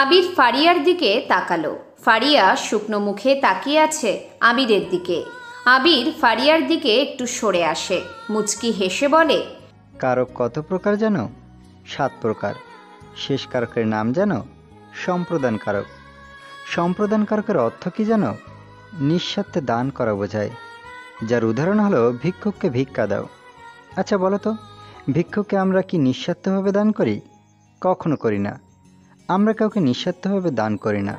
আবির ফারিয়ার দিকে তাকালো। ফারিয়া শুকনো মুখে তাকিয়ে আছে আবিরের দিকে। আবির ফারিয়ার দিকে একটু সরে আসে, মুচকি হেসে বলে, কারক কত প্রকার জানো? 7 প্রকার। শেষ কারকের নাম জানো? সম্প্রদান কারক। সম্প্রদান কারকের অর্থ কি জানো? নিঃস্বার্থে দান করা বোঝায়, যার উদাহরণ হলো ভিক্ষুককে ভিক্ষা দাও। আচ্ছা বলো তো, ভিক্ষুককে আমরা কি নিঃস্বার্থভাবে দান করি? কখনো করি না। আমরা কাউকে নিঃস্বার্থভাবে দান করি না।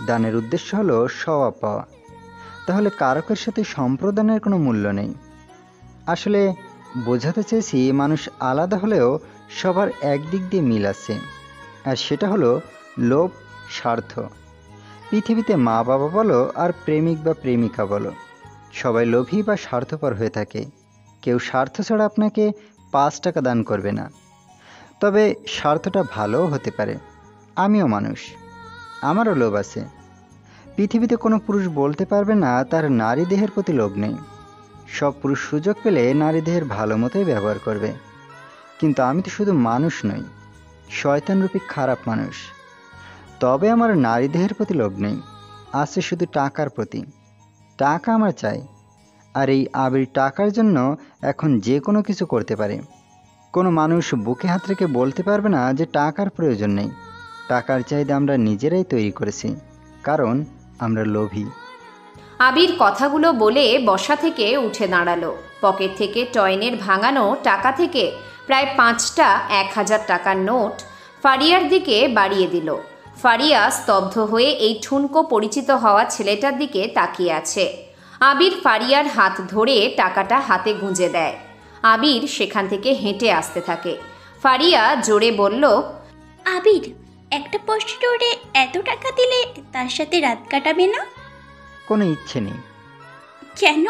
দানের উদ্দেশ্য হলো সওয়াব পাওয়া। তাহলে কারকের সাথে সম্প্রদানের কোনো মূল্য নেই। আসলে বোঝাতে চেয়েছি, মানুষ আলাদা হলেও সবার একদিক দিয়ে মিল আছে, আর সেটা হলো লোভ, স্বার্থ। পৃথিবীতে মা বাবা বলো আর প্রেমিক বা প্রেমিকা বলো, সবাই লোভী বা স্বার্থপর হয়ে থাকে। কেউ স্বার্থ ছাড়া আপনাকে 5 টাকা দান করবে না। তবে স্বার্থটা ভালোও হতে পারে। আমিও মানুষ, আমারও লোভ আছে। পৃথিবীতে কোনো পুরুষ বলতে পারবে না তার নারী দেহের প্রতি লোভ নেই। সব পুরুষ সুযোগ পেলে নারী দেহের ভালো মতোই ব্যবহার করবে। কিন্তু আমি তো শুধু মানুষ নই, শয়তানরূপী খারাপ মানুষ। তবে আমার নারী দেহের প্রতি লোভ নেই, আছে শুধু টাকার প্রতি। টাকা আমার চাই, আর এই আবির টাকার জন্য এখন যে কোনো কিছু করতে পারে। কোনো মানুষ বুকে হাত রেখে বলতে পারবে না যে টাকার প্রয়োজন নেই। টাকার চাহিদা আমরা নিজেরাই তৈরি করেছি, কারণ আমরা লোভী। আবির কথাগুলো বলে বসা থেকে উঠে দাঁড়ালো। পকেট থেকে টয়নের ভাঙানো টাকা থেকে প্রায় 5টা 1000 টাকার নোট ফারিয়ার দিকে বাড়িয়ে দিল। ফারিয়া স্তব্ধ হয়ে এই ঠুনকো পরিচিত হওয়া ছেলেটার দিকে তাকিয়ে আছে। আবির ফারিয়ার হাত ধরে টাকাটা হাতে গুঁজে দেয়। আবির সেখান থেকে হেঁটে আসতে থাকে। ফারিয়া জোরে বলল, আবির, একটা পোস্টে এত টাকা দিলে তার সাথে রাত কাটাবে না? কোনো ইচ্ছে নেই। কেন?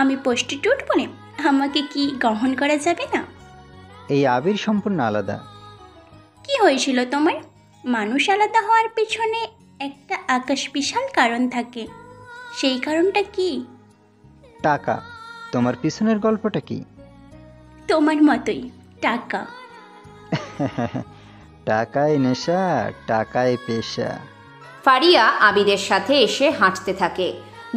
আমি পোস্টে উঠবো না? আমাকে কি গ্রহণ করা যাবে না? এই আবির সম্পূর্ণ আলাদা। কি হয়েছিল তোমার? মানুষ আলাদা হওয়ার পিছনে একটা আকাশ বিশাল কারণ থাকে। সেই কারণটা কি? টাকা। তোমার পিছনের গল্পটা কি? তোমার মতোই, টাকা। টাকায় নেশা, টাকায় পেশা। ফারিয়া আবিরের সাথে এসে হাঁটতে থাকে।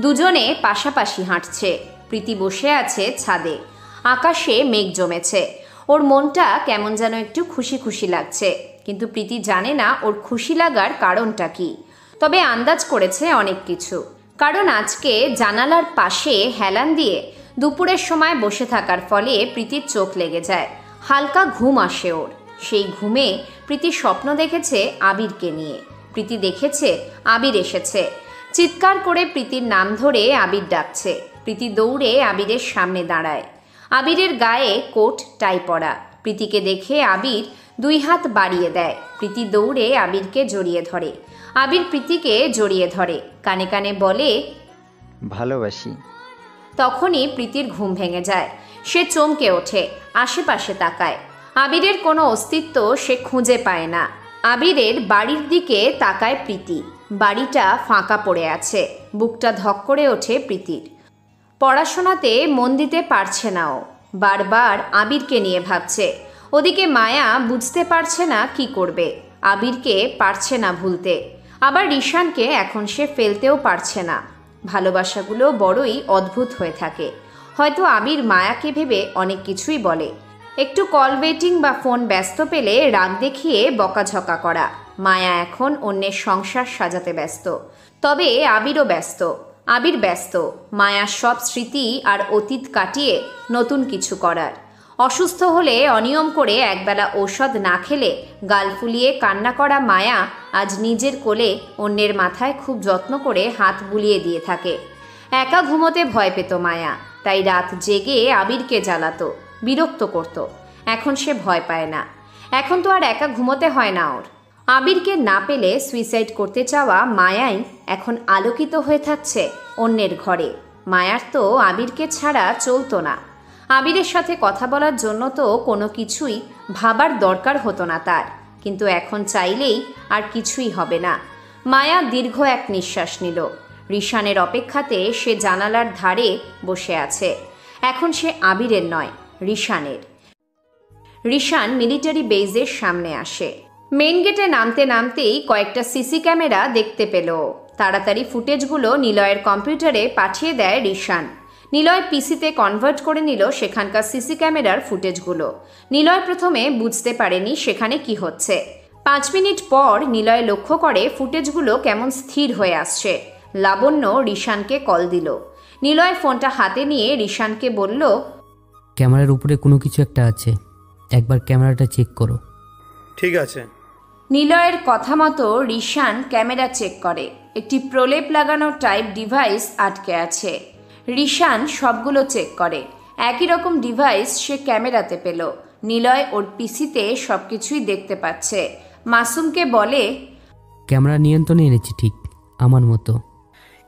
দুজনে পাশাপাশি হাঁটছে। প্রীতি বসে আছে ছাদে। আকাশে মেঘ জমেছে। ওর মনটা কেমন যেন একটু খুশি খুশি লাগছে, কিন্তু প্রীতি জানে না ওর খুশি লাগার কারণটা কি। তবে আন্দাজ করেছে অনেক কিছু। কারণ আজকে জানালার পাশে হেলান দিয়ে দুপুরের সময় বসে থাকার ফলে প্রীতির চোখ লেগে যায়। হালকা ঘুম আসে ওর। সেই ঘুমে প্রীতি স্বপ্ন দেখেছে আবিরকে নিয়ে। প্রীতি দেখেছে আবির এসেছে। চিৎকার করে প্রীতির নাম ধরে আবির ডাকছে। প্রীতি দৌড়ে আবিরের সামনে দাঁড়ায়। আবিরের গায়ে কোট টাই পরা। প্রীতিকে দেখে আবির 2 হাত বাড়িয়ে দেয়। প্রীতি দৌড়ে আবিরকে জড়িয়ে ধরে। আবির প্রীতিকে জড়িয়ে ধরে, কানে কানে বলে, ভালোবাসি। তখনই প্রীতির ঘুম ভেঙে যায়। সে চমকে ওঠে, আশেপাশে তাকায়। আবিরের কোনো অস্তিত্ব সে খুঁজে পায় না। আবিরের বাড়ির দিকে তাকায় প্রীতি। বাড়িটা ফাঁকা পড়ে আছে। বুকটা ধক করে ওঠে প্রীতির। পড়াশোনাতে মন দিতে পারছে না ও। বারবার আবিরকে নিয়ে ভাবছে। ওদিকে মায়া বুঝতে পারছে না কি করবে। আবিরকে পারছে না ভুলতে। আবার রিশানকে এখন সে ফেলতেও পারছে না। ভালোবাসাগুলো বড়ই অদ্ভুত হয়ে থাকে। হয়তো আবির মায়াকে ভেবে অনেক কিছুই বলে। একটু কল ওয়েটিং বা ফোন ব্যস্ত পেলে রাগ দেখিয়ে বকাঝকা করা। মায়া এখন অন্যের সংসার সাজাতে ব্যস্ত। তবে আবিরও ব্যস্ত। আবির ব্যস্ত মায়ার সব স্মৃতি আর অতীত কাটিয়ে নতুন কিছু করার। অসুস্থ হলে অনিয়ম করে একবেলা ঔষধ না খেলে গাল ফুলিয়ে কান্না করা মায়া আজ নিজের কোলে অন্যের মাথায় খুব যত্ন করে হাত বুলিয়ে দিয়ে থাকে। একা ঘুমোতে ভয় পেত মায়া, তাই রাত জেগে আবিরকে জ্বালাতো, বিরক্ত করত। এখন সে ভয় পায় না। এখন তো আর একা ঘুমোতে হয় না ওর। আবিরকে না পেলে সুইসাইড করতে চাওয়া মায়াই এখন আলোকিত হয়ে থাকছে অন্যের ঘরে। মায়ার তো আবিরকে ছাড়া চলতো না। আবিরের সাথে কথা বলার জন্য তো কোনো কিছুই ভাবার দরকার হতো না তার। কিন্তু এখন চাইলেই আর কিছুই হবে না। মায়া দীর্ঘ এক নিঃশ্বাস নিল। রিশানের অপেক্ষাতে সে জানালার ধারে বসে আছে। এখন সে আবিরের নয়, রিশানের। রিশান মিলিটারি বেজের সামনে আসে। মেন গেটে নামতে নামতেই কয়েকটা সিসি ক্যামেরা দেখতে পেল। তাড়াতাড়ি ফুটেজগুলো নিলয়ের কম্পিউটারে পাঠিয়ে দেয় রিশান। নিলয় পিসিতে কনভার্ট করে নিল সেখানকার সিসি ক্যামেরার ফুটেজগুলো। নিলয় প্রথমে বুঝতে পারেনি সেখানে কি হচ্ছে। 5 মিনিট পর নিলয় লক্ষ্য করে ফুটেজগুলো কেমন স্থির হয়ে আসছে। লাবণ্য রিশানকে কল দিল। নিলয় ফোনটা হাতে নিয়ে রিশানকে বলল, ক্যামেরার উপরে কোনো কিছু একটা আছে, একবার ক্যামেরাটা চেক করো। ঠিক আছে। নিলয়ের কথা মতো রিশান ক্যামেরা চেক করে। একটি প্রলেপ লাগানো টাইপ ডিভাইস আটকে আছে। রিশান সবগুলো চেক করে। একই রকম ডিভাইস সে ক্যামেরাতে পেল। নিলয় ওর পিসিতে সব কিছুই দেখতে পাচ্ছে। মাসুমকে বলে, ক্যামেরা নিয়ন্ত্রণে এনেছি ঠিক আমার মতো।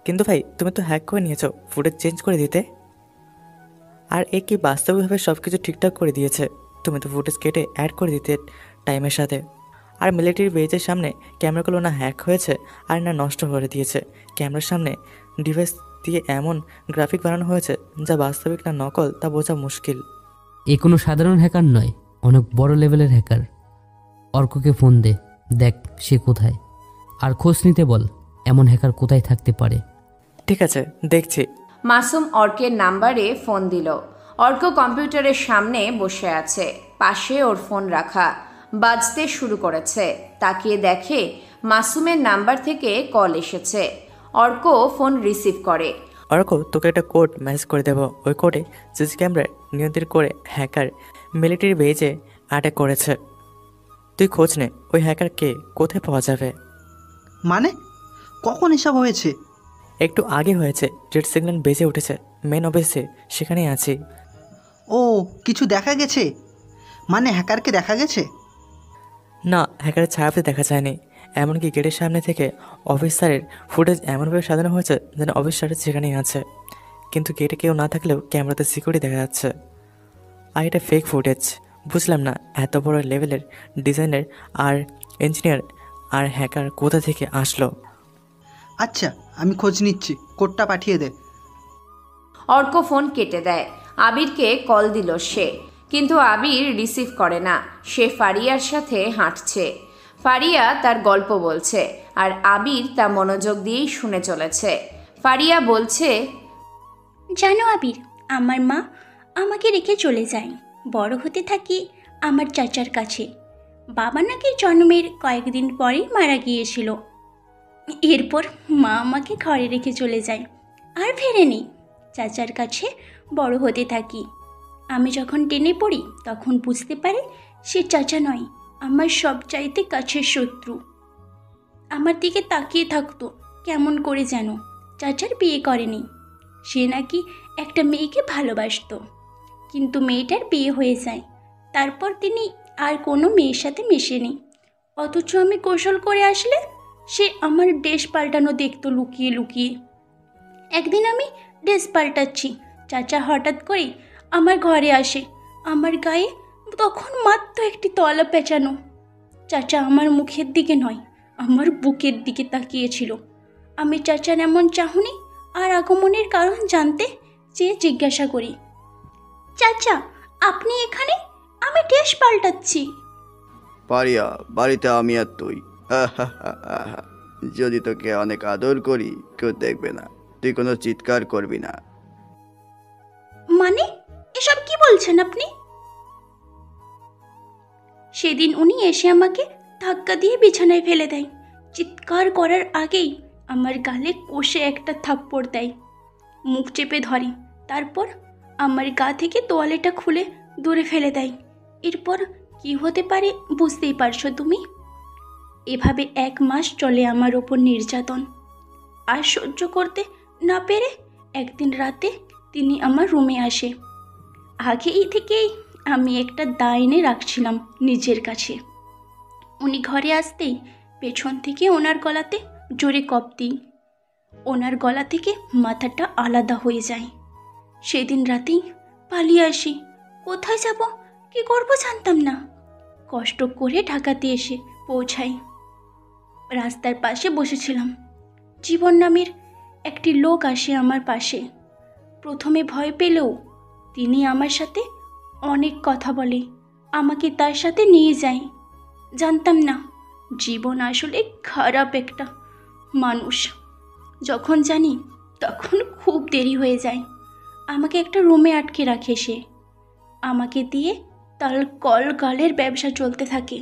কিন্তু ভাই তুমি তো হ্যাক করে নিয়েছো, ফুটেজ চেঞ্জ করে দিতে। আর এ কি বাস্তবিকভাবে সব কিছু ঠিকঠাক করে দিয়েছে? তুমি তো ফুটেজ কেটে অ্যাড করে দিতে টাইমের সাথে। আর মিলিটারি বেজের সামনে ক্যামেরাগুলো না হ্যাক হয়েছে আর না নষ্ট করে দিয়েছে। ক্যামেরার সামনে ডিভাইস দিয়ে এমন গ্রাফিক বানানো হয়েছে যা বাস্তবিক না নকল তা বোঝা মুশকিল। এ কোনো সাধারণ হ্যাকার নয়, অনেক বড় লেভেলের হ্যাকার। অর্ককে ফোন দে, দেখ সে কোথায়, আর খোঁজ নিতে বল এমন হ্যাকার কোথায় থাকতে পারে। ঠিক আছে, দেখছি। মাসুম অর্কের নাম্বারে ফোন দিল। অর্ক কম্পিউটারের সামনে বসে আছে, পাশে ওর ফোন রাখা। বাজতে শুরু করেছে। তাকিয়ে দেখে মাসুমের নাম্বার থেকে কল এসেছে। অর্ক ফোন রিসিভ করে। অর্ক, তোকে একটা কোড ম্যানেজ করে দেবো। ওই কোডে সিসি ক্যামেরা নিয়ন্ত্রণ করে হ্যাকার মিলিটারি বেজে অ্যাটাক করেছে। তুই খোঁজ নে ওই হ্যাকার কে, কোথায় পাওয়া যাবে। মানে কখন এসব হয়েছে? একটু আগে হয়েছে, রেড সিগন্যাল বেজে উঠেছে। মেন অফিসে সেখানেই আছি। ও, কিছু দেখা গেছে? মানে হ্যাকারকে দেখা গেছে? না, হ্যাকারের ছায়াতে দেখা যায়নি। এমনকি গেটের সামনে থেকে অফিসারের ফুটেজ এমনভাবে সাজানো হয়েছে যেন অফিসারের সেখানেই আছে। কিন্তু গেটে কেউ না থাকলেও ক্যামেরাতে সিকিউরিটি দেখা যাচ্ছে। আর এটা ফেক ফুটেজ। বুঝলাম না এত বড় লেভেলের ডিজাইনার আর ইঞ্জিনিয়ার আর হ্যাকার কোথা থেকে আসলো। আচ্ছা, আমি খোঁজ নিচ্ছি, কোডটা পাঠিয়ে দে। অর্ক ফোন কেটে দেয়। আবিরকে কল দিল সে, কিন্তু আবির রিসিভ করে না। সে ফারিয়ার সাথে হাঁটছে। ফারিয়া তার গল্প বলছে আর আবির তা মনোযোগ দিয়েই শুনে চলেছে। ফারিয়া বলছে, জানো আবির, আমার মা আমাকে রেখে চলে যায়। বড় হতে থাকি আমার চাচার কাছে। বাবা নাকি জন্মের কয়েকদিন পরেই মারা গিয়েছিল। এরপর মা আমাকে ঘরে রেখে চলে যায় আর ফেরেনি। চাচার কাছে বড় হতে থাকি। আমি যখন টেনে পড়ি তখন বুঝতে পারি সে চাচা নয়, আমার সবচাইতে কাছের শত্রু। আমার দিকে তাকিয়ে থাকতো কেমন করে যেন। চাচার বিয়ে করেনি, সে নাকি একটা মেয়েকে ভালোবাসতো, কিন্তু মেয়েটার বিয়ে হয়ে যায়। তারপর তিনি আর কোনো মেয়ের সাথে মেশেনি। অথচ আমি কৌশল করে আসলে সে আমার ড্রেস পাল্টানো দেখতো লুকিয়ে লুকিয়ে। একদিন আমি ড্রেস পাল্টাচ্ছি, চাচা হঠাৎ করে আমার ঘরে আসে। আমার গায়ে তখন মাত্র একটি তলা পেঁচানো। চাচা আমার মুখের দিকে নয়, আমার বুকের দিকে তাকিয়েছিল। আমি চাচার এমন চাহনি আর আগমনের কারণ জানতে চেয়ে জিজ্ঞাসা করি, চাচা আপনি এখানে? আমি ড্রেস পাল্টাচ্ছি। পারিয়া, বাড়িতে আমি আর তুই। যদি তোকে অনেক আদর করি কেউ দেখবে না, তুই কোনো চিৎকার করবি না। মানে এসব কি বলছেন আপনি? সেদিন উনি এসে আমাকে ধাক্কা দিয়ে বিছানায় ফেলে দেয়। চিৎকার করার আগেই আমার গালে কষে একটা থাপ্পড় দেয়। মুখ চেপে ধরে, তারপর আমার গা থেকে তোয়ালেটা খুলে দূরে ফেলে দেয়। এরপর কি হতে পারে বুঝতেই পারছো তুমি। এভাবে 1 মাস চলে আমার ওপর নির্যাতন। আর সহ্য করতে না পেরে একদিন রাতে তিনি আমার রুমে আসে। আগেই থেকেই আমি একটা দা এনে রাখছিলাম নিজের কাছে। উনি ঘরে আসতেই পেছন থেকে ওনার গলাতে জোরে কপ দিই। ওনার গলা থেকে মাথাটা আলাদা হয়ে যায়। সেদিন রাতেই পালিয়ে আসি। কোথায় যাব, কি করব জানতাম না। কষ্ট করে ঢাকাতে এসে পৌঁছাই। রাস্তার পাশে বসেছিলাম। জীবন নামের একটি লোক আসে আমার পাশে। প্রথমে ভয় পেলেও তিনি আমার সাথে অনেক কথা বলে, আমাকে তার সাথে নিয়ে যায়। জানতাম না জীবন আসলে খারাপ একটা মানুষ। যখন জানি তখন খুব দেরি হয়ে যায়। আমাকে একটা রুমে আটকে রাখে সে। আমাকে দিয়ে তার কলগালের ব্যবসা চলতে থাকে।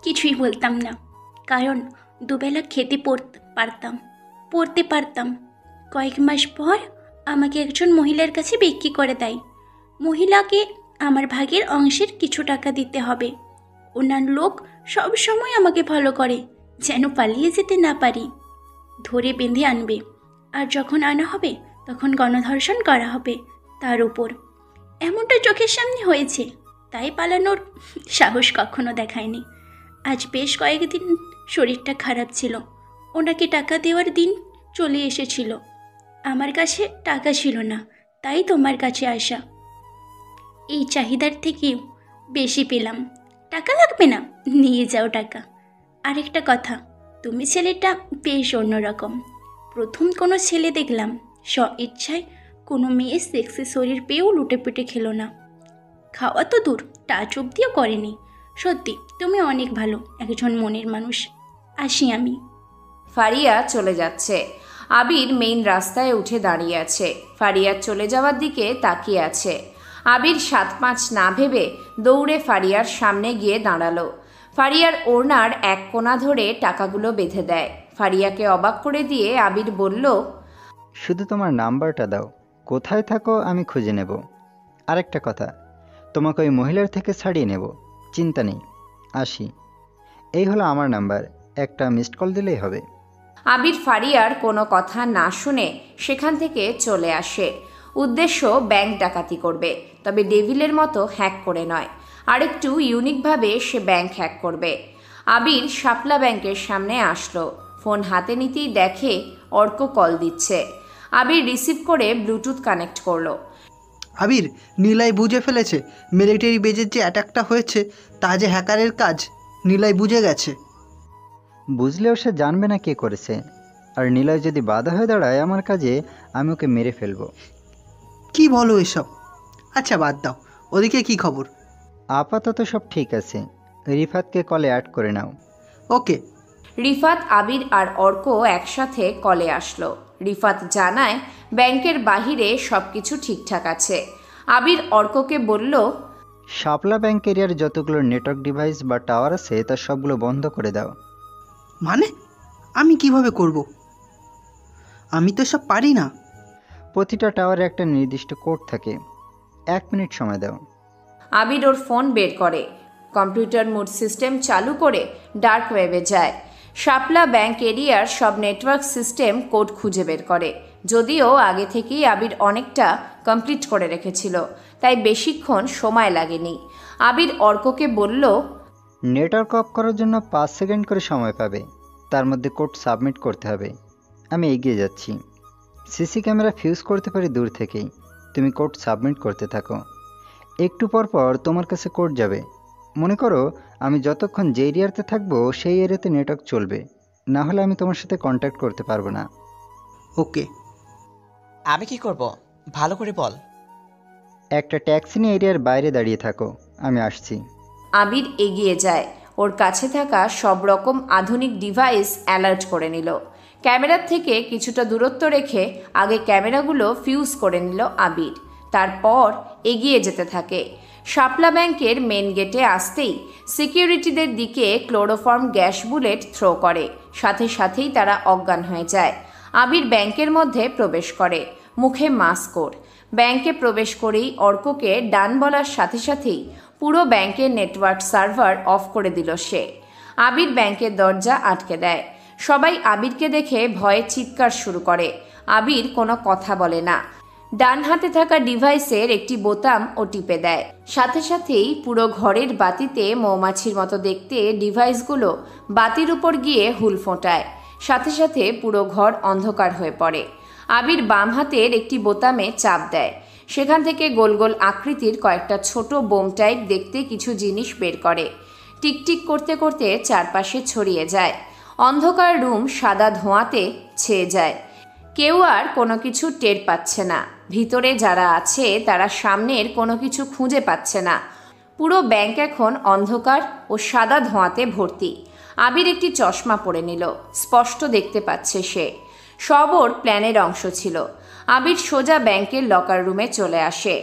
কিছুই বলতাম না, কারণ দুবেলা খেতে পড়তে পারতাম। কয়েক মাস পর আমাকে একজন মহিলার কাছে বিক্রি করে দেয়। মহিলাকে আমার ভাগের অংশের কিছু টাকা দিতে হবে। ওনার লোক সব সময় আমাকে ফলো করে, যেন পালিয়ে যেতে না পারি। ধরে বেঁধে আনবে, আর যখন আনা হবে তখন গণধর্ষণ করা হবে তার উপর। এমনটা চোখের সামনে হয়েছে, তাই পালানোর সাহস কখনো দেখায়নি। আজ বেশ কয়েকদিন শরীরটা খারাপ ছিল। ওনাকে টাকা দেওয়ার দিন চলে এসেছিল। আমার কাছে টাকা ছিল না, তাই তোমার কাছে আসা। এই চাহিদার থেকেও বেশি পেলাম। টাকা লাগবে না, নিয়ে যাও টাকা। আরেকটা কথা, তুমি ছেলেটা বেশ অন্যরকম। প্রথম কোনো ছেলে দেখলাম স্ব ইচ্ছায় কোনো মেয়ে সেক্সি শরীর পেয়েও লুটেপুটে খেলো না। খাওয়া তো দূর, টাচ অব্দিও করেনি। সত্যি তুমি অনেক ভালো একজন মনের মানুষ। আসি আমি। ফারিয়া চলে যাচ্ছে। আবির মেইন রাস্তায় উঠে দাঁড়িয়ে আছে। ফারিয়ার চলে যাওয়ার দিকে তাকিয়ে আছে। আবির 7-5 না ভেবে দৌড়ে ফারিয়ার সামনে গিয়ে দাঁড়ালো। ফারিয়ার ওড়নার এক কোণা ধরে টাকাগুলো বেঁধে দেয়। ফারিয়াকে অবাক করে দিয়ে আবির বলল, শুধু তোমার নাম্বারটা দাও, কোথায় থাকো আমি খুঁজে নেব। আরেকটা কথা, তোমাকে ওই মহিলার থেকে ছাড়িয়ে নেব, চিন্তা নেই। আসি। এই হলো আমার নাম্বার, একটা মিসড কল দিলেই হবে। আবির ফারিয়ার কোনো কথা না শুনে সেখান থেকে চলে আসে। উদ্দেশ্য ব্যাংক ডাকাতি করবে, তবে ডেভিলের মতো হ্যাক করে নয়, আরেকটু ইউনিকভাবে সে ব্যাংক হ্যাক করবে। আবির শাপলা ব্যাংকের সামনে আসলো। ফোন হাতে নিতেই দেখে অর্ক কল দিচ্ছে। আবির রিসিভ করে ব্লুটুথ কানেক্ট করলো। আবির, নীলাই বুঝে ফেলেছে মিলিটারি বেজের যে অ্যাটাকটা হয়েছে তা যে হ্যাকারের কাজ। নীলাই বুঝে গেছে। বুঝলেও সে জানবে না কে করেছে, আর নিলয় যদি বাধা হয়ে দাঁড়ায় আমার কাজে, আমি ওকে মেরে ফেলবো। কি বলো এসব? আচ্ছা বাদ দাও, ওদিকে কি খবর? আপাতত সব ঠিক আছে। রিফাতকে কলে অ্যাড করে নাও। ওকে। রিফাত, আবির আর অর্ক একসাথে কলে আসলো। রিফাত জানায় ব্যাংকের বাহিরে সবকিছু ঠিকঠাক আছে। আবির অর্ককে বলল, শাপলা ব্যাংক এরিয়ার যতগুলো নেটওয়ার্ক ডিভাইস বা টাওয়ার আছে তার সবগুলো বন্ধ করে দাও। মানে আমি কিভাবে করব? আমি তো সব পারি না। প্রতিটা টাওয়ারে একটা নির্দিষ্ট কোড থাকে। 1 মিনিট সময় দাও। আবির ওর ফোন বের করে, কম্পিউটার মুড সিস্টেম চালু করে ডার্ক ওয়েবে যায়। শাপলা ব্যাংক এরিয়ার সব নেটওয়ার্ক সিস্টেম কোড খুঁজে বের করে। যদিও আগে থেকেই আবির অনেকটা কমপ্লিট করে রেখেছিল, তাই বেশিক্ষণ সময় লাগেনি। আবির অর্ককে বলল, নেটওয়ার্ক অফ করার জন্য 5 সেকেন্ড করে সময় পাবে, তার মধ্যে কোড সাবমিট করতে হবে। আমি এগিয়ে যাচ্ছি। সিসি ক্যামেরা ফিউজ করতে পারি দূর থেকেই। তুমি কোড সাবমিট করতে থাকো। একটু পর পর তোমার কাছে কোড যাবে। মনে করো আমি যতক্ষণ যে এরিয়াতে থাকবো সেই এরিয়াতে নেটওয়ার্ক চলবে, না হলে আমি তোমার সাথে কন্ট্যাক্ট করতে পারবো না। ওকে। আমি কি করব ভালো করে বল। একটা ট্যাক্সি নিয়ে এরিয়ার বাইরে দাঁড়িয়ে থাকো, আমি আসছি। আবির এগিয়ে যায়। ওর কাছে থাকা সব রকম আধুনিক ডিভাইস অ্যালার্ট করে নিল। ক্যামেরার থেকে কিছুটা দূরত্ব রেখে আগে ক্যামেরাগুলো ফিউজ করে নিল আবির। তারপর এগিয়ে যেতে থাকে। শাপলা ব্যাংকের মেন গেটে আসতেই সিকিউরিটিদের দিকে ক্লোরোফর্ম গ্যাস বুলেট থ্রো করে। সাথে সাথেই তারা অজ্ঞান হয়ে যায়। আবির ব্যাংকের মধ্যে প্রবেশ করে, মুখে মাস্ক। ব্যাংকে প্রবেশ করেই অর্ককে ডান বলার সাথে সাথেই পুরো ব্যাংকের নেটওয়ার্ক সার্ভার অফ করে দিল সে। আবির ব্যাংকের দরজা আটকে দেয়। সবাই আবিরকে দেখে ভয়ে চিৎকার শুরু করে। আবির কোনো কথা বলে না। ডান হাতে থাকা ডিভাইসের একটি বোতাম ও টিপে দেয়। সাথে সাথেই পুরো ঘরের বাতিতে মৌমাছির মতো দেখতে ডিভাইসগুলো বাতির উপর গিয়ে হুল ফোটায়। সাথে সাথে পুরো ঘর অন্ধকার হয়ে পড়ে। আবির বাম হাতের একটি বোতামে চাপ দেয়। সেখান থেকে গোল গোল আকৃতির কয়েকটা ছোট বোম টাইপ দেখতে কিছু জিনিস বের করে। টিকটিক করতে করতে চারপাশে ছড়িয়ে যায়। অন্ধকার রুম সাদা ধোঁয়াতে ছেয়ে যায়। কেউ আর কোনো কিছু টের পাচ্ছে না। ভিতরে যারা আছে তারা সামনের কোনো কিছু খুঁজে পাচ্ছে না। পুরো ব্যাংক এখন অন্ধকার ও সাদা ধোঁয়াতে ভর্তি। আবির একটি চশমা পরে নিল, স্পষ্ট দেখতে পাচ্ছে সে। সব ওর প্ল্যানের অংশ ছিল। আবির সোজা ব্যাংকের লকার রুমে চলে আসে।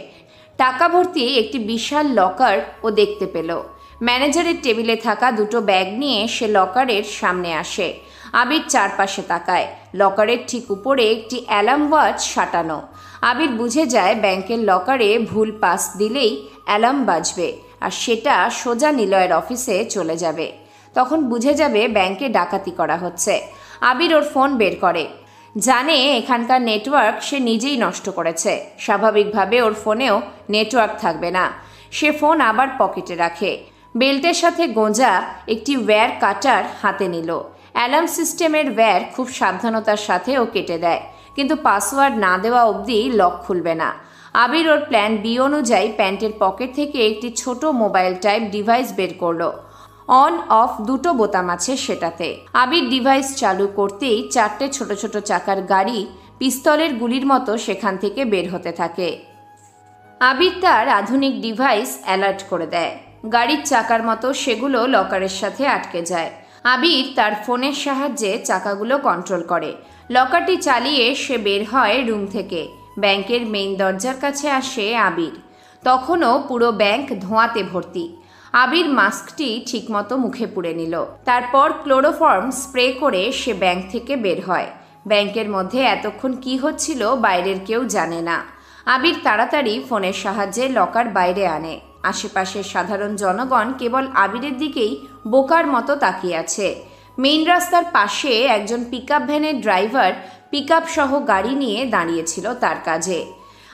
টাকা ভর্তি একটি বিশাল লকার ও দেখতে পেল। ম্যানেজারের টেবিলে থাকা দুটো ব্যাগ নিয়ে সে লকারের সামনে আসে। আবির চারপাশে তাকায়। লকারের ঠিক উপরে একটি অ্যালার্ম ওয়াচ সাঁটানো। আবির বুঝে যায় ব্যাংকের লকারে ভুল পাস দিলেই অ্যালার্ম বাজবে, আর সেটা সোজা নিলয়ের অফিসে চলে যাবে। তখন বুঝে যাবে ব্যাংকে ডাকাতি করা হচ্ছে। আবির ওর ফোন বের করে। জানে এখানকার নেটওয়ার্ক সে নিজেই নষ্ট করেছে। স্বাভাবিকভাবে ওর ফোনেও নেটওয়ার্ক থাকবে না। সে ফোন আবার পকেটে রাখে। বেল্টের সাথে গোঁজা একটি ওয়্যার কাটার হাতে নিল। অ্যালার্ম সিস্টেমের ওয়্যার খুব সাবধানতার সাথে ও কেটে দেয়, কিন্তু পাসওয়ার্ড না দেওয়া অবধি লক খুলবে না। আবির ওর প্ল্যান বি অনুযায়ী প্যান্টের পকেট থেকে একটি ছোট মোবাইল টাইপ ডিভাইস বের করলো। অন অফ দুটো বোতাম আছে সেটাতে। আবির ডিভাইস চালু করতেই চারটে ছোট ছোট চাকার গাড়ি পিস্তলের গুলির মতো সেখান থেকে বের হতে থাকে। আবির তার আধুনিক ডিভাইস অ্যালার্ট করে দেয়। গাড়ির চাকার মতো সেগুলো লকারের সাথে আটকে যায়। আবির তার ফোনের সাহায্যে চাকাগুলো কন্ট্রোল করে। লকারটি চালিয়ে সে বের হয় রুম থেকে। ব্যাংকের মেইন দরজার কাছে আসে আবির। তখনও পুরো ব্যাংক ধোঁয়াতে ভর্তি। আবির মাস্কটি ঠিকমতো মুখে পুরে নিল। তারপর ক্লোরোফর্ম স্প্রে করে সে ব্যাংক থেকে বের হয়। ব্যাংকের মধ্যে এতক্ষণ কি হচ্ছিল বাইরের কেউ জানে না। আবির তাড়াতাড়ি ফোনের সাহায্যে লকার বাইরে আনে। আশেপাশের সাধারণ জনগণ কেবল আবিরের দিকেই বোকার মতো তাকিয়ে আছে। মেইন রাস্তার পাশে একজন পিকআপ ভ্যানের ড্রাইভার পিকআপ সহ গাড়ি নিয়ে দাঁড়িয়েছিল তার কাজে।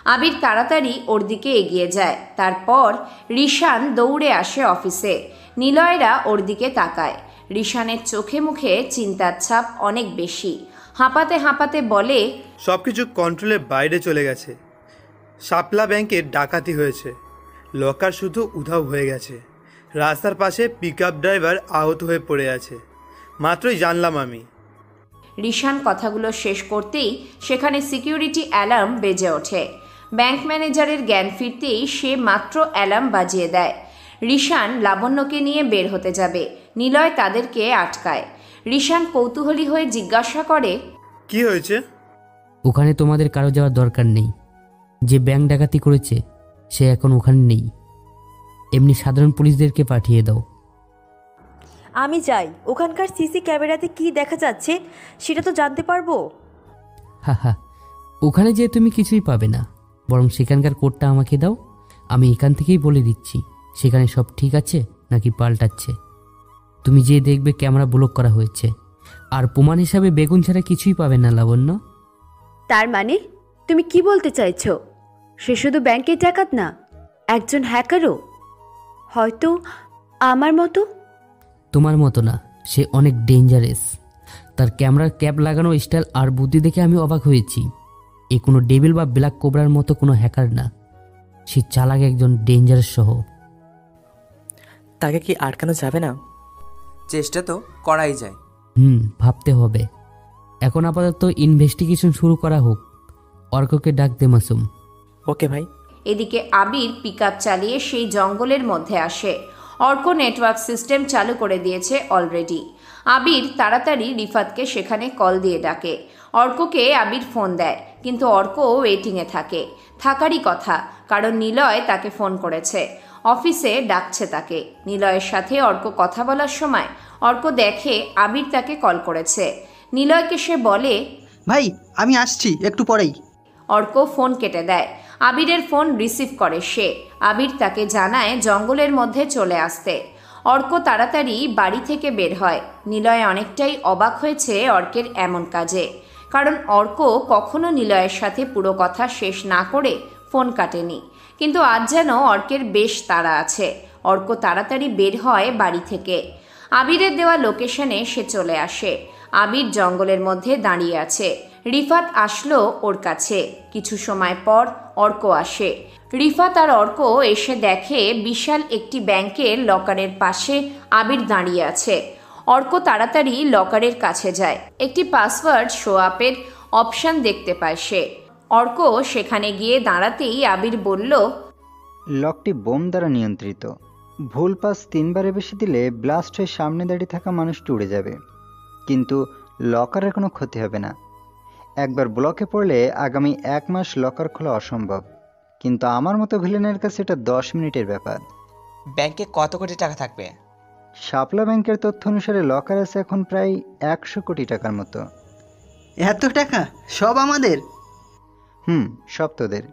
আবির তাড়াতাড়ি ওর দিকে এগিয়ে যায়। তারপর রিশান দৌড়ে আসে অফিসে। নিলয়রা ওর দিকে তাকায়। রিশানের চোখে মুখে চিন্তার ছাপ অনেক বেশি। হাঁপাতে হাঁপাতে বলে, সব কিছু কন্ট্রোলের বাইরে চলে গেছে। শাপলা ব্যাংকের ডাকাতি হয়েছে। লকার শুধু উধাও হয়ে গেছে। রাস্তার পাশে পিকআপ ড্রাইভার আহত হয়ে পড়ে আছে। মাত্রই জানলাম আমি। রিশান কথাগুলো শেষ করতেই সেখানে সিকিউরিটি অ্যালার্ম বেজে ওঠে। ব্যাংক ম্যানেজারের জ্ঞান ফিরতেই সে মাত্র অ্যালার্ম বাজিয়ে দেয়। রিশান লাবণ্যকে নিয়ে বের হতে যাবে। নিলয় তাদেরকে আটকায়। রিশান কৌতূহলী হয়ে জিজ্ঞাসা করে, কি হয়েছে? ওখানে তোমাদের কারো যাওয়ার দরকার নেই। যে ব্যাংক ডাকাতি করেছে সে এখন ওখানে নেই। এমনি সাধারণ পুলিশদেরকে পাঠিয়ে দাও। আমি যাই। ওখানকার সিসি ক্যামেরাতে কি দেখা যাচ্ছে সেটা তো জানতে পারবো। হা হা, ওখানে যেয়ে তুমি কিছুই পাবে না। বরং সেখানকার কোডটা আমাকে দাও। আমি এখান থেকেই বলে দিচ্ছি সেখানে সব ঠিক আছে নাকি পাল্টাচ্ছে। তুমি যে দেখবে ক্যামেরা ব্লক করা হয়েছে। আর প্রমাণ হিসাবে বেগুন ছাড়া কিছুই পাবে না লাবণ্য। তার মানে তুমি কি বলতে চাইছো? সে শুধু ব্যাংকের ডাকাত না, একজন হ্যাকারও। হয়তো আমার মতো। তোমার মতো না, সে অনেক ডেঞ্জারাস। তার ক্যামেরার ক্যাপ লাগানো স্টাইল আর বুদ্ধি দেখে আমি অবাক হয়েছি। এ কোনো ডেভিল বা ব্ল্যাক কোবরার মতো কোনো হ্যাকার না। সে চালাক একজন ডেঞ্জারাস সহ। তাকে কি আটকানো যাবে না? চেষ্টা তো করাই যায়। ভাবতে হবে। এখন আপাতত ইনভেস্টিগেশন শুরু করা হোক। অর্ককে ডাক দে মাসুম। ওকে ভাই। এদিকে আবির পিকআপ চালিয়ে সেই জঙ্গলের মধ্যে আসে। অর্ক নেটওয়ার্ক সিস্টেম চালু করে দিয়েছে অলরেডি। আবির তাড়াতাড়ি রিফাতকে সেখানে কল দিয়ে ডাকে। অর্ককে আবির ফোন দেয়, কিন্তু অর্ক ওয়েটিংয়ে থাকে। থাকারই কথা, কারণ নিলয় তাকে ফোন করেছে। অফিসে ডাকছে তাকে। নিলয়ের সাথে অর্ক কথা বলার সময় অর্ক দেখে আবির তাকে কল করেছে। নিলয়কে সে বলে, ভাই আমি আসছি একটু পরেই। অর্ক ফোন কেটে দেয়। আবিরের ফোন রিসিভ করে সে। আবির তাকে জানায় জঙ্গলের মধ্যে চলে আসতে। অর্ক তাড়াতাড়ি বাড়ি থেকে বের হয়। নিলয় অনেকটাই অবাক হয়েছে অর্কের এমন কাজে, কারণ অর্ক কখনো নিলয়ের সাথে পুরো কথা শেষ না করে ফোন কাটেনি। কিন্তু আজ যেন অর্কের বেশ তাড়া আছে। অর্ক তাড়াতাড়ি বের হয় বাড়ি থেকে। আবিরের দেওয়া লোকেশনে সে চলে আসে। আবির জঙ্গলের মধ্যে দাঁড়িয়ে আছে। রিফাত আসলো ওর কাছে। কিছু সময় পর অর্ক আসে। রিফাত আর অর্ক এসে দেখে বিশাল একটি ব্যাংকের লকারের পাশে আবির দাঁড়িয়ে আছে। অর্ক তাড়াতাড়ি লকারের কাছে যায়। একটি পাসওয়ার্ড শো আপের অপশান দেখতে পায় সে। অর্ক সেখানে গিয়ে দাঁড়াতেই আবির বলল, লকটি বোম দ্বারা নিয়ন্ত্রিত। ভুল পাস 3বারের বেশি দিলে ব্লাস্ট হয়ে সামনে দাঁড়িয়ে থাকা মানুষটি উড়ে যাবে, কিন্তু লকারের কোনো ক্ষতি হবে না। একবার ব্লকে পড়লে আগামী 1 মাস লকার খোলা অসম্ভব, কিন্তু আমার মতো ভিলেনের কাছে এটা 10 মিনিটের ব্যাপার। ব্যাংকে কত কোটি টাকা থাকবে? শাপলা ব্যাংকের তথ্য অনুসারে লকার আছে এখন প্রায় 100 কোটি টাকার মতো। এত টাকা সব আমাদের? সব তোদের।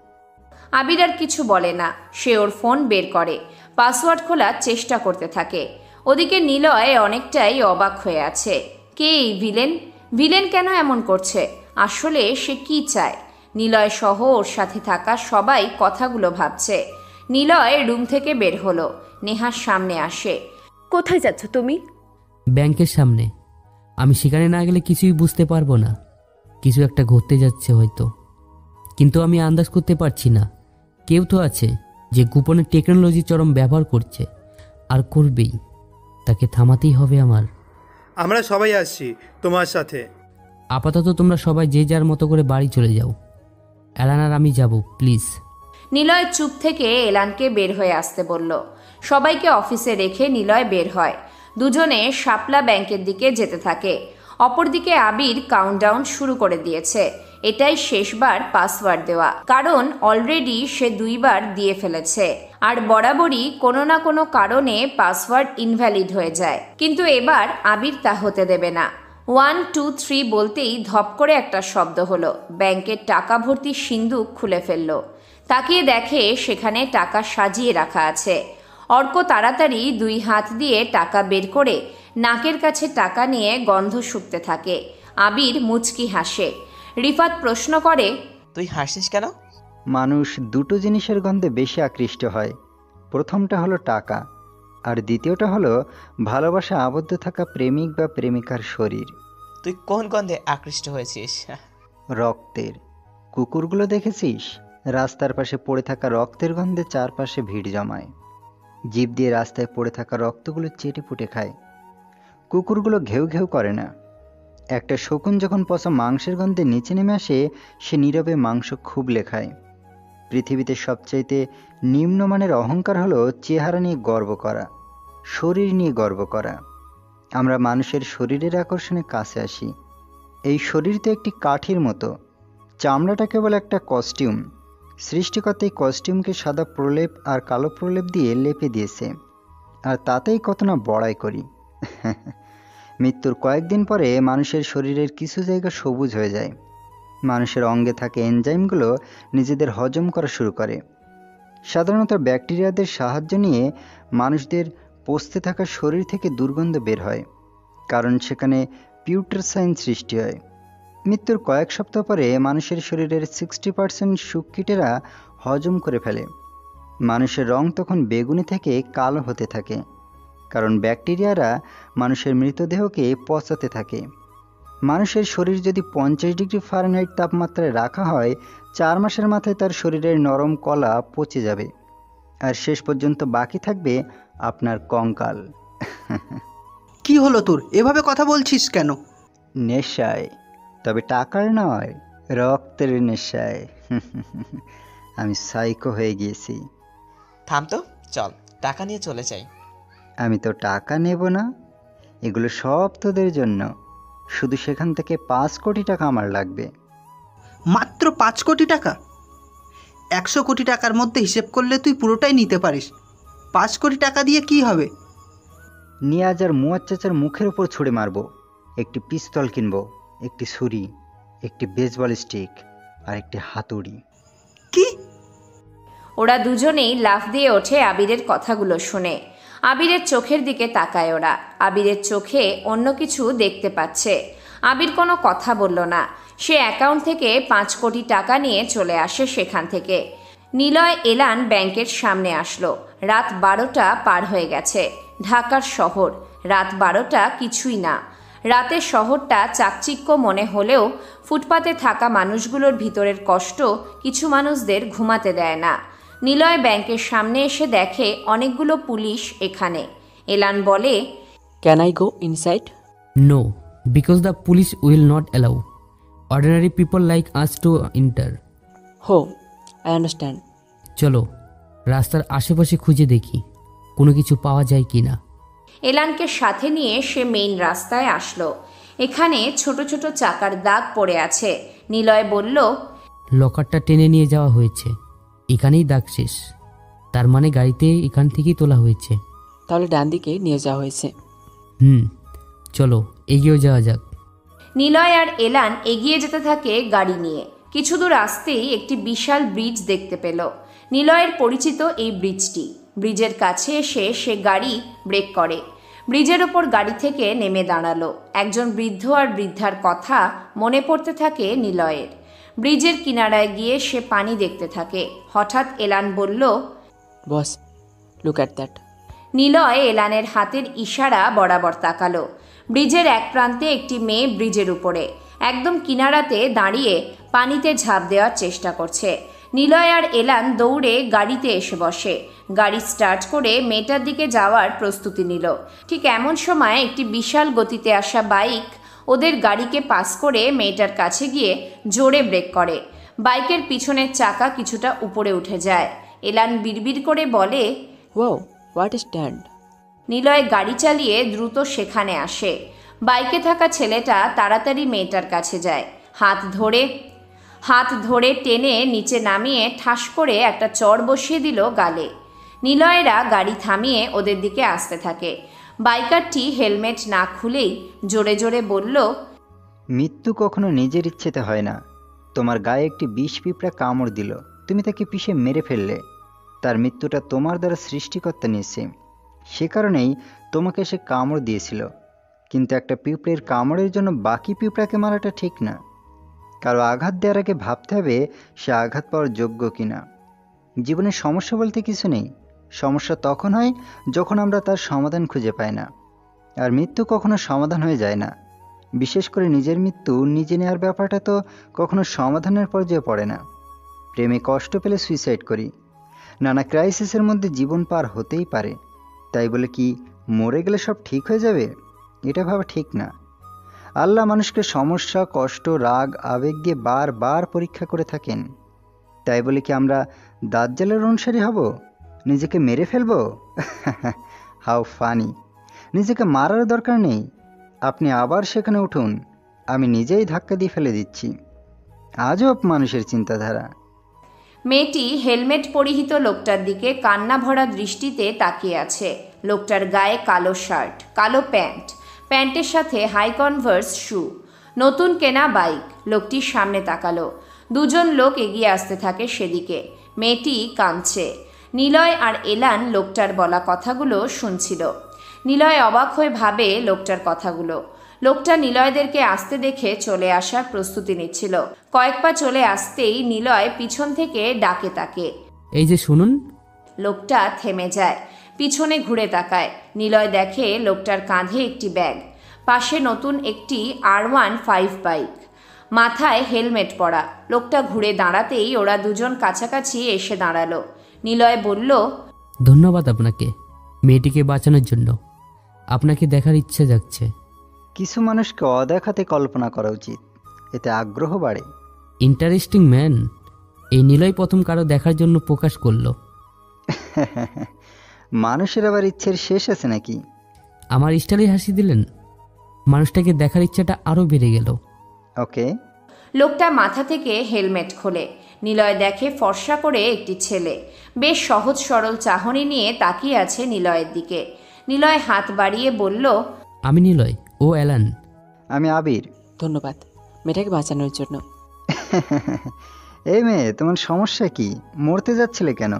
আবির আর কিছু বলে না। সে ওর ফোন বের করে, পাসওয়ার্ড খোলার চেষ্টা করতে থাকে। ওদিকে নিলয় অনেকটাই অবাক হয়ে আছে। কে এই ভিলেন? ভিলেন কেন এমন করছে? আসলে সে কি চায়? নিলয় সহ ওর সাথে থাকা সবাই কথাগুলো ভাবছে। নিলয় রুম থেকে বের হলো, নেহার সামনে আসে। কোথায় যাচ্ছ তুমি? ব্যাংকের সামনে। আমি সেখানে না গেলে কিছুই বুঝতে পারবো না। কিছু একটা ঘটতে যাচ্ছে হয়তো, কিন্তু আমি আন্দাজ করতে পারছি না। কেউ তো আছে যে গোপনে টেকনোলজি চরম ব্যবহার করছে, আর করবেই। তাকে থামাতেই হবে আমার। আমরা সবাই আসছি তোমার সাথে। আপাতত তোমরা সবাই যে যার মতো করে বাড়ি চলে যাও। এলান আর আমি যাব, প্লিজ। নিলয় চুপ থেকে এলানকে বের হয়ে আসতে বলল। সবাইকে অফিসে রেখে নিলয় বের হয়। দুজনে শাপলা ব্যাংকের দিকে যেতে থাকে। অপরদিকে আবির কাউন্টডাউন শুরু করে দিয়েছে। এটাই শেষবার পাসওয়ার্ড দেওয়া, কারণ অলরেডি সে 2বার দিয়ে ফেলেছে। আর বরাবরই কোনো না কোনো কারণে পাসওয়ার্ড ইনভ্যালিড হয়ে যায়, কিন্তু এবার আবির তা হতে দেবে না। 1 2 3 বলতেই ধপ করে একটা শব্দ হলো। ব্যাংকের টাকা ভর্তি সিন্দুক খুলে ফেলল। তাকিয়ে দেখে সেখানে টাকা সাজিয়ে রাখা আছে। অর্ক তাড়াতাড়ি 2 হাত দিয়ে টাকা বের করে নাকের কাছে টাকা নিয়ে গন্ধ শুকতে থাকে। আবির মুচকি হাসে। রিফাত প্রশ্ন করে, তুই হাসিস কেন? মানুষ দুটো জিনিসের গন্ধে বেশি আকৃষ্ট হয়। প্রথমটা হলো টাকা, আর দ্বিতীয়টা হলো ভালোবাসা আবদ্ধ থাকা প্রেমিক বা প্রেমিকার শরীর। তুই কোন গন্ধে আকৃষ্ট হয়েছিস? রক্তের। কুকুরগুলো দেখেছিস? রাস্তার পাশে পড়ে থাকা রক্তের গন্ধে চারপাশে ভিড় জমায়। জিভ দিয়ে রাস্তায় পড়ে থাকা রক্তগুলো চেটে পুটে খায়। কুকুরগুলো ঘেউ ঘেউ করে না। একটা শকুন যখন পচা মাংসের গন্ধে নিচে নেমে আসে, সে নীরবে মাংস খুবলে খায়। পৃথিবীতে সবচাইতে নিম্নমানের অহংকার হলো চেহারা নিয়ে গর্ব করা, শরীর নিয়ে গর্ব করা। আমরা মানুষের শরীরের আকর্ষণে কাছে আসি। এই শরীর তো একটি কাঠির মতো। চামড়াটা কেবল একটা কস্টিউম। সৃষ্টিকর্তা এই কস্টিউমকে সাদা প্রলেপ আর কালো প্রলেপ দিয়ে লেপে দিয়েছে, আর তাতেই কত না বড়াই করি। মৃত্যুর কয়েকদিন পরে মানুষের শরীরের কিছু জায়গা সবুজ হয়ে যায়। মানুষের অঙ্গে থাকে এনজাইমগুলো নিজেদের হজম করা শুরু করে। সাধারণত ব্যাকটেরিয়াদের সাহায্য নিয়ে মানুষদের পচতে থাকা শরীর থেকে দুর্গন্ধ বের হয়, কারণ সেখানে পিউট্রেসাইন সৃষ্টি হয়। মৃত্যুর কয়েক সপ্তাহ পরে মানুষের শরীরের 60% সুককীটেরা হজম করে ফেলে। মানুষের রং তখন বেগুনি থেকে কালো হতে থাকে, কারণ ব্যাকটেরিয়ারা মানুষের মৃতদেহকে পচাতে থাকে। মানুষের শরীর যদি 50 ডিগ্রি ফারেনহাইট তাপমাত্রায় রাখা হয়, 4 মাসের মাথায় তার শরীরের নরম কলা পচে যাবে, আর শেষ পর্যন্ত বাকি থাকবে আপনার কঙ্কাল। কি হলো তোর? এভাবে কথা বলছিস কেন? নেশায়, তবে টাকার নয়, রক্তের নেশায়। আমি সাইকো হয়ে গিয়েছি। থাম তো, চল টাকা নিয়ে চলে যাই। আমি তো টাকা নেব না, এগুলো সব তোদের জন্য। শুধু সেখান থেকে 5 কোটি টাকা আমার লাগবে। মাত্র 5 কোটি টাকা? 100 কোটি টাকার মধ্যে হিসেব করলে তুই পুরোটাই নিতে পারিস। 5 কোটি টাকা দিয়ে কি হবে? নিয়াজ আর মুয়াজ চাচার মুখের উপর ছুঁড়ে মারবো। একটি পিস্তল কিনবো, একটি ছুরি, একটি বেসবল স্টিক আর একটি হাতুড়ি। কি? ওরা দুজনেই লাফ দিয়ে ওঠে আবিরের কথাগুলো শুনে। আবিরের চোখের দিকে তাকায় ওরা। আবিরের চোখে অন্য কিছু দেখতে পাচ্ছে। আবির কোনো কথা বলল না। সে অ্যাকাউন্ট থেকে 5 কোটি টাকা নিয়ে চলে আসে সেখান থেকে। নিলয় এলান ব্যাংকের সামনে আসলো। রাত 12টা পার হয়ে গেছে। ঢাকার শহর, রাত 12টা কিছুই না। রাতের শহরটা চাকচিক্য মনে হলেও ফুটপাতে থাকা মানুষগুলোর ভিতরের কষ্ট কিছু মানুষদের ঘুমাতে দেয় না। নিলয় ব্যাংকের সামনে এসে দেখে অনেকগুলো পুলিশ এখানে। এলান বলে, can I go inside? No, because the police will not allow ordinary people like us to enter. হো, আই আন্ডারস্ট্যান্ড। চলো রাস্তার আশেপাশে খুঁজে দেখি কোনো কিছু পাওয়া যায় কি না। এলানকে সাথে নিয়ে সে মেইন রাস্তায় আসলো। এখানে ছোট ছোট চাকার দাগ পড়ে আছে। নিলয় বলল, লকারটা টেনে নিয়ে যাওয়া হয়েছে, এখানেই দাগ শেষ। তার মানে গাড়িতে এখান থেকেই তোলা হয়েছে। তাহলে ডান দিকে নিয়ে যাওয়া হয়েছে। চলো এগিয়ে যাওয়া যাক। নিলয় আর এলান এগিয়ে যেতে থাকে গাড়ি নিয়ে। কিছু দূর আসতেই একটি বিশাল ব্রিজ দেখতে পেল। নিলয়ের পরিচিত এই ব্রিজটি। ব্রিজের কাছে এসে সে গাড়ি ব্রেক করে। ব্রিজের ওপর গাড়ি থেকে নেমে দাঁড়ালো। একজন বৃদ্ধ আর বৃদ্ধার কথা মনে পড়তে থাকে নিলয়ের। ব্রিজের কিনারায় গিয়ে সে পানি দেখতে থাকে। হঠাৎ এলান বলল, বস, লুক অ্যাট দ্যাট। নিলয় এলানের হাতের ইশারা বরাবর তাকালো। ব্রিজের এক প্রান্তে একটি মেয়ে ব্রিজের উপরে একদম কিনারাতে দাঁড়িয়ে পানিতে ঝাঁপ দেওয়ার চেষ্টা করছে। নিলয় আর এলান দৌড়ে গাড়িতে এসে বসে। গাড়ি স্টার্ট করে মেয়েটার দিকে যাওয়ার প্রস্তুতি নিল। ঠিক এমন সময় একটি বিশাল গতিতে আসা বাইক ওদের গাড়িকে পাস করে মেয়েটার কাছে গিয়ে জোরে ব্রেক করে। বাইকের পিছনের চাকা কিছুটা উপরে উঠে যায়। এলান বিড়বিড় করে বলে, wow, what a stand. Niloy গাড়ি চালিয়ে দ্রুত সেখানে আসে। বাইকে থাকা ছেলেটা তাড়াতাড়ি মেয়েটার কাছে যায়। হাত ধরে টেনে নিচে নামিয়ে ঠাস করে একটা চড় বসিয়ে দিল গালে। নিলয়েরা গাড়ি থামিয়ে ওদের দিকে আসতে থাকে। বাইকারটি হেলমেট না খুলেই জোরে জোরে বলল, মৃত্যু কখনো নিজের ইচ্ছেতে হয় না। তোমার গায়ে একটি বিষ পিঁপড়া কামড় দিল, তুমি তাকে পিষে মেরে ফেললে। তার মৃত্যুটা তোমার দ্বারা সৃষ্টিকর্তা নিয়েছে, সে কারণেই তোমাকে সে কামড় দিয়েছিল। কিন্তু একটা পিঁপড়ের কামড়ের জন্য বাকি পিঁপড়াকে মারাটা ঠিক না। কারো আঘাত দেওয়ার আগে ভাবতে হবে সে আঘাত পাওয়ার যোগ্য কিনা। জীবনের সমস্যা বলতে কিছু নেই, সমস্যা তখন হয় যখন আমরা তার সমাধান খুঁজে পাই না। আর মৃত্যু কখনো সমাধান হয়ে যায় না। বিশেষ করে নিজের মৃত্যু নিজে নেওয়ার ব্যাপারটা তো কখনো সমাধানের পর্যায়ে পড়ে না। প্রেমে কষ্ট পেলে সুইসাইড করি, নানা ক্রাইসিসের মধ্যে জীবন পার হতেই পারে। তাই বলে কি মরে গেলে সব ঠিক হয়ে যাবে? এটা ভাবা ঠিক না। আল্লাহ মানুষকে সমস্যা, কষ্ট, রাগ, আবেগ দিয়ে বারবার পরীক্ষা করে থাকেন। তাই বলে কি আমরা দাজ্জালের অনুসারী হব, নিজেকে মেরে ফেলব? How funny. নিজেকে মারার দরকার নেই। আপনি আবার সেখানে উঠুন, আমি নিজেই ধাক্কা দিয়ে ফেলে দিচ্ছি। আজব মানুষের চিন্তাধারা। মেয়েটি হেলমেট পরিহিত লোকটার দিকে কান্না ভরা দৃষ্টিতে তাকিয়ে আছে। লোকটার গায়ে কালো শার্ট, কালো প্যান্টের সাথে হাই কনভার্স শু, নতুন কেনা বাইক। লোকটির সামনে তাকালো। দুজন লোক এগিয়ে আসতে থাকে সেদিকে। মেয়েটি কাঁদছে। নিলয় আর এলান লোকটার বলা কথাগুলো শুনছিল। নিলয় অবাক হয়ে ভাবে লোকটার কথাগুলো। লোকটা নিলয়দেরকে আসতে দেখে চলে আসার প্রস্তুতি নিচ্ছিল। কয়েক পা চলে আসতেই নিলয় পিছন থেকে ডাকে তাকে, এই যে শুনুন। লোকটা থেমে যায়, পিছনে ঘুরে তাকায়। নিলয় দেখে লোকটার কাঁধে একটি ব্যাগ, পাশে নতুন একটি R15 বাইক, মাথায় হেলমেট পরা। লোকটা ঘুরে দাঁড়াতেই ওরা দুজন কাছাকাছি এসে দাঁড়ালো। নিলয় বলল, ধন্যবাদ আপনাকে মেয়েটিকে বাঁচানোর জন্য। আপনাকে দেখার ইচ্ছে যাচ্ছে। কিছু মানুষকে অদেখাতে কল্পনা করা উচিত, এতে আগ্রহ বাড়ে। Interesting man. এই নিলয় প্রথম কারো দেখার জন্য প্রকাশ করলো। মানুষের আবার ইচ্ছের শেষ আছে নাকি? আমার স্টাইলে হাসি দিলেন। মানুষটাকে দেখার ইচ্ছাটা আরও বেড়ে গেল। ওকে। লোকটা মাথা থেকে হেলমেট খোলে। নিলয় দেখে ফর্সা করে একটি ছেলে, বেশ সহজ সরল চাহনি নিয়ে তাকিয়ে আছে নিলয়ের দিকে। নিলয় হাত বাড়িয়ে বলল, আমি নিলয়, ও এলান। আমি আবির। ধন্যবাদ মেয়েটাকে বাঁচানোর জন্য। এই মেয়ে, তোমার সমস্যা কি? মরতে যাচ্ছিলে কেন?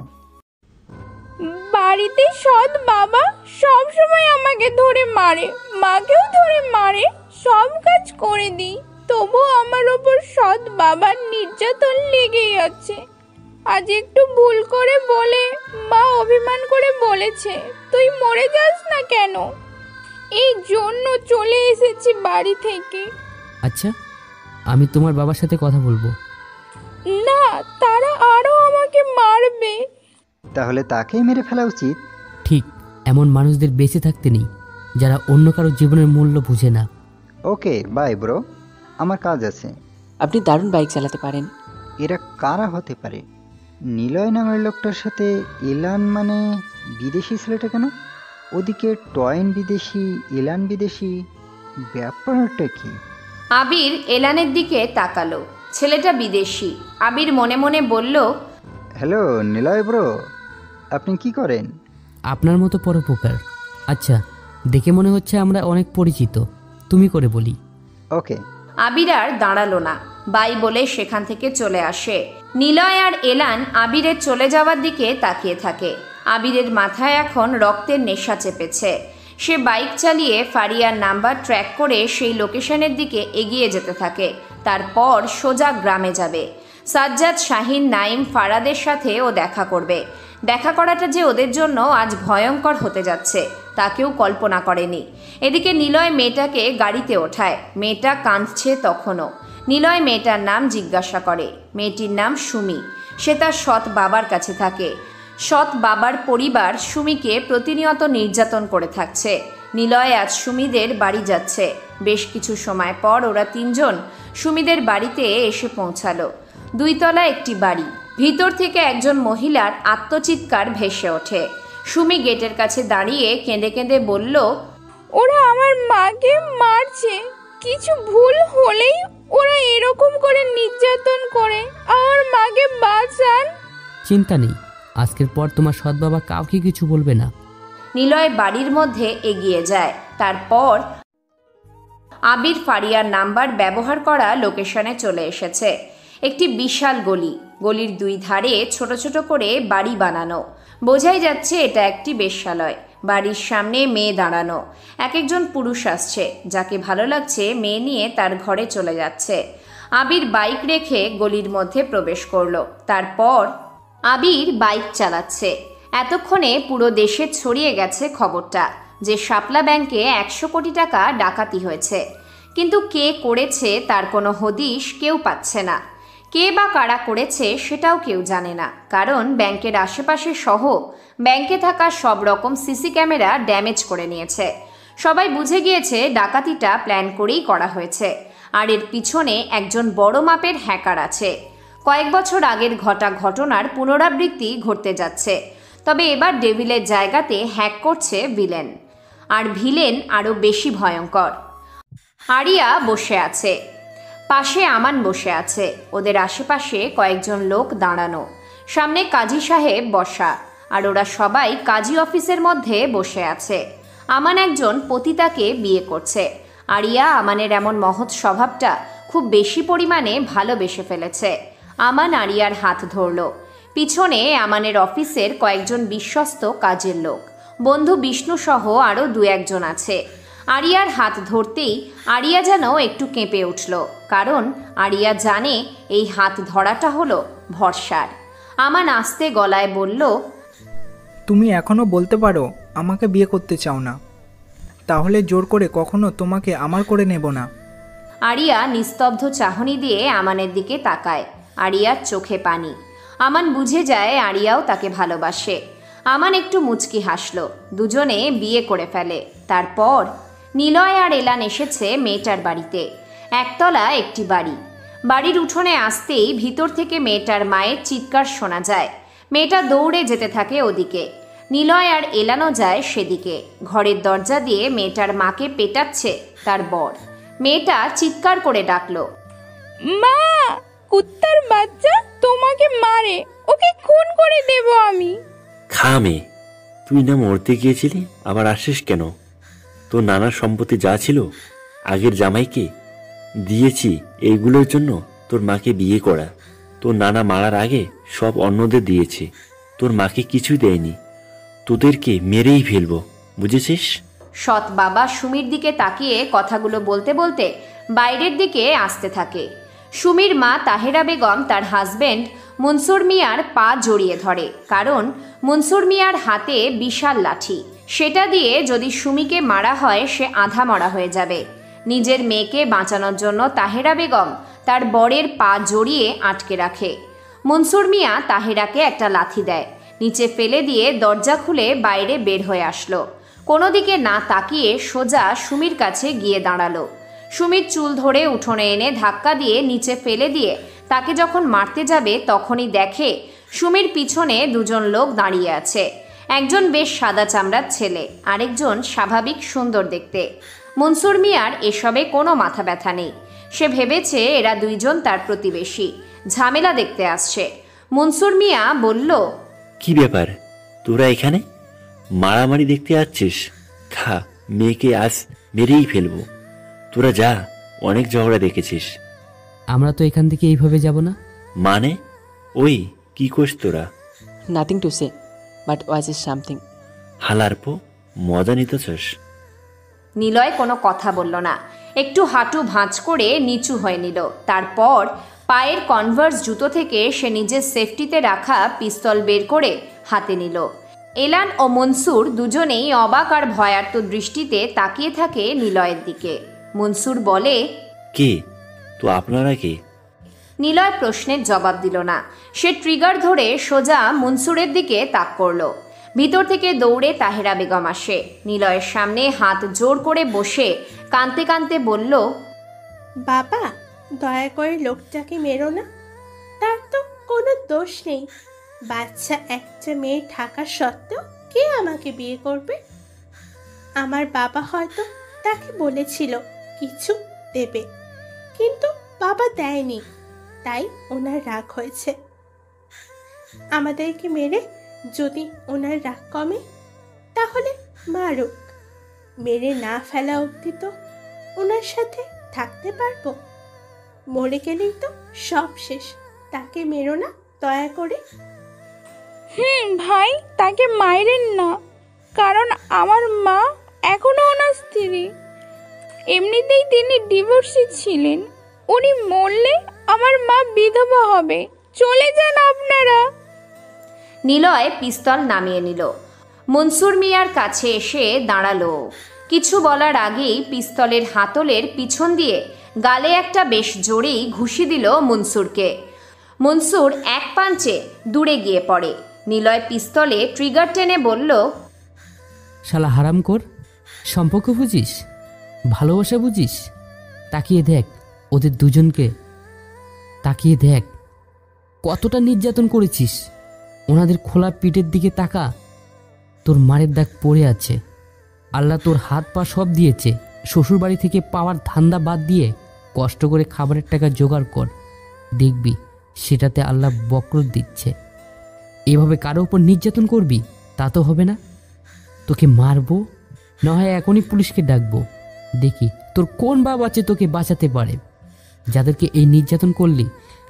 বাড়িতে সৎ বাবা সব সময় আমাকে ধরে মারে, মাকেও ধরে মারে, সব কাজ করে দিই, তবু আমার ওপর সৎ বাবার নির্যাতন লেগেই আছে। আজ একটু ভুল করে বলে মা অভিমান করে বলেছে, তুই মরে যাস না কেন, এই জন্য চলে এসেছি বাড়ি থেকে। আচ্ছা, আমি তোমার বাবার সাথে কথা বলবো। না, তারা আরো আমাকে মারবে। তাহলে তাকেই মেরে ফেলা উচিত। ঠিক, এমন মানুষদের বেঁচে থাকতে নেই যারা অন্য কারো জীবনের মূল্য বুঝে না। ওকে বাই ব্রো, আমার কাজ আছে। আপনি দারুণ বাইক চালাতে পারেন। এরা কারা হতে পারে? নিলয় নামের লোকটার সাথে এলান মানে বিদেশি ছেলেটা কেন? ওদিকে টয়েন বিদেশি, এলান বিদেশি, ব্যাপারটা কি? আবির এলানের দিকে তাকালো। ছেলেটা বিদেশি। আবির মনে মনে বলল, হ্যালো নিলয় ব্রো, আপনি কি করেন? আপনার মতো পরোপকার। আচ্ছা, দেখে মনে হচ্ছে আমরা অনেক পরিচিত। তুমি করে বলি। ওকে। আবির আর দাঁড়ালো না, বাই বলে সেখান থেকে চলে আসে। নিলয় আর এলান আবিরের চলে যাওয়ার দিকে তাকিয়ে থাকে। আবিরের মাথায় এখন রক্তের নেশা চেপেছে। সে বাইক চালিয়ে ফারিয়ার নাম্বার ট্র্যাক করে সেই লোকেশনের দিকে এগিয়ে যেতে থাকে। তারপর সোজা গ্রামে যাবে। সাজ্জাদ, শাহিন, নাইম, ফারাদের সাথে ও দেখা করবে। দেখা করাটা যে ওদের জন্য আজ ভয়ঙ্কর হতে যাচ্ছে তা কেউ কল্পনা করেনি। এদিকে নিলয় মেয়েটাকে গাড়িতে ওঠায়। মেয়েটা কাঁদছে তখনও। নিলয় মেয়েটার নাম জিজ্ঞাসা করে। মেয়েটির নাম সুমি। সে তার সৎ বাবার কাছে থাকে। সৎ বাবার পরিবার সুমিকে প্রতিনিয়ত নির্যাতন করে থাকছে। নিলয় আজ সুমিদের বাড়ি যাচ্ছে। বেশ কিছু সময় পর ওরা তিনজন সুমিদের বাড়িতে এসে পৌঁছালো। 2 তলা একটি বাড়ি। ভিতর থেকে একজন মহিলার আত্মচিৎকার ভেসে ওঠে। সুমি গেটের কাছে দাঁড়িয়ে কেঁদে কেঁদে বলল, ওরা আমার মাকে মারছে। কিছু ভুল হলেই ওরা এরকম করে নির্যাতন করে। আমার মাকে বাঁচান। চিন্তা নেই, আজকের পর তোমার সৎ বাবা কাউকে কিছু বলবে না। নিলয় বাড়ির মধ্যে এগিয়ে যায়। তারপর আবির ফারিয়ার নাম্বার ব্যবহার করা লোকেশনে চলে এসেছে। একটি বিশাল গলি। গলির 2 ধারে ছোট ছোট করে বাড়ি বানানো। বোঝাই যাচ্ছে এটা একটি বেশ্যালয়। বাড়ির সামনে মেয়ে দাঁড়ানো। এক একজন পুরুষ আসছে। যাকে ভালো লাগছে মেয়ে নিয়ে তার ঘরে চলে যাচ্ছে। আবির বাইক রেখে গলির মধ্যে প্রবেশ করলো। তারপর আবির বাইক চালাচ্ছে। এতক্ষণে পুরো দেশে ছড়িয়ে গেছে খবরটা যে শাপলা ব্যাংকে 100 কোটি টাকা ডাকাতি হয়েছে। কিন্তু কে করেছে তার কোনো হদিশ কেউ পাচ্ছে না। কে বা কারা করেছে সেটাও কেউ জানে না। কারণ ব্যাংকের আশেপাশে সহ ব্যাংকে থাকা সব রকম সিসি ক্যামেরা ড্যামেজ করে নিয়েছে। সবাই বুঝে গিয়েছে ডাকাতিটা প্ল্যান করেই করা হয়েছে। আর এর পিছনে একজন বড় মাপের হ্যাকার আছে। কয়েক বছর আগের ঘটনার পুনরাবৃত্তি ঘটতে যাচ্ছে। তবে এবার ডেভিলের জায়গাতে হ্যাক করছে ভিলেন। আর ভিলেন আরও বেশি ভয়ঙ্কর। আরিয়া বসে আছে, পাশে আমান বসে আছে। ওদের আশেপাশে কয়েকজন লোক দাঁড়ানো। সামনে কাজী সাহেব বসা। আর ওরা সবাই কাজী অফিসের মধ্যে বসে আছে। আমান একজন পতিতাকে বিয়ে করছে। আরিয়া আমানের এমন মহৎ স্বভাবটা খুব বেশি পরিমাণে ভালোবেসে ফেলেছে। আমান আরিয়ার হাত ধরল। পিছনে আমানের অফিসের কয়েকজন বিশ্বস্ত কাজের লোক, বন্ধু বিষ্ণু সহ আরও 2-1 জন আছে। আরিয়ার হাত ধরতেই আরিয়া যেন একটু কেঁপে উঠল। কারণ আরিয়া জানে এই হাত ধরাটা হলো ভরসার। আমান আস্তে গলায় বলল, তুমি এখনও বলতে পারো আমাকে বিয়ে করতে চাও না, তাহলে জোর করে কখনো তোমাকে আমার করে নেব না। আরিয়া নিস্তব্ধ চাহনি দিয়ে আমানের দিকে তাকায়। আরিয়ার চোখে পানি। আমান বুঝে যায় আরিয়াও তাকে ভালোবাসে। আমান একটু মুচকি হাসল। দুজনে বিয়ে করে ফেলে। তারপর নিলয় আর এলান এসেছে মেয়েটার বাড়িতে। 1 তলা একটি বাড়ি। বাড়ির উঠোনে আসতেই ভিতর থেকে মেয়েটার মায়ের চিৎকার শোনা যায়। মেয়েটা দৌড়ে যেতে থাকে ওদিকে। নিলয় আর এলানও যায় সেদিকে। ঘরের দরজা দিয়ে মেয়েটার মাকে পেটাচ্ছে তার বর। মেয়েটা চিৎকার করে ডাকলো, মা, কুত্তার বাচ্চা তোমাকে মারে, ওকে খুন করে দেব আমি। খা মেয়ে, তুই না মরতে গিয়েছিলি, আবার আসিস কেন? তোর নানার সম্পত্তি যা ছিল আগের জামাইকে দিয়েছি এইগুলোর জন্য তোর মাকে বিয়ে করা। তোর নানা মারার আগে সব অন্যদের দিয়েছে, তোর মাকে কিছুই দেয়নি। তোদেরকে মেরেই ফেলবো, বুঝেছিস? সৎ বাবা সুমির দিকে তাকিয়ে কথাগুলো বলতে বলতে বাইরের দিকে আসতে থাকে। সুমির মা তাহেরা বেগম তার হাজবেন্ড মনসুর মিয়ার পা জড়িয়ে ধরে। কারণ মনসুর মিয়ার হাতে বিশাল লাঠি। সেটা দিয়ে যদি সুমিকে মারা হয় সে আধা মরা হয়ে যাবে। নিজের মেয়েকে বাঁচানোর জন্য তাহেরা বেগম তার বরের পা জড়িয়ে আটকে রাখে। মনসুর মিয়া তাহেরাকে একটা লাথি দেয়। নিচে ফেলে দিয়ে দরজা খুলে বাইরে বের হয়ে আসলো। কোনো দিকে না তাকিয়ে সোজা সুমির কাছে গিয়ে দাঁড়ালো। সুমির চুল ধরে উঠোনে এনে ধাক্কা দিয়ে নিচে ফেলে দিয়ে তাকে যখন মারতে যাবে তখনই দেখে সুমির পিছনে দুজন লোক দাঁড়িয়ে আছে। একজন বেশ সাদা চামড়ার ছেলে, আরেকজন স্বাভাবিক সুন্দর দেখতে। মনসুর মিয়ার এসবে কোনো মাথা ব্যথা নেই। সে ভেবেছে এরা দুইজন তার প্রতিবেশী, ঝামেলা দেখতে আসছে। মনসুর মিয়া বলল, কি ব্যাপার, তোরা এখানে মারামারি দেখতে আসছিস? খা, মেয়েকে আজ মেরেই ফেলবো। তোরা যা, অনেক ঝগড়া দেখেছিস। আমরা তো এখান থেকে এইভাবে যাব না। মানে? ওই কি কোস তোরা? Nothing to say, but was is something. হালারপো, মজা নিতেছস? নিলয় কোনো কথা বলল না, একটু হাঁটু ভাঁজ করে নিচু হয়ে নিল। তারপর পায়ের কনভার্স জুতো থেকে সে নিজের সেফটিতে রাখা পিস্তল বের করে হাতে নিল। এলান ও মনসুর দুজনেই অবাক আর ভয়ার্ত দৃষ্টিতে তাকিয়ে থাকে নিলয়ের দিকে। মনসুর বলে, কে তো আপনারা? কে? নিলয় প্রশ্নের জবাব দিল না। সে ট্রিগার ধরে সোজা মনসুরের দিকে তাক করল। ভিতর থেকে দৌড়ে তাহেরা বেগম আসে। নিলয়ের সামনে হাত জোর করে বসে কাঁদতে কাঁদতে বলল, বাবা, দয়া করে লোকটাকে মেরো না। তার তো কোনো দোষ নেই। বাচ্চা একটা মেয়ে থাকা সত্ত্বেও কে আমাকে বিয়ে করবে? আমার বাবা হয়তো তাকে বলেছিল কিছু দেবে, কিন্তু বাবা দেয়নি, তাই ওনার রাগ হয়েছে। আমাদেরকে মেরে যদি ওনার রাগ কমে তাহলে মারুক, মেরে না ফেলা অবধি তো ওনার সাথে থাকতে পারবো। মরে গেলেই তো সব শেষ। তাকে মেরো না দয়া করে। ভাই, তাকে মাইরেন না, কারণ আমার মা এখনো ওনার স্ত্রী। এমনিতেই তিনি ডিভোর্সি ছিলেন। উনি মরলে আমার মা বিধবা হবে। চলে যান আপনারা। নিলয় পিস্তল নামিয়ে নিল। মনসুর মিয়ার কাছে এসে দাঁড়ালো। কিছু বলার আগেই পিস্তলের হাতলের পিছন দিয়ে গালে একটা বেশ জোরেই ঘুষি দিল মনসুরকে। মনসুর এক পাঞ্চে দূরে গিয়ে পড়ে। নিলয় পিস্তলে ট্রিগার টেনে বলল, শালা হারাম কর, সম্পর্ক বুঝিস, ভালোবাসা বুঝিস? তাকিয়ে দেখ ওদের দুজনকে, তাকিয়ে দেখ কতটা নির্যাতন করেছিস। ওনাদের খোলা পিঠের দিকে তাকা, তোর মারের দাগ পড়ে আছে। আল্লাহ তোর হাত পা সব দিয়েছে। শ্বশুর বাড়ি থেকে পাওয়ার ধান্দা বাদ দিয়ে কষ্ট করে খাবারের টাকা জোগাড় কর, দেখবি সেটাতে আল্লাহ বকরত দিচ্ছে। এভাবে কারো উপর নির্যাতন করবি তা তো হবে না। তোকে মারবো, না হয় এখনই পুলিশকে ডাকবো। দেখি তোর কোন বাপ আছে তোকে বাঁচাতে পারে। যাদেরকে এই নির্যাতন করলি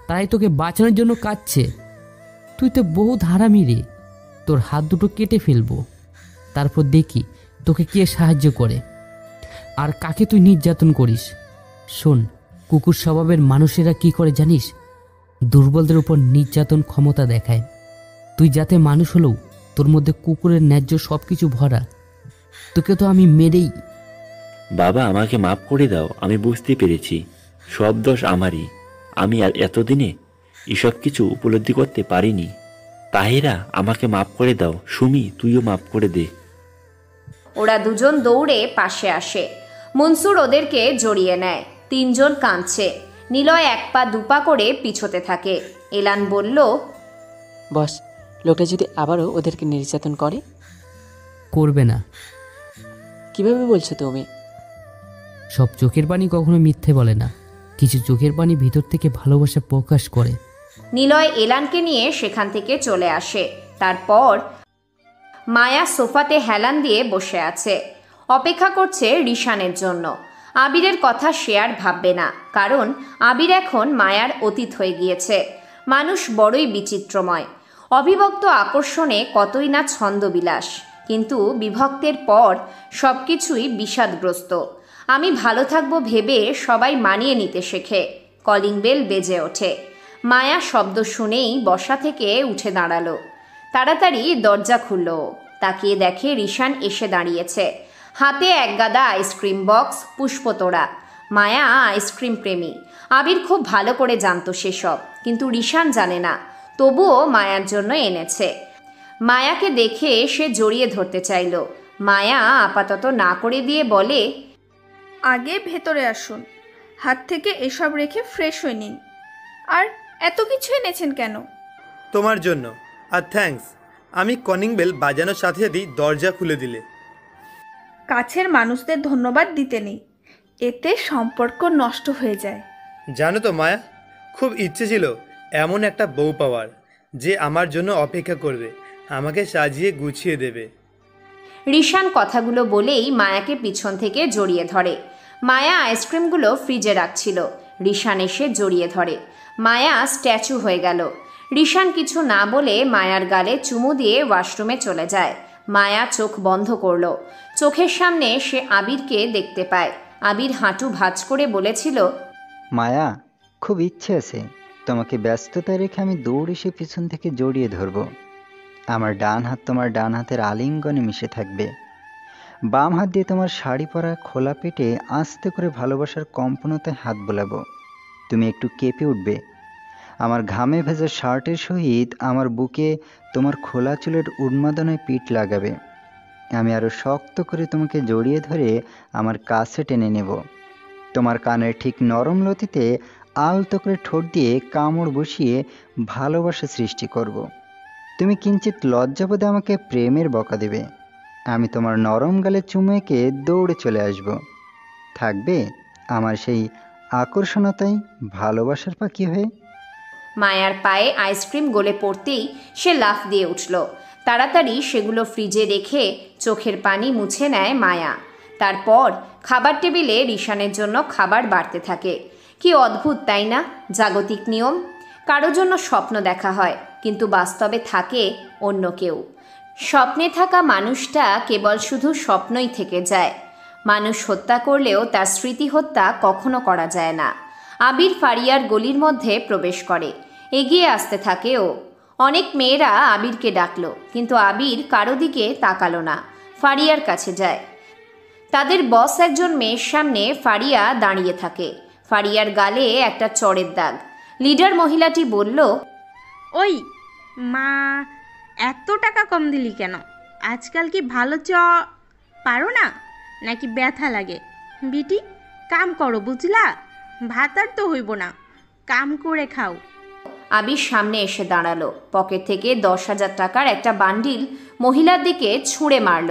তারাই তোকে বাঁচানোর জন্য কাঁদছে। তুই তো বহুত হারামি রে। তোর হাত দুটো কেটে ফেলবো, তারপর দেখি তোকে কে সাহায্য করে আর কাকে তুই নির্যাতন করিস। শোন, কুকুর স্বভাবের মানুষেরা কি করে জানিস? দুর্বলদের উপর নির্যাতন ক্ষমতা দেখায়। তুই যাতে মানুষ হলেও তোর মধ্যে কুকুরের ন্যায্য সব কিছু ভরা। তোকে তো আমি মেরেই। বাবা, আমাকে মাফ করে দাও। আমি বুঝতে পেরেছি সব দোষ আমারই। আমি আর এতদিনে এসব কিছু উপলব্ধি করতে পারিনি। তাহেরা, আমাকে মাফ করে দাও। সুমি, তুইও মাফ করে দে। ওরা দুজন দৌড়ে পাশে আসে। মনসুর ওদেরকে জড়িয়ে নেয়। তিনজন কাঁদছে। নিলয় এক পা দুপা করে পিছোতে থাকে। এলান বলল, বস, লোকটা যদি আবারও ওদেরকে নির্যাতন করে? করবে না। কিভাবে বলছো তুমি? সব চোখের পানি কখনো মিথ্যে বলে না। কিছু চোখের পানি ভিতর থেকে ভালোবাসা প্রকাশ করে। নিলয় এলানকে নিয়ে সেখান থেকে চলে আসে। তারপর মায়া সোফাতে হেলান দিয়ে বসে আছে, অপেক্ষা করছে রিশানের জন্য। আবিরের কথা সে আর ভাববে না, কারণ আবির এখন মায়ার অতীত হয়ে গিয়েছে। মানুষ বড়ই বিচিত্রময়। অবিভক্ত আকর্ষণে কতই না ছন্দবিলাস, কিন্তু বিভক্তের পর সব কিছুই বিষাদগ্রস্ত। আমি ভালো থাকবো ভেবে সবাই মানিয়ে নিতে শেখে। কলিং বেল বেজে ওঠে। মায়া শব্দ শুনেই বসা থেকে উঠে দাঁড়ালো। তাড়াতাড়ি দরজা খুলল। তাকিয়ে দেখে রিশান এসে দাঁড়িয়েছে। হাতে এক গাদা আইসক্রিম বক্স, পুষ্পতোড়া। মায়া আইসক্রিম প্রেমী। আবির খুব ভালো করে জানতো সেসব, কিন্তু রিশান জানে না। তবুও মায়ার জন্য এনেছে। মায়াকে দেখে সে জড়িয়ে ধরতে চাইল। মায়া আপাতত না করে দিয়ে বলে, আগে ভেতরে আসুন, হাত থেকে এসব রেখে ফ্রেশ হয়ে নিন। আর এত কিছু এনেছেন কেন? তোমার জন্য। আর থ্যাঙ্কস, আমি কলিং বেল বাজানোর সাথে সাথেই দরজা খুলে দিলে। কাছের মানুষদের ধন্যবাদ দিতে নেই, এতে সম্পর্ক নষ্ট হয়ে যায়। জানো তো মায়া, খুব ইচ্ছে ছিল এমন একটা বউ পাওয়ার যে আমার জন্য অপেক্ষা করবে, আমাকে সাজিয়ে গুছিয়ে দেবে। রিশান কথাগুলো বলেই মায়াকে পিছন থেকে জড়িয়ে ধরে। মায়া আইসক্রিমগুলো ফ্রিজে রাখছিল, রিশান এসে জড়িয়ে ধরে। মায়া স্ট্যাচু হয়ে গেল। রিশান কিছু না বলে মায়ার গালে চুমু দিয়ে ওয়াশরুমে চলে যায়। মায়া চোখ বন্ধ করল। চোখের সামনে সে আবিরকে দেখতে পায়। আবির হাঁটু ভাঁজ করে বলেছিল, মায়া, খুব ইচ্ছে আছে তোমাকে ব্যস্ততায় রেখে আমি দৌড়ে এসে পিছন থেকে জড়িয়ে ধরব। আমার ডান হাত তোমার ডান হাতের আলিঙ্গনে মিশে থাকবে, বাম হাত দিয়ে তোমার শাড়ি পরা খোলা পেটে আস্তে করে ভালোবাসার কম্পনতায় হাত বোলাবো। তুমি একটু কেঁপে উঠবে। আমার ঘামে ভেজা শার্টের সহিত আমার বুকে তোমার খোলা চুলের উন্মাদনায় পিঠ লাগাবে। আমি আরও শক্ত করে তোমাকে জড়িয়ে ধরে আমার কাছে টেনে নেব। তোমার কানের ঠিক নরম লতিতে আলতো করে ঠোঁট দিয়ে কামড় বসিয়ে ভালোবাসা সৃষ্টি করব। তুমি কিঞ্চিত লজ্জাবোধে আমাকে প্রেমের বকা দেবে। আমি তোমার নরম গালে চুমু এঁকে দৌড়ে চলে আসব। থাকবে আমার সেই আকর্ষণতাই ভালোবাসার পাখি হয়ে। মায়ার পায়ে আইসক্রিম গলে পড়তেই সে লাফ দিয়ে উঠল। তাড়াতাড়ি সেগুলো ফ্রিজে রেখে চোখের পানি মুছে নেয় মায়া। তারপর খাবার টেবিলে রিশানের জন্য খাবার বাড়তে থাকে। কি অদ্ভুত তাই না, জাগতিক নিয়ম। কারো জন্য স্বপ্ন দেখা হয়, কিন্তু বাস্তবে থাকে অন্য কেউ। স্বপ্নে থাকা মানুষটা কেবল শুধু স্বপ্নই থেকে যায়। মানুষ হত্যা করলেও তার স্মৃতি হত্যা কখনো করা যায় না। আবির ফারিয়ার গলির মধ্যে প্রবেশ করে। এগিয়ে আসতে থাকে ও। অনেক মেয়েরা আবিরকে ডাকলো, কিন্তু আবির কারো দিকে তাকালো না। ফারিয়ার কাছে যায়। তাদের বস একজন মেয়ের সামনে ফারিয়া দাঁড়িয়ে থাকে। ফারিয়ার গালে একটা চড়ের দাগ। লিডার মহিলাটি বলল, ওই মা, এত টাকা কম দিলি কেন? আজকাল কি ভালো পারো না, নাকি ব্যথা লাগে? বিটি, কাম করো বুঝলা, ভাত আর তো হইব না, কাম করে খাও। আবির সামনে এসে দাঁড়ালো। পকেট থেকে 10,000 টাকার একটা বান্ডিল মহিলার দিকে ছুঁড়ে মারল।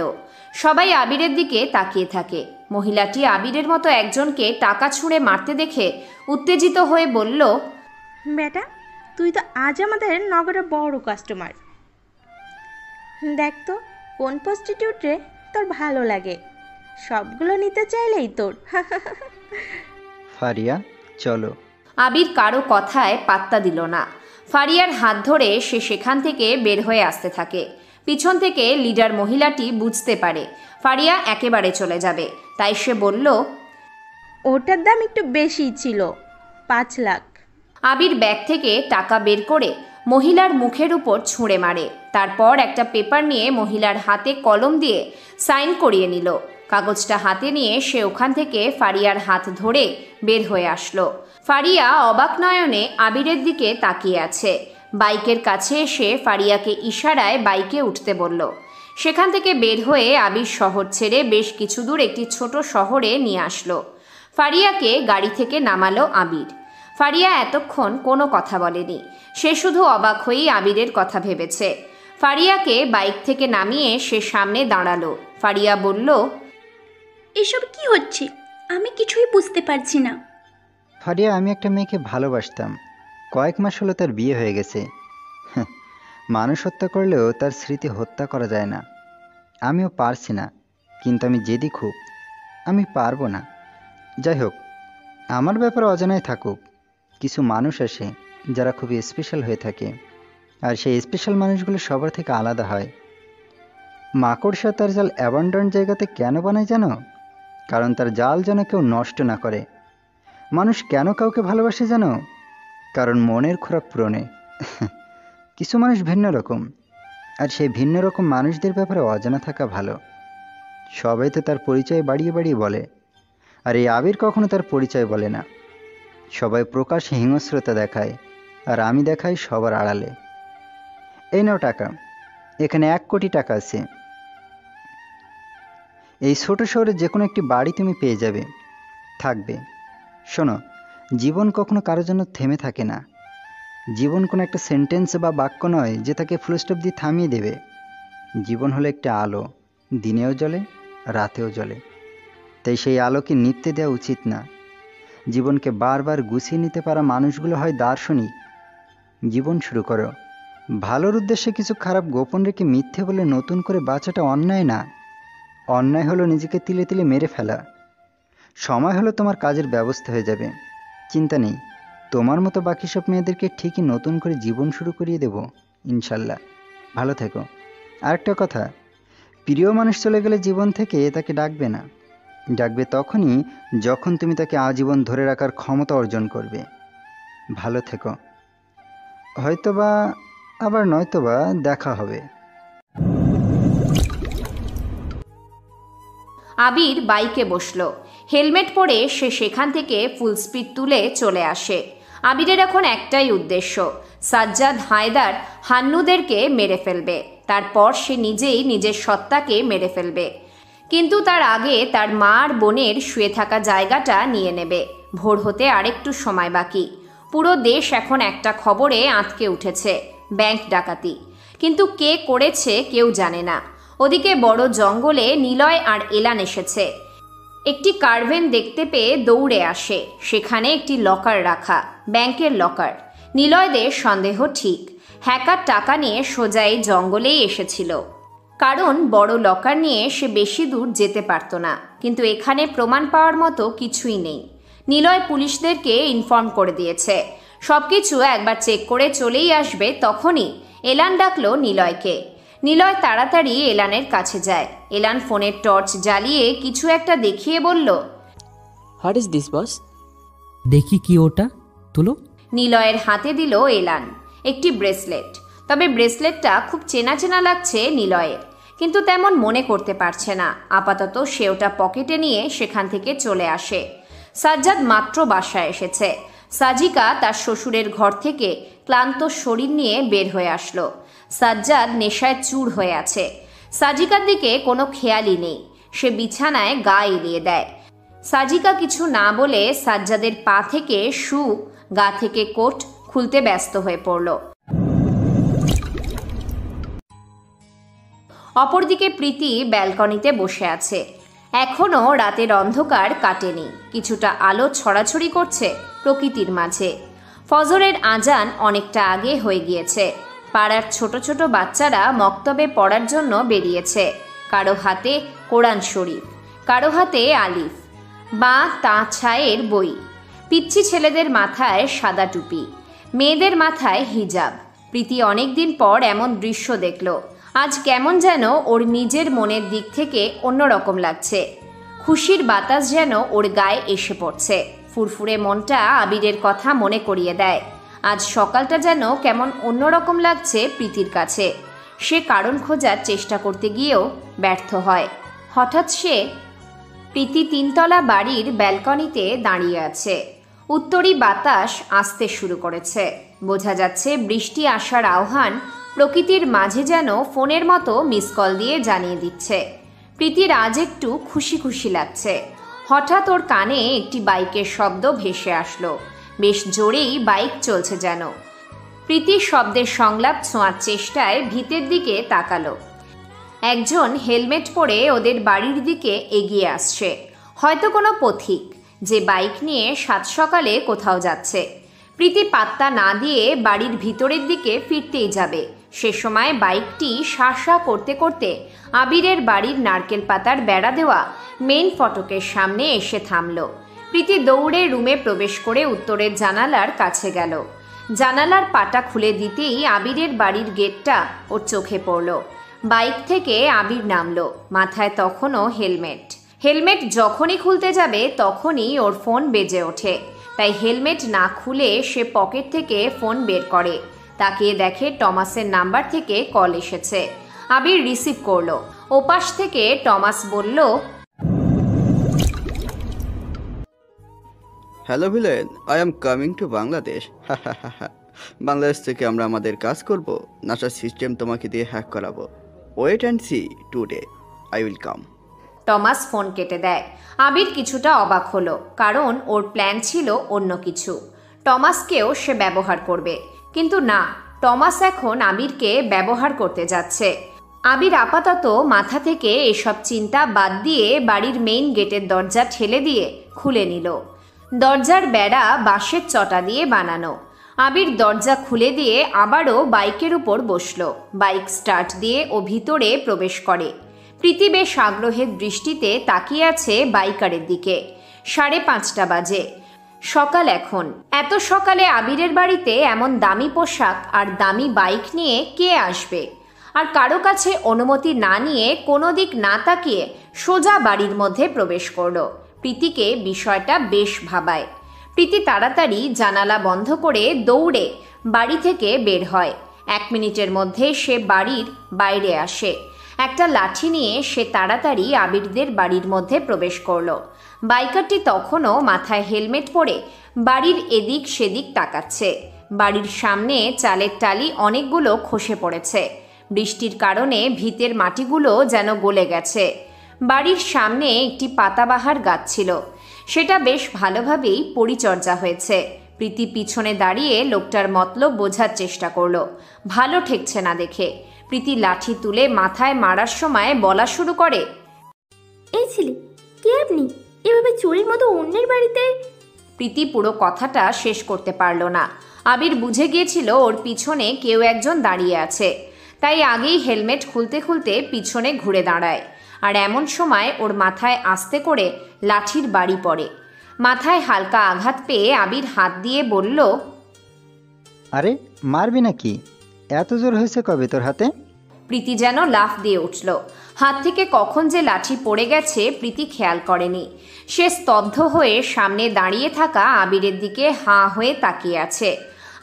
সবাই আবিরের দিকে তাকিয়ে থাকে। মহিলাটি আবিরের মতো একজনকে টাকা ছুঁড়ে মারতে দেখে উত্তেজিত হয়ে বলল, বেটা, তুই তো আজ আমাদের নগরের বড় কাস্টমার। দেখ তো কোন প্রস্টিটিউটে তোর ভালো লাগে, সবগুলো নিতে চাইলেই তোর। ফারিয়া, চলো। আবির কারো কথায় পাত্তা দিল না। ফারিয়ার হাত ধরে সে সেখান থেকে বের হয়ে আসতে থাকে। পিছন থেকে লিডার মহিলাটি বুঝতে পারে ফারিয়া একেবারে চলে যাবে, তাই সে বলল, ওটার দাম একটু বেশি ছিল, 5 লাখ। আবির ব্যাগ থেকে টাকা বের করে মহিলার মুখের উপর ছুঁড়ে মারে। তারপর একটা পেপার নিয়ে মহিলার হাতে কলম দিয়ে সাইন করিয়ে নিল। কাগজটা হাতে নিয়ে সে ওখান থেকে ফারিয়ার হাত ধরে বের হয়ে আসলো। ফারিয়া অবাক নয়নে আবিরের দিকে তাকিয়ে আছে। বাইকের কাছে এসে ফারিয়াকে ইশারায় বাইকে উঠতে বলল। সেখান থেকে বের হয়ে আবির শহর ছেড়ে বেশ কিছু দূর একটি ছোট শহরে নিয়ে আসলো। ফারিয়াকে গাড়ি থেকে নামালো আবির। ফারিয়া এতক্ষণ কোনো কথা বলেনি। সে শুধু অবাক হয়েই আবিরের কথা ভেবেছে। ফারিয়াকে বাইক থেকে নামিয়ে সে সামনে দাঁড়ালো। ফারিয়া বলল, এসব কি হচ্ছে? আমি কিছুই বুঝতে পারছি না। ফারিয়া, আমি একটা মেয়েকে ভালোবাসতাম। কয়েক মাস হলো তার বিয়ে হয়ে গেছে। মানুষ হত্যা করলেও তার স্মৃতি হত্যা করা যায় না। আমিও পারছি না, কিন্তু আমি জেদি খুব। আমি পারবো না। যাই হোক, আমার ব্যাপারে অজানায় থাকুক। কিছু মানুষ আসে যারা খুবই স্পেশাল হয়ে থাকে, আর সেই স্পেশাল মানুষগুলো সবার থেকে আলাদা হয়। মাকড়সা তার জাল অ্যাবান্ডন জায়গাতে কেন বানায় জানো? কারণ তার জাল যেন কেউ নষ্ট না করে। মানুষ কেন কাউকে ভালোবাসে জানো? কারণ মনের খোরাক পূরণে। কিছু মানুষ ভিন্ন রকম, আর সেই ভিন্ন রকম মানুষদের ব্যাপারে অজানা থাকা ভালো। সবাই তো তার পরিচয় বাড়িয়ে বাড়িয়ে বলে, আর এই আবির কখনো তার পরিচয় বলে না। সবাই প্রকাশ্যে হিংস্রতা দেখায়, আর আমি দেখাই সবার আড়ালে। এই নাও টাকা, এখানে 1 কোটি টাকা আছে। এই ছোট শহরে যে কোনো একটি বাড়ি তুমি পেয়ে যাবে, থাকবে। শোনো, জীবন কখনো কারোর জন্য থেমে থাকে না। জীবন কোনো একটা সেন্টেন্স বা বাক্য নয় যে তাকে ফুলস্টপ দিয়ে থামিয়ে দেবে। জীবন হলো একটা আলো, দিনেও জ্বলে রাতেও জ্বলে। তাই সেই আলোকে নিভতে দেওয়া উচিত না। জীবনকে বারবার গুছিয়ে নিতে পারা মানুষগুলো হয় দার্শনিক। জীবন শুরু করো। ভালোর উদ্দেশ্যে কিছু খারাপ গোপন রেখে মিথ্যে বলে নতুন করে বাঁচাটা অন্যায় না। অন্যায় হলো নিজেকে তিলে তিলে মেরে ফেলা। সময় হলো তোমার কাজের ব্যবস্থা হয়ে যাবে, চিন্তা নেই। তোমার মতো বাকি সব মেয়েদেরকে ঠিকই নতুন করে জীবন শুরু করিয়ে দেব ইনশাল্লাহ। ভালো থেকো। আরেকটা কথা, প্রিয় মানুষ চলে গেলে জীবন থেকে তাকে ডাকবে না, ডাকবে তখনই যখন তুমি তাকে আজীবন ধরে রাখার ক্ষমতা অর্জন করবে। ভালো থেকো। হয়তোবা আবার নয়তোবা দেখা হবে। আবির বাইকে বসলো। হেলমেট পরে সে সেখান থেকে ফুল স্পিড তুলে চলে আসে। আবিরের এখন একটাই উদ্দেশ্য, সাজ্জাদ, হায়দার, হান্নুদেরকে মেরে ফেলবে। তারপর সে নিজেই নিজের সত্তাকে মেরে ফেলবে। কিন্তু তার আগে তার মা আর বোনের শুয়ে থাকা জায়গাটা নিয়ে নেবে। ভোর হতে আরেকটু সময় বাকি। পুরো দেশ এখন একটা খবরে আঁতকে উঠেছে, ব্যাংক ডাকাতি। কিন্তু কে করেছে কেউ জানে না। ওদিকে বড় জঙ্গলে নিলয় আর এলান এসেছে। একটি কারভেন দেখতে পেয়ে দৌড়ে আসে। সেখানে একটি লকার রাখা, ব্যাংকের লকার। নিলয়দের সন্দেহ ঠিক, হ্যাকার টাকা নিয়ে সোজা এই জঙ্গলেই এসেছিল। কারণ বড় লকার নিয়ে সে বেশি দূর যেতে পারত না। কিন্তু এখানে প্রমাণ পাওয়ার মতো কিছুই নেই। নিলয় পুলিশদেরকে ইনফর্ম করে দিয়েছে, সবকিছু একবার চেক করে চলেই আসবে। তখনই এলান ডাকলো নিলয়কে। নিলয় তাড়াতাড়ি এলানের কাছে যায়। এলান ফোনের টর্চ জ্বালিয়ে কিছু একটা দেখিয়ে বলল, হোয়াট ইজ দিস বস? দেখি কি ওটা, তুলো। নিলয়ের হাতে দিল এলান একটি ব্রেসলেট। তবে ব্রেসলেটটা খুব চেনা চেনা লাগছে নিলয়ের, কিন্তু তেমন মনে করতে পারছে না। আপাতত সে ওটা পকেটে নিয়ে সেখান থেকে চলে আসে। সাজ্জাদ মাত্র বাসায় এসেছে। সাজিকা তার শ্বশুরের ঘর থেকে ক্লান্ত শরীর নিয়ে বের হয়ে আসলো। সাজ্জাদ নেশায় চুর হয়ে আছে। সাজিকার দিকে কোনো খেয়ালই নেই। সে বিছানায় গা এলিয়ে দেয়। সাজিকা কিছু না বলে সাজ্জাদের পা থেকে শু, গা থেকে কোট খুলতে ব্যস্ত হয়ে পড়ল। অপরদিকে প্রীতি ব্যালকনিতে বসে আছে। এখনও রাতের অন্ধকার কাটেনি। কিছুটা আলো ছড়াছড়ি করছে প্রকৃতির মাঝে। ফজরের আজান অনেকটা আগে হয়ে গিয়েছে। পাড়ার ছোট ছোট বাচ্চারা মক্তবে পড়ার জন্য বেরিয়েছে। কারো হাতে কোরআন শরীফ, কারো হাতে আলিফ বা তা ছায়ের বই। পিচ্ছি ছেলেদের মাথায় সাদা টুপি, মেয়েদের মাথায় হিজাব। প্রীতি অনেকদিন পর এমন দৃশ্য দেখল। আজ কেমন যেন ওর নিজের মনের দিক থেকে অন্যরকম লাগছে। খুশির বাতাস যেন ওর গায়ে এসে পড়ছে। ফুরফুরে মনটা আবিরের কথা মনে করিয়ে দেয়। আজ সকালটা যেন কেমন অন্যরকম লাগছে প্রীতির কাছে। সে কারণ খোঁজার চেষ্টা করতে গিয়েও ব্যর্থ হয়। হঠাৎ সে প্রীতি তিনতলা বাড়ির ব্যালকনিতে দাঁড়িয়ে আছে। উত্তরি বাতাস আসতে শুরু করেছে। বোঝা যাচ্ছে বৃষ্টি আসার আহ্বান প্রকৃতির মাঝে যেন ফোনের মতো মিস কল দিয়ে জানিয়ে দিচ্ছে। প্রীতির আজ একটু খুশি খুশি লাগছে। হঠাৎ ওর কানে একটি বাইকের শব্দ ভেসে আসলো। বেশ জোরেই বাইক চলছে যেন। প্রীতি শব্দের সংলাপ ছোঁয়ার চেষ্টায় ভিতের দিকে তাকালো। একজন হেলমেট পরে ওদের বাড়ির দিকে এগিয়ে আসছে। হয়তো কোনো পথিক যে বাইক নিয়ে সাত সকালে কোথাও যাচ্ছে। প্রীতি পাত্তা না দিয়ে বাড়ির ভিতরের দিকে ফিরতেই যাবে। সে সময় বাইকটি শাঁসা করতে করতে আবিরের বাড়ির নারকেল পাতার বেড়া দেওয়া মেইন ফটকের সামনে এসে থামল। প্রীতি দৌড়ে রুমে প্রবেশ করে উত্তরের জানালার কাছে গেল। জানালার পাটা খুলে দিতেই আবিরের বাড়ির গেটটা ওর চোখে পড়ল। বাইক থেকে আবির নামলো। মাথায় তখনও হেলমেট। হেলমেট যখনই খুলতে যাবে তখনই ওর ফোন বেজে ওঠে। তাই হেলমেট না খুলে সে পকেট থেকে ফোন বের করে। তাকিয়ে দেখে টমাসের নাম্বার থেকে কল এসেছে। আবির রিসিভ করলো। ওপাশ থেকে টমাস বলল, hello villain, I am coming to Bangladesh. Bangladesh থেকে আমরা আমাদের কাজ করব। নাসার সিস্টেম তোমাকে দিয়ে হ্যাক করাবো। Wait and see, today I will come. Thomas phone কেটে দেয়। আবির কিছুটা অবাক হলো, কারণ ওর প্ল্যান ছিল অন্য কিছু। টমাসকেও সে ব্যবহার করবে, কিন্তু না, টমাস এখন আবিরকে ব্যবহার করতে যাচ্ছে। আবির আপাতত মাথা থেকে এসব চিন্তা বাদ দিয়ে বাড়ির মেইন গেটের দরজা ঠেলে দিয়ে খুলে নিল। দরজার বেড়া বাঁশের চটা দিয়ে বানানো। আবির দরজা খুলে দিয়ে আবারও বাইকের উপর বসল। বাইক স্টার্ট দিয়ে ও ভিতরে প্রবেশ করে। প্রীতি বেশ আগ্রহের দৃষ্টিতে তাকিয়ে আছে বাইকারের দিকে। 5:30 বাজে, সকাল এখন। এত সকালে আবিরের বাড়িতে এমন দামি পোশাক আর দামি বাইক নিয়ে কে আসবে? আর কারো কাছে অনুমতি না নিয়ে কোনো দিক না তাকিয়ে সোজা বাড়ির মধ্যে প্রবেশ করলো। প্রীতিকে বিষয়টা বেশ ভাবায়। প্রীতি তাড়াতাড়ি জানালা বন্ধ করে দৌড়ে বাড়ি থেকে বের হয়। 1 মিনিটের মধ্যে সে বাড়ির বাইরে আসে। একটা লাঠি নিয়ে সে তাড়াতাড়ি আবিরদের বাড়ির মধ্যে প্রবেশ করলো। বাইকারটি তখনও মাথায় হেলমেট পরে বাড়ির এদিক সেদিক তাকাচ্ছে। বাড়ির সামনে চালের টালি অনেকগুলো খসে পড়েছে। বৃষ্টির কারণে ভিতের মাটিগুলো যেন গলে গেছে। বাড়ির সামনে একটি পাতাবাহার গাছ ছিল, সেটা বেশ ভালোভাবেই পরিচর্যা হয়েছে। প্রীতি পিছনে দাঁড়িয়ে লোকটার মতলব বোঝার চেষ্টা করলো। ভালো ঠেকছে না দেখে প্রীতি লাঠি তুলে মাথায় মারার সময় বলা শুরু করে, এই ছেলে, কে আপনি? এভাবে চোরের মতো অন্যের বাড়িতে? প্রীতি পুরো কথাটা শেষ করতে পারল না। আবির বুঝে গিয়েছিল ওর পিছনে কেউ একজন দাঁড়িয়ে আছে, তাই আগেই হেলমেট খুলতে খুলতে পিছনে ঘুরে দাঁড়ায়। আর এমন সময় ওর মাথায় আস্তে করে লাঠির বাড়ি পড়ে। মাথায় হালকা আঘাত পেয়ে আবির হাত দিয়ে বলল, আরে মারবি নাকি? এত জোর হয়েছে কবে তোর হাতে? প্রীতি যেন লাফ দিয়ে উঠল। হাত থেকে কখন যে লাঠি পড়ে গেছে প্রীতি খেয়াল করেনি। সে স্তব্ধ হয়ে সামনে দাঁড়িয়ে থাকা আবিরের দিকে হাঁ হয়ে তাকিয়ে আছে।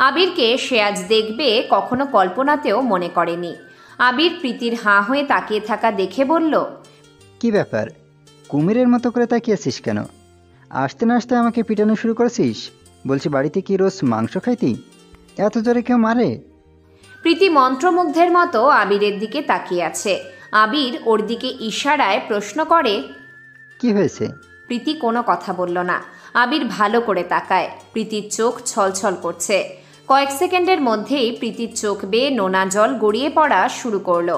আবিরকে সে আজ দেখবে কখনো কল্পনাতেও মনে করেনি। আবির প্রীতির হাঁ হয়ে তাকিয়ে থাকা দেখে বলল, কি ব্যাপার, কুমিরের মতো করে তাকিয়েছিস কেন? আসতে না আসতে আমাকে পিটানো শুরু করেছিস? বলছি বাড়িতে কি রোজ মাংস খাইতি? এত জোরে কেউ মারে? প্রীতি মন্ত্রমুগ্ধের মতো আবিরের দিকে তাকিয়ে আছে। আবির ওর দিকে ইশারায় প্রশ্ন করে, কি হয়েছে? প্রীতি কোনো কথা বলল না। আবির ভালো করে তাকায়। প্রীতির চোখ ছলছল করছে। কয়েক সেকেন্ডের মধ্যেই প্রীতির চোখ বেয়ে নোনা জল গড়িয়ে পড়া শুরু করলো।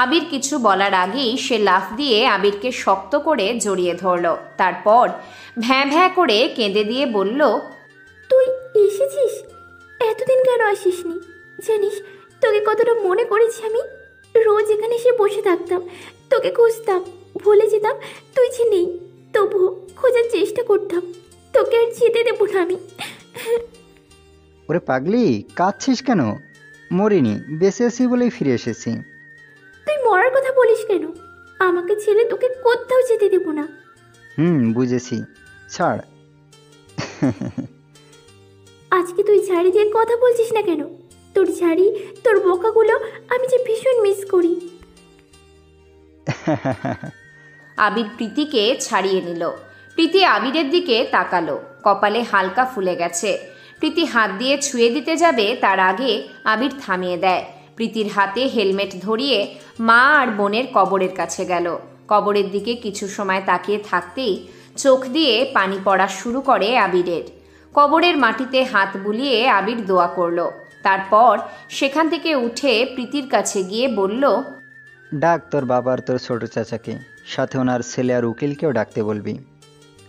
আবির কিছু বলার আগেই সে লাফ দিয়ে আবিরকে শক্ত করে জড়িয়ে ধরল। তারপর ভ্যাঁ ভ্যাঁ করে কেঁদে দিয়ে বলল, তুই এসেছিস? এতদিন কেন আসিসনি? জানিস তোকে কতটা মনে করেছি আমি। রোজ এখানে এসে বসে থাকতাম, তোকে খুঁজতাম, ভুলে যেতাম তুই যে নেই, তবুও খোঁজার চেষ্টা করতাম। তোকে আর যেতে দেবো না আমি। ওরে পাগলি, কাঁদছিস কেন? মরিনি, বেঁচে আছি বলেই ফিরে এসেছি। তুই মরার কথা বলিস কেন? আমাকে ছেড়ে তোকে কোথাও যেতে দেবো না। বুঝেছি, ছাড়। আজকে তুই ঝাড়ি দিয়ে কথা বলছিস না কেন? তোর ঝাড়ি, তোর বোকাগুলো আমি যে ভীষণ মিস করি। আবির প্রীতিকে ছাড়িয়ে নিল। প্রীতি আবিরের দিকে তাকালো। কপালে হালকা ফুলে গেছে। প্রীতি হাত দিয়ে ছুঁয়ে দিতে যাবে, তার আগে আবির থামিয়ে দেয়। প্রীতির হাতে হেলমেট ধরিয়ে মা আর বোনের কবরের কাছে গেল। কবরের দিকে কিছু সময় তাকিয়ে থাকতেই চোখ দিয়ে পানি পড়া শুরু করে আবিরের। কবরের মাটিতে হাত বুলিয়ে আবির দোয়া করল। তারপর সেখান থেকে উঠে প্রীতির কাছে গিয়ে বলল, ডাক তোর বাবার, তোর ছোট চাচাকে, সাথে ওনার ছেলে আর উকিলকেও ডাকতে বলবি।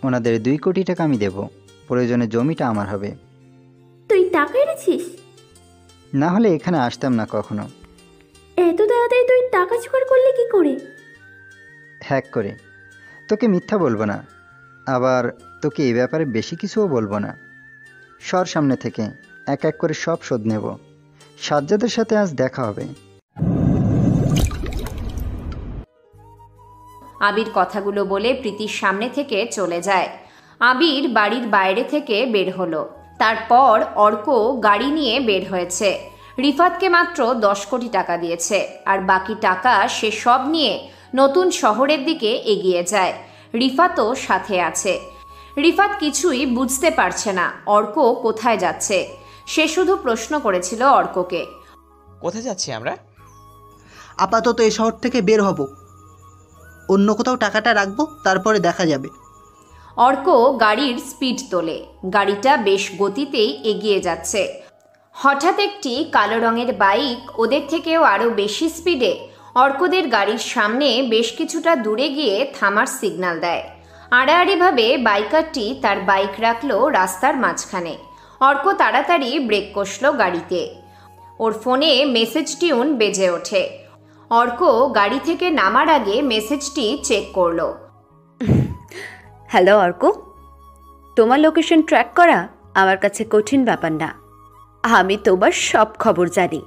ওনাদের 2 কোটি টাকা আমি দেব, প্রয়োজনে জমিটা আমার হবে। তুই টাকা এনেছিস? না হলে এখানে আসতাম না কখনো। এত তাড়াতাড়ি তুই টাকা জোগাড় করলে কি করে? হ্যাক করে। তোকে মিথ্যা বলবো না, আবার তোকে এই ব্যাপারে বেশি কিছুও বলবো না। সর সামনে থেকে, এক এক করে সব শোধ নেব। সাজ্জাদের সাথে আজ দেখা হবে। আবির কথাগুলো বলে প্রীতির সামনে থেকে চলে যায়। আবির বাড়ির বাইরে থেকে বের হলো। তারপর অর্ক গাড়ি নিয়ে বের হয়েছে। রিফাতকে মাত্র 10 কোটি টাকা দিয়েছে, আর বাকি টাকা সে সব নিয়ে নতুন শহরের দিকে এগিয়ে যায়। রিফাতও সাথে আছে। রিফাত কিছুই বুঝতে পারছে না অর্ক কোথায় যাচ্ছে। সে শুধু প্রশ্ন করেছিল অর্ককে, কোথায় যাচ্ছি আমরা? আপাতত এই শহর থেকে বের হব, অন্য কোথাও টাকাটা রাখবো, তারপরে দেখা যাবে। অর্ক গাড়ির স্পিড তোলে। গাড়িটা বেশ গতিতেই এগিয়ে যাচ্ছে। হঠাৎ একটি কালো রঙের বাইক ওদের থেকেও আরও বেশি স্পিডে অর্কদের গাড়ির সামনে বেশ কিছুটা দূরে গিয়ে থামার সিগন্যাল দেয়। আড়াআড়িভাবে বাইকারটি তার বাইক রাখলো রাস্তার মাঝখানে। অর্ক তাড়াতাড়ি ব্রেক কষল গাড়িতে। ওর ফোনে মেসেজ টিউন বেজে ওঠে। অর্ক গাড়ি থেকে নামার আগে মেসেজটি চেক করলো। হ্যালো অর্ক, তোমার লোকেশন ট্র্যাক করা আমার কাছে কঠিন ব্যাপার না। আমি তোমার সব খবর জানি।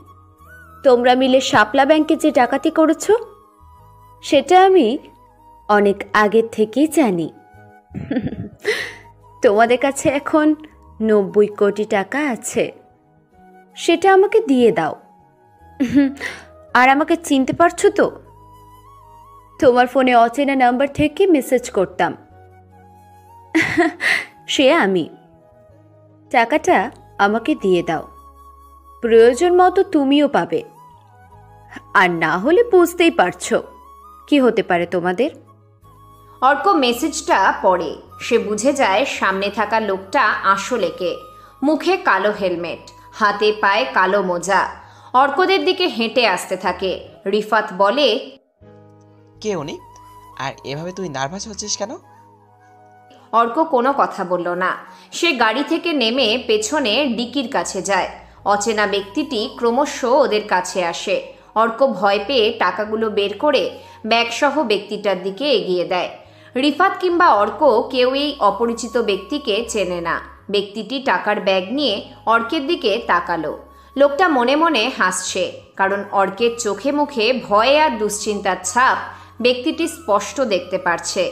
তোমরা মিলে শাপলা ব্যাংকে যে ডাকাতি করেছ সেটা আমি অনেক আগের থেকেই জানি। তোমাদের কাছে এখন 90 কোটি টাকা আছে, সেটা আমাকে দিয়ে দাও। আর আমাকে চিনতে পারছো তো? তোমার ফোনে অচেনা নাম্বার থেকে মেসেজ করতাম, সে আমি। টাকাটা আমাকে দিয়ে দাও, প্রয়োজন মতো তুমিও পাবে। আর না হলে বুঝতেই পারছো কি হতে পারে তোমাদের। অর্ক মেসেজটা পড়ে। সে বুঝে যায় সামনে থাকা লোকটা আসলে কে। মুখে কালো হেলমেট, হাতে পায়ে কালো মোজা। অর্কদের দিকে হেঁটে আসতে থাকে। রিফাত বলে, কে উনি? আর এভাবে তুই নার্ভাস হচ্ছিস কেন? অর্ক কোনো কথা বলল না। সে গাড়ি থেকে নেমে পেছনে ডিকির কাছে যায়। অচেনা ব্যক্তিটি ক্রমশ ওদের কাছে আসে। অর্ক ভয় পেয়ে টাকাগুলো বের করে ব্যাগসহ ব্যক্তিটার দিকে এগিয়ে দেয়। রিফাত কিংবা অর্ক কেউ এই অপরিচিত ব্যক্তিকে চেনে না। ব্যক্তিটি টাকার ব্যাগ নিয়ে অর্কের দিকে তাকালো। লোকটা মনে মনে হাসছে, কারণ অর্কের চোখে মুখে ভয় আর দুশ্চিন্তার ছাপ ব্যক্তিটি স্পষ্ট দেখতে পারছে।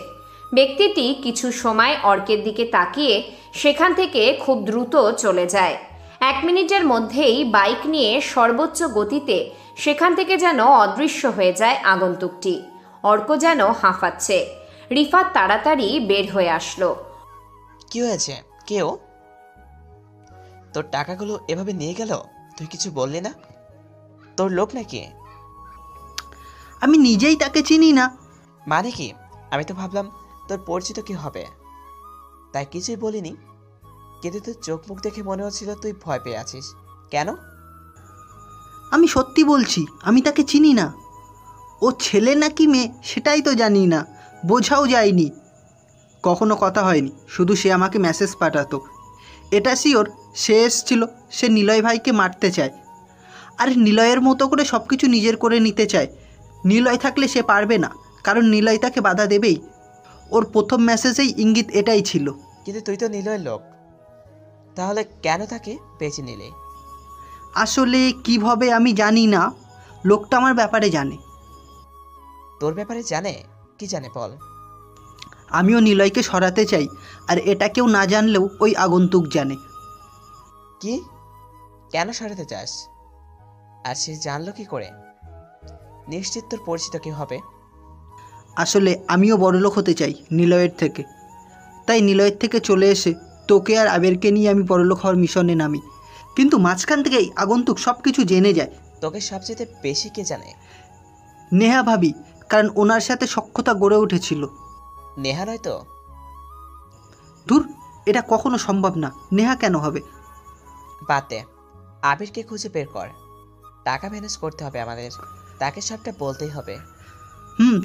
ব্যক্তিটি কিছু সময় অর্কের দিকে তাকিয়ে সেখান থেকে খুব দ্রুত চলে যায়। 1 মিনিটের মধ্যেই বাইক নিয়ে সর্বোচ্চ গতিতে সেখান থেকে যেন অদৃশ্য হয়ে যায় আগন্তুকটি। অর্ক যেন হাঁফাচ্ছে। রিফাত তাড়াতাড়ি বের হয়ে আসলো। কি হয়েছে? কেউ তোর টাকাগুলো এভাবে নিয়ে গেল? তুই কিছু বললি না? তোর লোক নাকি? আমি নিজেই তাকে চিনি না। মানে কি? আমি তো ভাবলাম তোর পরিচিত কি হবে, তাই কিছুই বলিনি। কিন্তু তোর চোখ মুখ দেখে মনে হচ্ছিল তুই ভয় পেয়ে আছিস। কেন? আমি সত্যি বলছি, আমি তাকে চিনি না। ও ছেলে নাকি মেয়ে সেটাই তো জানি না, বোঝাও যায়নি। কখনো কথা হয়নি, শুধু সে আমাকে মেসেজ পাঠাতো। এটা শিওর সে এসেছিল, সে নিলয় ভাইকে মারতে চায়। আর নিলয়ের মতো করে সব কিছু নিজের করে নিতে চায়। নিলয় থাকলে সে পারবে না, কারণ নিলয় তাকে বাধা দেবেই। ওর প্রথম মেসেজেই ইঙ্গিত এটাই ছিল। কিন্তু তুই তো নিলয়ের লোক, তাহলে কেন তাকে বেছে নিলে? আসলে কিভাবে আমি জানি না, লোকটা আমার ব্যাপারে জানে। তোর ব্যাপারে জানে? কি জানে বল। আমিও নিলয়কে সরাতে চাই, আর এটা কেউ না জানলেও ওই আগন্তুক জানে। কি? কেন সরাতে চাস? আর সে জানলো কি করে? নিশ্চিত তোর পরিচিত কি হবে। আসলে আমিও বড়লোক হতে চাই নিলয়ের থেকে, তাই নিলয়ের থেকে চলে এসে তোকে আর আবেরকে নিয়ে আমি বড়লোক হওয়ার মিশনে নামি। কিন্তু মাঝখান থেকেই আগন্তুক সব কিছু জেনে যায়। তোকে সবচেয়ে বেশি কে জানে? নেহা ভাবি, কারণ ওনার সাথে সখ্যতা গড়ে উঠেছিল। নেহা নয় তো? দূর, এটা কখনো সম্ভব না। নেহা কেন হবে? বাদ দে, আবিরকে খুঁজে বের কর। টাকা ম্যানেজ করতে হবে আমাদের, তাকে সবটা বলতেই হবে।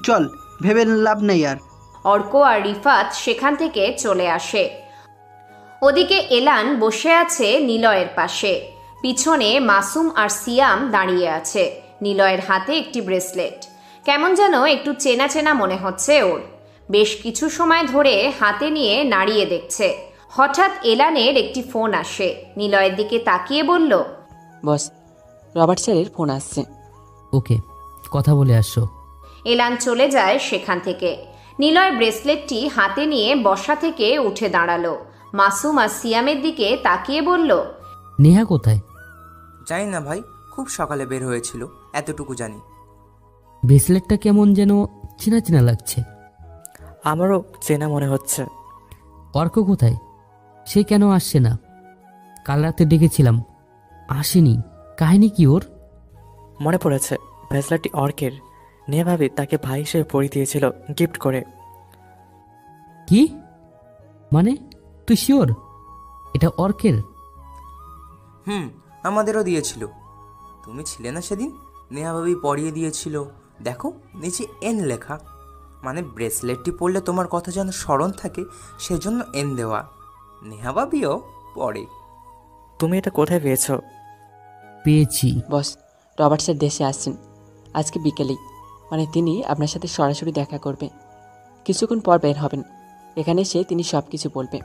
চল, ভেবে লাভ নেই আর। অর্ক আর রিফাত সেখান থেকে চলে আসে। ওদিকে এলান বসে আছে নিলয়ের পাশে। পিছনে মাসুম আর সিয়াম দাঁড়িয়ে আছে। নিলয়ের হাতে একটি ব্রেসলেট। কেমন যেন একটু চেনা চেনা মনে হচ্ছে ওর। বেশ কিছু সময় ধরে হাতে নিয়ে নাড়িয়ে দেখছে। হঠাৎ এলানের একটি ফোন আসে। নিলয়ের দিকে তাকিয়ে বলল, বস, রবার্ট স্যারের ফোন আসছে। ওকে, কথা বলে আসো। এলান চলে যায় সেখান থেকে। নিলয় ব্রেসলেটটি হাতে নিয়ে বসা থেকে উঠে দাঁড়ালো। মাসুম আর সিয়ামের দিকে তাকিয়ে বলল, নেহা কোথায়? জানি না ভাই, খুব সকালে বের হয়েছিল, এতটুকু জানি। ব্রেসলেটটা কেমন যেন চেনা চেনা লাগছে। আমারও চেনা মনে হচ্ছে। অর্ক কোথায়? সে কেন আসছে না? কাল রাতে ডেকেছিলাম, আসেনি। কাহিনী কি ওর? মনে পড়েছে, ব্রেসলেটটি অর্কের। নেহা ভাবি তাকে ভাই হিসেবে পরিয়ে দিয়েছিল গিফট করে। কি মানে? তুই শিওর এটা অর্কের? আমাদেরও দিয়েছিল। তুমি ছিলে না সেদিন? নেহা ভাবি পরিয়ে দিয়েছিল। দেখো নিচে এন লেখা, মানে ব্রেসলেটটি পরলে তোমার কথা যেন স্মরণ থাকে, সেজন্য এন দেওয়া। নেহা ভাবিও পরে। তুমি এটা কোথায় পেয়েছো? পেয়েছি। বস, রবার্ট স্যার দেশে আসছেন আজকে বিকেলেই, মানে তিনি আপনার সাথে সরাসরি দেখা করবে। কিছুক্ষণ পর বের হবেন, এখানে এসে তিনি সব কিছু বলবে।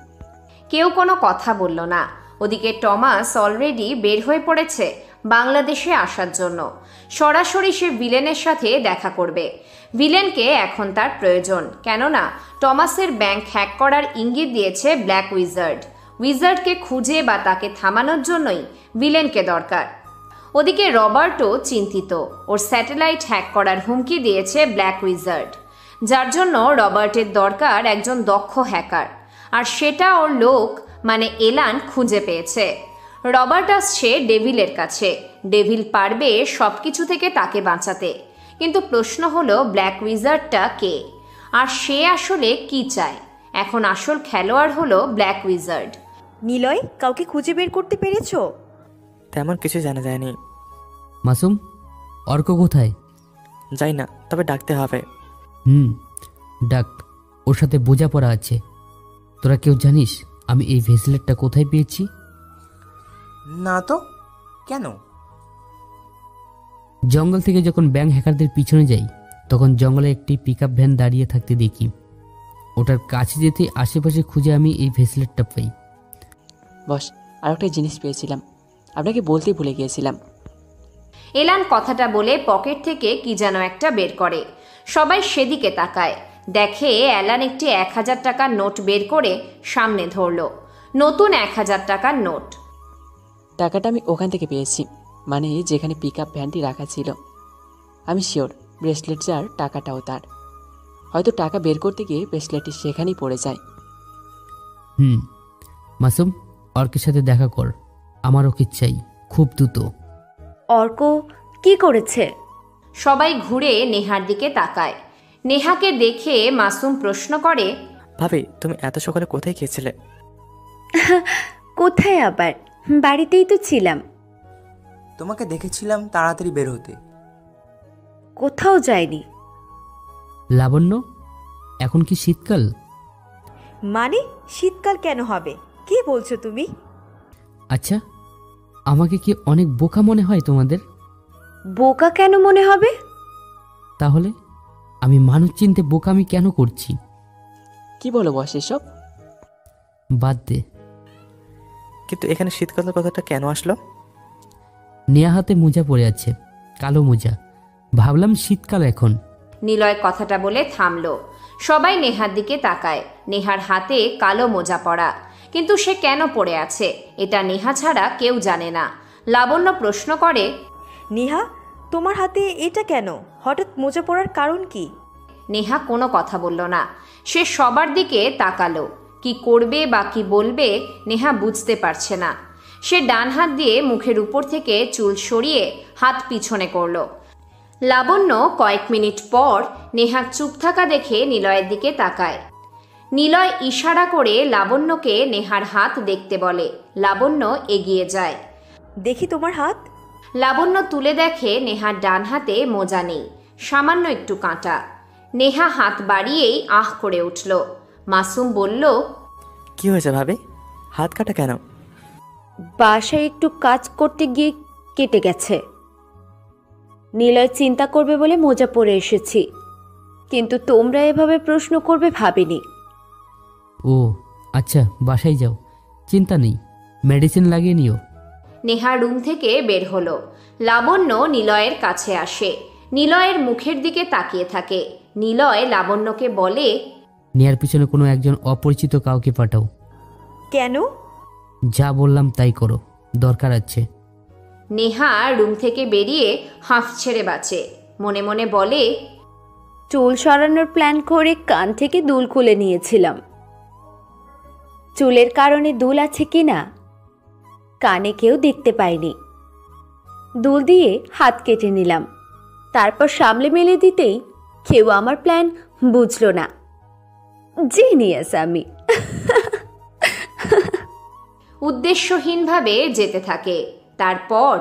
কেউ কোনো কথা বলল না। ওদিকে টমাস অলরেডি বের হয়ে পড়েছে বাংলাদেশে আসার জন্য। সরাসরি সে ভিলেনের সাথে দেখা করবে। ভিলেনকে এখন তার প্রয়োজন, কেননা টমাসের ব্যাংক হ্যাক করার ইঙ্গিত দিয়েছে ব্ল্যাক উইজার্ড। উইজার্ডকে খুঁজে বা তাকে থামানোর জন্যই ভিলেনকে দরকার। ওদিকে রবার্টও চিন্তিত। ওর স্যাটেলাইট হ্যাক করার হুমকি দিয়েছে ব্ল্যাক উইজার্ড, যার জন্য রবার্টের দরকার একজন দক্ষ হ্যাকার। আর সেটা ওর লোক মানে এলান খুঁজে পেয়েছে। রবার্ট আসছে ডেভিলের কাছে। ডেভিল পারবে সব কিছু থেকে তাকে বাঁচাতে, কিন্তু প্রশ্ন হলো ব্ল্যাক উইজার্ডটা কে, আর সে আসলে কি চায়। এখন আসল খেলোয়াড় হলো ব্ল্যাক উইজার্ড। নিলয়, কাউকে খুঁজে বের করতে পেরেছো? তেমন কিছু জানা যায়নি। মাসুম, অর্ক কোথায়? যাই না, তবে ডাকতে হবে। ডাক, ওর সাথে বোঝাপড়া আছে। তোরা কেউ জানিস আমি এই ভেসলেটটা কোথায় পেয়েছি? না তো, কেন? জঙ্গল থেকে যখন ব্যাংক হ্যাকারদের পিছনে যাই, তখন জঙ্গলে একটি পিকআপ ভ্যান দাঁড়িয়ে থাকতে দেখি। ওটার কাছে যেতে আশেপাশে খুঁজে আমি এই ভেসলেটটা পাই। বস, আর একটা জিনিস পেয়েছিলাম, আপনাকে বলতেই ভুলে গিয়েছিলাম। এলান কথাটা বলে পকেট থেকে কি যেন একটা বের করে। সবাই সেদিকে তাকায়। দেখে অ্যালান একটি 1000 টাকার নোট বের করে সামনে ধরল। নতুন 1000 টাকার নোট। টাকাটা আমি ওখান থেকে পেয়েছি, মানে যেখানে পিকআপ ভ্যানটি রাখা ছিল। আমি শিওর ব্রেসলেট যার, টাকাটাও তার। হয়তো টাকা বের করতে গিয়ে ব্রেসলেটটি সেখানেই পড়ে যায়। মাসুম, অর্কের সাথে দেখা কর, আমার ওকে চাই খুব দ্রুত। অর্ক কি করেছে? সবাই ঘুরে নেহার দিকে তাকায়। নেহাকে দেখে মাসুম প্রশ্ন করে, ভাবি তুমি এত সকালে কোথায় গিয়েছিলে? কোথায় আবার, বাড়িতেই তো ছিলাম। তোমাকে দেখেছিলাম তাড়াতাড়ি বের হতে। কোথাও যায়নি। লাবণ্য, এখন কি শীতকাল? মানে শীতকাল কেন হবে? কি বলছো তুমি? আচ্ছা, আমাকে কি অনেক বোকা মনে হয় তোমাদের? বোকা কেন মনে হবে? তাহলে আমি মানুষ চিনতে বোকামি কেন করছি? কি বলো বস এসব? বাদ দে। কিন্তু এখানে শীতকালের কথাটা কেন আসলো? নেয়া হাতে মোজা পড়ে আছে, কালো মোজা। ভাবলাম শীতকাল এখন। নিলয় কথাটা বলে থামল। সবাই নেহার দিকে তাকায়। নেহার হাতে কালো মোজা পরা, কিন্তু সে কেন পড়ে আছে এটা নেহা ছাড়া কেউ জানে না। লাবণ্য প্রশ্ন করে, নেহা, তোমার হাতে এটা কেন? হঠাৎ মোজা পরার কারণ কি? নেহা কোনো কথা বলল না। সে সবার দিকে তাকালো। কি করবে বা কি বলবে নেহা বুঝতে পারছে না। সে ডান হাত দিয়ে মুখের উপর থেকে চুল সরিয়ে হাত পিছনে করল। লাবণ্য কয়েক মিনিট পর নেহার চুপ থাকা দেখে নিলয়ের দিকে তাকায়। নিলয় ইশারা করে লাবণ্যকে নেহার হাত দেখতে বলে। লাবণ্য এগিয়ে যায়। দেখি তোমার হাত। লাবণ্য তুলে দেখে নেহার ডান হাতে মোজা নেই, সামান্য একটু কাঁটা। নেহা হাত বাড়িয়েই আহ করে উঠল। মাসুম বলল, কি হয়েছে ভাবি, হাত কাটা কেন? বাসায় একটু কাজ করতে গিয়ে কেটে গেছে। নিলয় চিন্তা করবে বলে মোজা পরে এসেছি, কিন্তু তোমরা এভাবে প্রশ্ন করবে ভাবিনি। ও আচ্ছা, বাসায় যাও, চিন্তা নেই, মেডিসিন লাগিয়ে নিও। নেহা রুম থেকে বের হলো। লাবণ্য নিলয়ের কাছে আসে। নিলয়ের মুখের দিকে তাকিয়ে থাকে। নিলয় লাবণ্যকে বলে, নেয়ার পিছনে কোনো একজন অপরিচিত কাউকে পাঠাও। কেন? যা বললাম তাই করো, দরকার আছে। নেহা রুম থেকে বেরিয়ে হাঁফ ছেড়ে বাঁচে। মনে মনে বলে, চুল সরানোর প্ল্যান করে কান থেকে দুল খুলে নিয়েছিলাম। চুলের কারণে দুল আছে কিনা কানে কেউ দেখতে পায়নি। দুল দিয়ে হাত কেটে নিলাম, তারপর সামলে মেলে দিতেই কেউ আমার প্ল্যান বুঝলো না। জিনিয়াস আমি। উদ্দেশ্যহীনভাবে যেতে থাকে। তারপর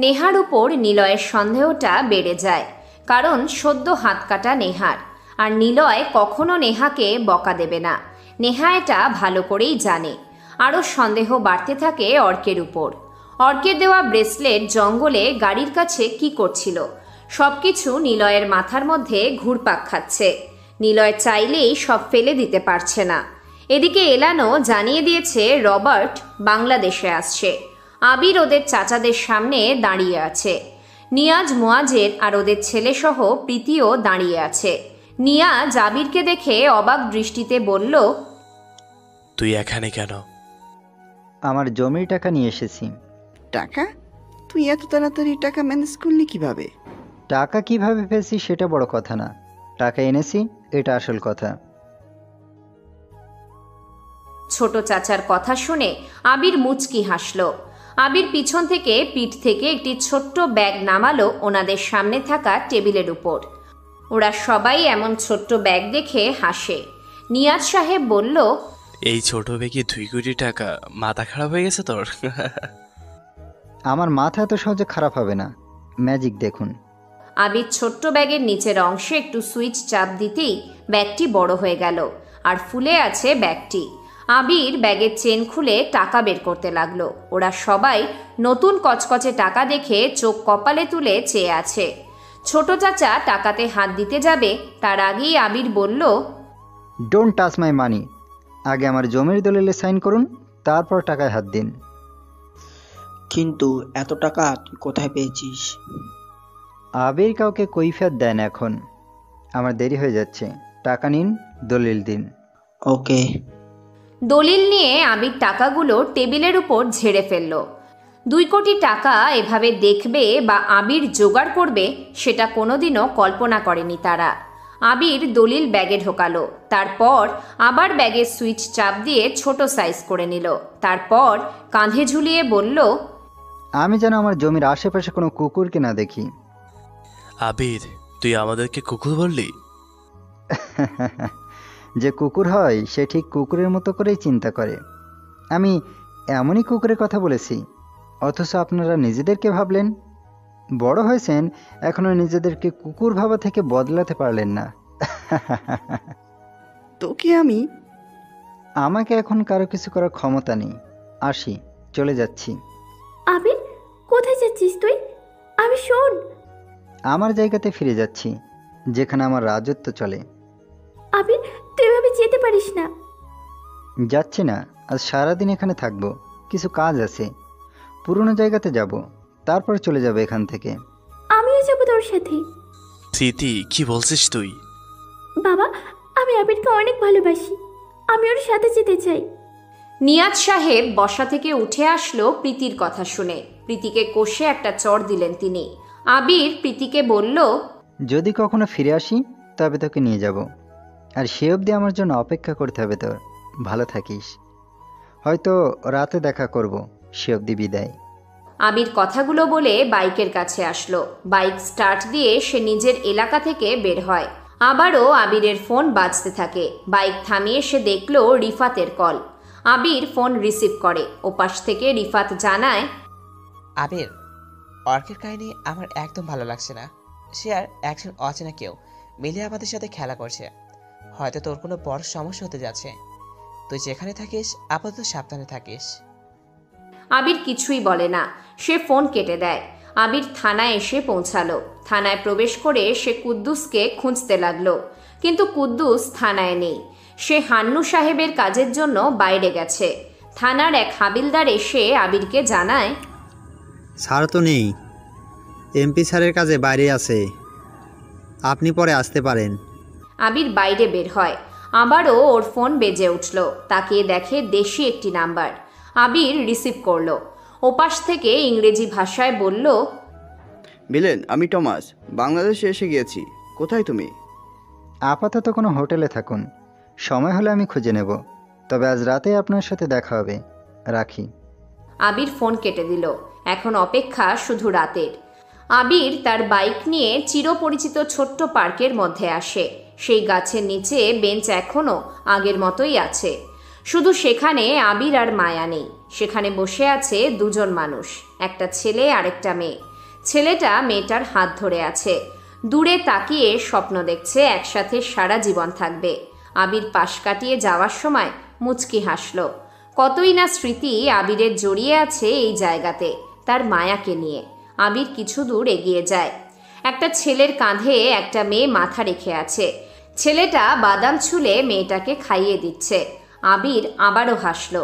নেহার উপর নিলয়ের সন্দেহটা বেড়ে যায়, কারণ সদ্য হাত কাটা নেহার, আর নিলয় কখনো নেহাকে বকা দেবে না। নেহা এটা ভালো করেই জানে। আরও সন্দেহ বাড়তে থাকে অর্কের উপর। অর্কের দেওয়া ব্রেসলেট জঙ্গলে গাড়ির কাছে কি করছিল, সবকিছু নিলয়ের মাথার মধ্যে ঘুরপাক খাচ্ছে। নিলয় চাইলেই সব ফেলে দিতে পারছে না। এদিকে এলানো জানিয়ে দিয়েছে রবার্ট বাংলাদেশে আসছে। আবির ওদের চাচাদের সামনে দাঁড়িয়ে আছে। নিয়াজ, মুয়াজের আর ওদের ছেলেসহ প্রীতিও দাঁড়িয়ে আছে। নিয়াজ আবিরকে দেখে অবাক দৃষ্টিতে বলল, তুই এখানে কেন? আমার জমির টাকা নিয়ে এসেছি। টাকা? তুই এত তাড়াতাড়ি টাকা ম্যানেজ করলি কিভাবে? টাকা কিভাবে পেয়েছি সেটা বড় কথা না, টাকা এনেছি এটা আসল কথা। ছোট চাচার কথা শুনে আবির মুচকি হাসল। আবির পিছন থেকে পিঠ থেকে একটি ছোট্ট ব্যাগ নামালো ওনাদের সামনে থাকা টেবিলের উপর। ওরা সবাই এমন ছোট্ট ব্যাগ দেখে হাসে। নিয়াজ সাহেব বলল, এই ছোট ব্যাগে 2 কোটি টাকা, মাথা খারাপ হয়ে গেছে তোর? আমার মাথা এত সহজে খারাপ হবে না, ম্যাজিক দেখুন। আবির ছোট্ট ব্যাগের নিচের অংশে একটু সুইচ চাপ দিতেই ব্যাগটি বড় হয়ে গেল, আর ফুলে আছে ব্যাগটি। আবির ব্যাগের চেন খুলে টাকা বের করতে লাগলো। ওরা সবাই নতুন কচকচে টাকা দেখে চোখ কপালে তুলে চেয়ে আছে। ছোট চাচা টাকাতে হাত দিতে যাবে, তার আগেই আবির বলল, ডোন্ট টাচ মাই মানি। আগে আমার জমির দলিলে সাইন করুন, তারপর টাকায় হাত দিন। কিন্তু এত টাকা তুই কোথায় পেয়েছিস? আবির কাউকে কৈফিয়ত দেন এখন। আমার দেরি হয়ে যাচ্ছে, টাকা নিন, দলিল দিন। ওকে। দলিল নিয়ে আবির টাকাগুলো টেবিলের উপর ঝেড়ে ফেলল। 2 কোটি টাকা এভাবে দেখবে বা আবির জোগাড় করবে সেটা কোনোদিনও কল্পনা করেনি তারা। আবির দলিল ব্যাগে ঢোকালো, তারপর আবার ব্যাগের সুইচ চাপ দিয়ে ছোট সাইজ করে নিল। তারপর কাঁধে ঝুলিয়ে বলল, আমি যেন আমার জমির আশেপাশে কোনো কুকুরকে না দেখি। আবির, তুই আমাদেরকে কুকুর বললি? যে কুকুর হয় সে ঠিক কুকুরের মতো করেই চিন্তা করে। আমি এমনই কুকুরের কথা বলেছি, অথচ আপনারা নিজেদেরকে ভাবলেন। বড় হয়েছেন, এখনো নিজেদেরকে কুকুর ভাবা থেকে বদলাতে পারলেন না। তোকে আমাকে এখন কারো কিছু করার ক্ষমতা নেই। আসি, চলে যাচ্ছি। আবির, কোথায় যাচ্ছিস তুই? আমি শোন, আমার জায়গাতে ফিরে যাচ্ছি, যেখানে আমার রাজত্ব চলে। আবির, তুই এভাবে যেতে পারিস না। যাচ্ছি না, আজ সারাদিন এখানে থাকবো, কিছু কাজ আছে। পুরনো জায়গাতে যাব, তারপর চলে যাবে এখান থেকে। আমিও যাবো তোর সাথে। প্রীতি, কি বলছিস তুই? বাবা, আমি আবিরকে অনেক ভালোবাসি, আমি ওর সাথে যেতে চাই। নিয়াজ সাহেব বসা থেকে উঠে আসলো প্রীতির কথা শুনে। প্রীতিকে কষে একটা চড় দিলেন তিনি। আবির প্রীতিকে বলল, যদি কখনো ফিরে আসি তবে তোকে নিয়ে যাব, আর সে অবধি আমার জন্য অপেক্ষা করতে হবে তোর। ভালো থাকিস, হয়তো রাতে দেখা করব, সে অবধি বিদায়। আবির কথাগুলো বলে বাইকের কাছে আসলো। বাইক স্টার্ট দিয়ে সে নিজের এলাকা থেকে বের হয়। আবারও আবিরের ফোন বাজতে থাকে। বাইক থামিয়ে সে দেখলো রিফাতের কল। আবির ফোন রিসিভ করে। ওপাশ থেকে রিফাত জানায়, আবির, অর্কের কাহিনী আমার একদম ভালো লাগছে না। সে আর একজন অচেনা কেউ মিলে আমাদের সাথে খেলা করছে। হয়তো তোর কোনো বড় সমস্যা হতে যাচ্ছে। তুই যেখানে থাকিস আপাতত সাবধানে থাকিস। আবির কিছুই বলে না, সে ফোন কেটে দেয়। আবির থানায় এসে পৌঁছালো। থানায় প্রবেশ করে সে কুদ্দুসকে খুঁজতে লাগলো, কিন্তু কুদ্দুস থানায় নেই। সে হান্নু সাহেবের কাজের জন্য বাইরে গেছে। থানার এক হাবিলদার এসে আবিরকে জানায়, স্যার তো নেই, এমপি স্যারের কাজে বাইরে আছে, আপনি পরে আসতে পারেন। আবির বাইরে বের হয়। আবারও ওর ফোন বেজে উঠল। তাকিয়ে দেখে দেশি একটি নাম্বার। আবির রিসিভ করলো। ওপাশ থেকে ইংরেজি ভাষায় বলল, মিলেন, আমি টমাস, বাংলাদেশে এসে গিয়েছি। কোথায় তুমি? আপাতত কোনো হোটেলে থাকুন, সময় হলে আমি খুঁজে নেব, তবে আজ রাতে আপনার সাথে দেখা হবে। রাখি। আবির ফোন কেটে দিল। এখন অপেক্ষা শুধু রাতের। আবির তার বাইক নিয়ে চিরপরিচিত ছোট্ট পার্কের মধ্যে আসে। সেই গাছের নিচে বেঞ্চ এখনও আগের মতোই আছে। শুধু সেখানে আবির আর মায়া নেই। সেখানে বসে আছে দুজন মানুষ, একটা ছেলে আর একটা মেয়ে। ছেলেটা মেয়েটার হাত ধরে আছে, দূরে তাকিয়ে স্বপ্ন দেখছে একসাথে সারা জীবন থাকবে। আবির পাশ কাটিয়ে যাওয়ার সময় মুচকি হাসল। কতই না স্মৃতি আবিরের জড়িয়ে আছে এই জায়গাতে, তার মায়াকে নিয়ে। আবির কিছু দূর এগিয়ে যায়। একটা ছেলের কাঁধে একটা মেয়ে মাথা রেখে আছে। ছেলেটা বাদাম ছুলে মেয়েটাকে খাইয়ে দিচ্ছে। আবির আবারও হাসল।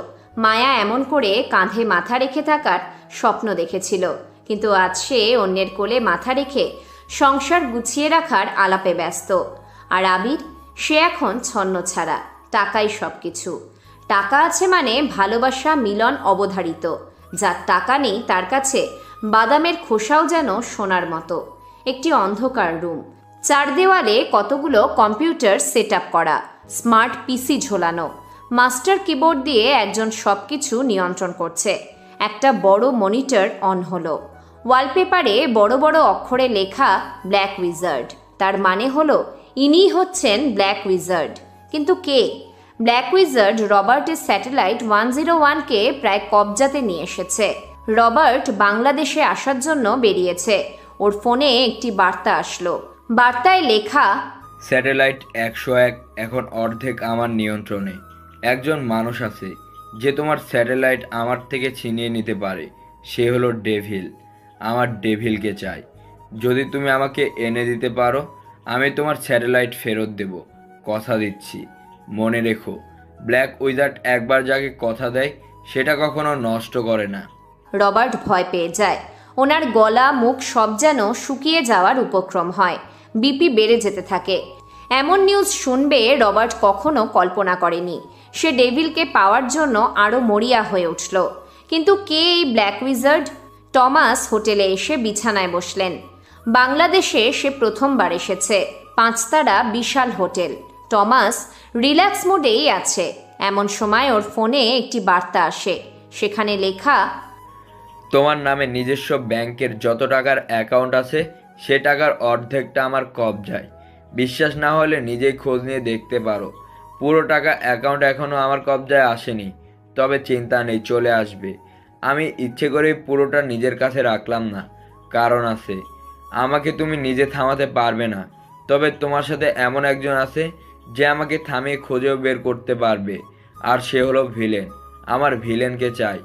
মায়া এমন করে কাঁধে মাথা রেখে থাকার স্বপ্ন দেখেছিল, কিন্তু আজ সে অন্যের কোলে মাথা রেখে সংসার গুছিয়ে রাখার আলাপে ব্যস্ত। আর আবির, সে এখন ছন্ন ছাড়া, টাকাই সব কিছু। টাকা আছে মানে ভালোবাসা, মিলন অবধারিত। যার টাকা নেই তার কাছে বাদামের খোসাও যেন সোনার মতো। একটি অন্ধকার রুম, চার দেওয়ালে কতগুলো কম্পিউটার সেট আপ করা, স্মার্ট পিসি ঝোলানো। মাস্টার কিবোর্ড দিয়ে একজন সব কিছু নিয়ন্ত্রণ করছে। একটা বড় মনিটর অন হলো। ওয়ালপেপারে বড় বড় অক্ষরে লেখা ব্ল্যাক উইজার্ড। তার মানে হলো ইনিই হচ্ছেন ব্ল্যাক উইজার্ড। কিন্তু কে? ব্ল্যাক উইজার্ড রবার্টের স্যাটেলাইট 101কে প্রায় কবজাতে নিয়ে এসেছে। রবার্ট বাংলাদেশে আসার জন্য বেরিয়েছে। ওর ফোনে একটি বার্তা আসলো। বার্তায় লেখা, স্যাটেলাইট 101 এখন অর্ধেক আমার নিয়ন্ত্রণে। একজন মানুষ আছে যে তোমার স্যাটেলাইট আমার থেকে ছিনিয়ে নিতে পারে। সে হলো ডেভিল। আমার ডেভিলকে চাই। যদি তুমি আমাকে এনে দিতে পারো, আমি তোমার স্যাটেলাইট ফেরত দেব। কথা দিচ্ছি। মনে রেখো, ব্ল্যাক উইজার্ড একবার যাকে কথা দেয় সেটা কখনো নষ্ট করে না। রবার্ট ভয় পেয়ে যায়। ওনার গলা, মুখ সব যেন শুকিয়ে যাওয়ার উপক্রম হয়। বিপি বেড়ে যেতে থাকে। এমন নিউজ শুনবে রবার্ট কখনো কল্পনা করেনি। সে ডেভিলকে পাওয়ার জন্য আরও মরিয়া হয়ে উঠল। কিন্তু কে এই ব্ল্যাক উইজার্ড? টমাস হোটেলে এসে বিছানায় বসলেন। বাংলাদেশে সে প্রথমবার এসেছে। 5 তারা বিশাল হোটেল। টমাস রিল্যাক্স মোডেই আছে। এমন সময় ওর ফোনে একটি বার্তা আসে। সেখানে লেখা, তোমার নামে নিজস্ব ব্যাংকের যত টাকার অ্যাকাউন্ট আছে সে টাকার অর্ধেকটা আমার কবজায়। বিশ্বাস না হলে নিজেই খোঁজ নিয়ে দেখতে পারো। পুরো টাকা অ্যাকাউন্ট এখনও আমার কবজায় আসেনি, তবে চিন্তা নেই, চলে আসবে। আমি ইচ্ছে করেই পুরোটা নিজের কাছে রাখলাম না, কারণ আছে। আমাকে তুমি নিজে থামাতে পারবে না, তবে তোমার সাথে এমন একজন আছে যে আমাকে থামিয়ে খুঁজেও বের করতে পারবে, আর সে হলো ভিলেন। আমার ভিলেনকে চাই।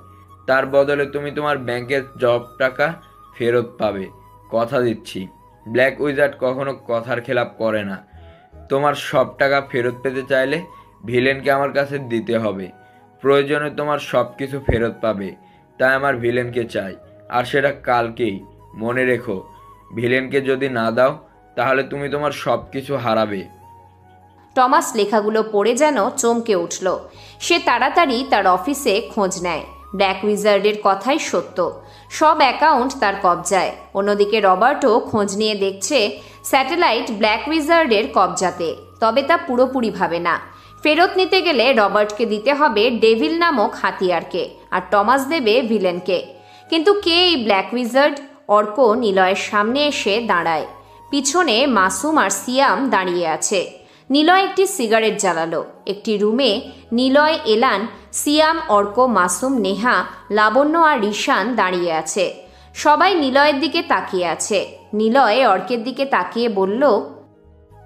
তার বদলে তুমি তোমার ব্যাংকের জব টাকা ফেরত পাবে। কথা দিচ্ছি, ব্ল্যাক উইজার্ড কখনো কথার খেলাপ করে না। তোমার সব টাকা ফেরত পেতে চাইলে ভিলেনকে আমার কাছে দিতে হবে। প্রয়োজনে তোমার সব কিছু ফেরত পাবে। তাই আমার ভিলেনকে চাই, আর সেটা কালকেই। মনে রেখো, ভিলেনকে যদি না দাও তাহলে তুমি তোমার সব কিছু হারাবে। টমাস লেখাগুলো পড়ে যেন চমকে উঠল। সে তাড়াতাড়ি তার অফিসে খোঁজ নেয়। ব্ল্যাক উইজার্ডের কথাই সত্য, সব অ্যাকাউন্ট তার কবজায়। অন্যদিকে রবার্টও খোঁজ নিয়ে দেখছে স্যাটেলাইট ব্ল্যাক উইজার্ডের কবজাতে, তবে তা পুরোপুরিভাবে না। ফেরত নিতে গেলে রবার্টকে দিতে হবে ডেভিল নামক হাতিয়ারকে, আর টমাস দেবে ভিলেনকে। কিন্তু কে এই ব্ল্যাক উইজার্ড? অর্ক নিলয়ের সামনে এসে দাঁড়ায়। পিছনে মাসুম আর সিয়াম দাঁড়িয়ে আছে। নিলয় একটি সিগারেট জ্বালালো। একটি রুমে নিলয়, এলান, সিয়াম, অর্ক, মাসুম, নেহা, লাবণ্য আর রিশান দাঁড়িয়ে আছে। সবাই নিলয়ের দিকে তাকিয়ে আছে। নিলয় অর্কের দিকে তাকিয়ে বলল,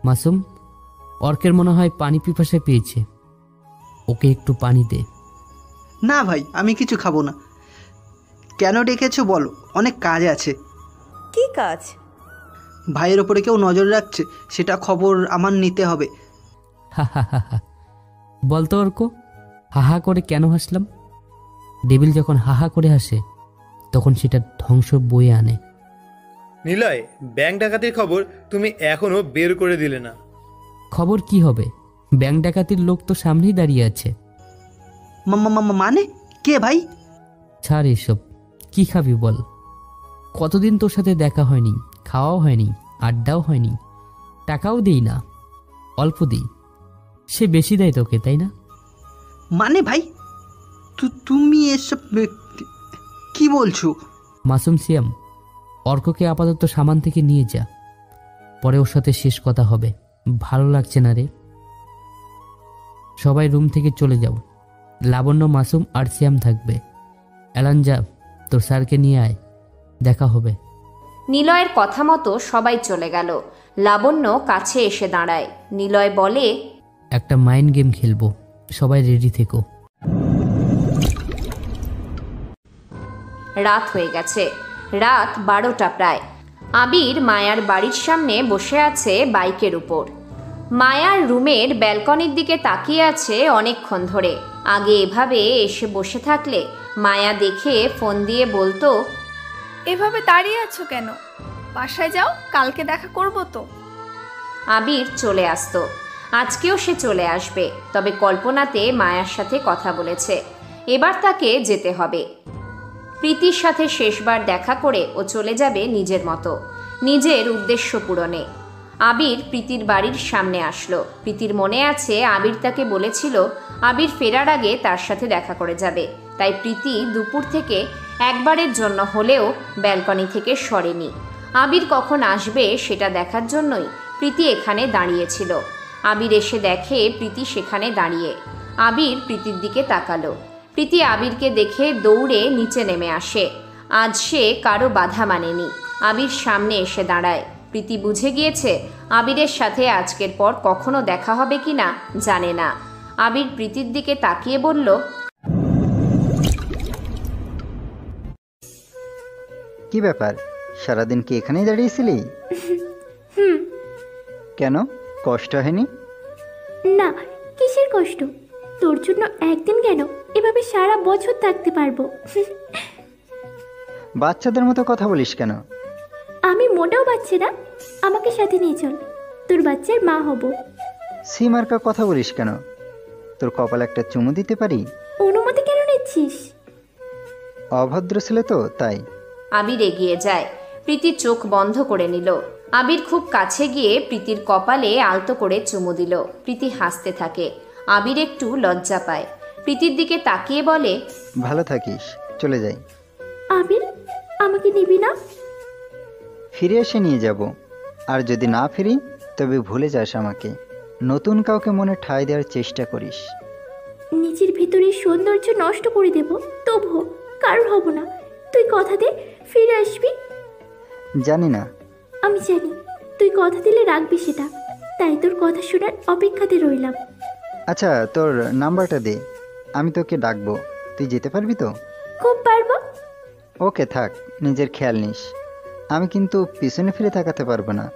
মাসুম, অর্কের মনে হয় পানি পিপাসা পেয়েছে, ওকে একটু পানি দে। না ভাই, আমি কিছু খাবো না। কেন ডেকেছো বলো? অনেক কাজ আছে। কি কাজ? ভাইয়ের ওপরে কেউ নজর রাখছে, সেটা খবর আমার নিতে হবে। হা হা হা হা। বলতো অর্ক, হাহা করে কেন হাসলাম? ডেভিল যখন হাহা করে হাসে তখন সেটা ধ্বংস বয়ে আনে। নিলয়, ব্যাংক ডাকাতির খবর তুমি এখনো বের করে দিলে না। খবর কি হবে? ব্যাংক ডাকাতির লোক তো সামনেই দাঁড়িয়ে আছে। মানে কে ভাই? ছাড় এসব, কি খাবি বল? কতদিন তোর সাথে দেখা হয়নি, খাওয়াও হয়নি, আড্ডাও হয়নি, টাকাও দেই না, অল্প দিই। সে বেশি দেয় তোকে, তাই না? মানে ভাই, তুমি এসব কি বলছো? মাসুম, সিয়াম, অর্ককে আপাতত সামান থেকে নিয়ে যা, পরে ওর সাথে শেষ কথা হবে। ভালো লাগছে না রে। সবাই রুম থেকে চলে যাও, লাবণ্য, মাসুম আর শ্যাম থাকবে। অ্যালাঞ্জা, তোর স্যারকে নিয়ে আয়, দেখা হবে। নিলয়ের কথা মতো সবাই চলে গেল। লাবণ্য কাছে এসে দাঁড়ায়। নিলয় বলে, একটা মাইন্ড গেম খেলবো, সবাই রেডি থেকো। রাত হয়ে গেছে, রাত 12টা প্রায়। আবির মায়ার বাড়ির সামনে বসে আছে বাইকের উপর। মায়ার রুমের ব্যালকনির দিকে তাকিয়ে আছে অনেকক্ষণ ধরে। আগে এভাবে এসে বসে থাকলে মায়া দেখে ফোন দিয়ে বলতো, এভাবে দাঁড়িয়ে আছো কেন? বাসায় যাও, কালকে দেখা করব তো। আবির চলে আসতো। আজকেও সে চলে আসবে, তবে কল্পনাতে মায়ার সাথে কথা বলেছে, এবার তাকে যেতে হবে। প্রীতির সাথে শেষবার দেখা করে ও চলে যাবে নিজের মতো, নিজের উদ্দেশ্য পূরণে। আবির প্রীতির বাড়ির সামনে আসলো। প্রীতির মনে আছে আবির তাকে বলেছিল আবির ফেরার আগে তার সাথে দেখা করে যাবে, তাই প্রীতি দুপুর থেকে একবারের জন্য হলেও ব্যালকনি থেকে সরেনি। আবির কখন আসবে সেটা দেখার জন্যই প্রীতি এখানে দাঁড়িয়েছিল। আবির এসে দেখে প্রীতি সেখানে দাঁড়িয়ে। আবির প্রীতির দিকে তাকালো। প্রীতি আবিরকে দেখে দৌড়ে নিচে নেমে আসে। আজ সে কারো বাধা মানেনি, আবির সামনে এসে দাঁড়ায়। প্রীতি বুঝে গিয়েছে আবিরের সাথে আজকের পর কখনো দেখা হবে কিনা জানে না। আবির প্রীতির দিকে তাকিয়ে বলল, কি ব্যাপার, সারাদিন কি এখানেই দাঁড়িয়েছিলি? কেন, কষ্ট হয়নি? না, কিসের কষ্ট? তোর জন্য একদিন কেন, এভাবে সারা বছর থাকতে পারবো। বাচ্চাদের মতো কথা বলিস কেন? আমি মোটেও বাচ্চা না, আমাকে সাথে নিয়ে চল, তোর বাচ্চার মা হব। সীমার্কা কথা বলিস কেন? তোর কপালে একটা চুমু দিতে পারি? অনুমতি কেন নিচ্ছিস? অভদ্র ছেলে তো, তাই। আবির এগিয়ে যায়। প্রীতি চোখ বন্ধ করে নিল। আবির খুব কাছে গিয়ে প্রীতির কপালে আলতো করে চুমু দিল। প্রীতি হাসতে থাকে। আবির একটু লজ্জা পায়। প্রীতির দিকে তাকিয়ে বলে, ভালো থাকিস, চলে যাই। আবির, আমাকে নিবি না? ফিরে এসে নিয়ে যাব, আর যদি না ফিরি তবে ভুলে যাস আমাকে। নতুন কাউকে মনে ঠাঁই দেওয়ার চেষ্টা করিস। নিজের ভিতরের সৌন্দর্য নষ্ট করে দেব, তবুও কারোর হব না। তুই কথা দে ফিরে আসবি। জানি না। আমি জানি তুই কথা দিলে রাখবি সেটা, তাই তোর কথা শোনার অপেক্ষাতে রইলাম। আচ্ছা, তোর নাম্বারটা দে, আমি তোকে ডাকবো। তুই যেতে পারবি তো? খুব পারবো। ওকে, থাক, নিজের খেয়াল নিস। আমি কিন্তু পিছনে ফিরে তাকাতে পারবো না।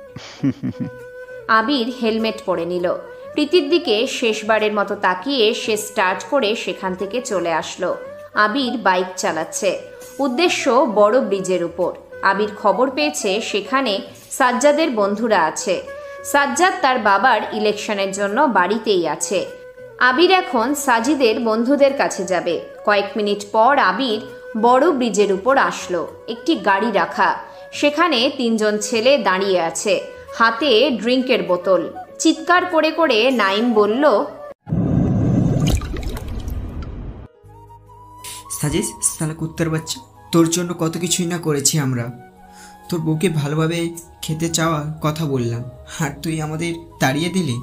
আবির হেলমেট পরে নিল। প্রীতির দিকে শেষবারের মতো তাকিয়ে সে স্টার্ট করে সেখান থেকে চলে আসলো। আবির বাইক চালাচ্ছে, উদ্দেশ্য বড় ব্রিজের উপর। আবির খবর পেয়েছে সেখানে সাজ্জাদের বন্ধুরা আছে। সাজ্জাদ তার বাবার ইলেকশনের জন্য বাড়িতেই আছে। আবির এখন সাজিদের বন্ধুদের কাছে যাবে। কয়েক মিনিট পর আবির বড় ব্রিজের উপর আসলো। একটি গাড়ি রাখা, সেখানে 3 জন ছেলে দাঁড়িয়ে আছে, হাতে ড্রিঙ্কের বোতল। চিৎকার করে করে নাইম বলল, সাজিস, সালা কুত্তার বাচ্চা, তোর জন্য কত কিছুই না করেছি আমরা। তোর বউকে ভালোভাবে খেতে চাওয়া কথা বললাম, আর তুই আমাদের তাড়িয়ে দিলি।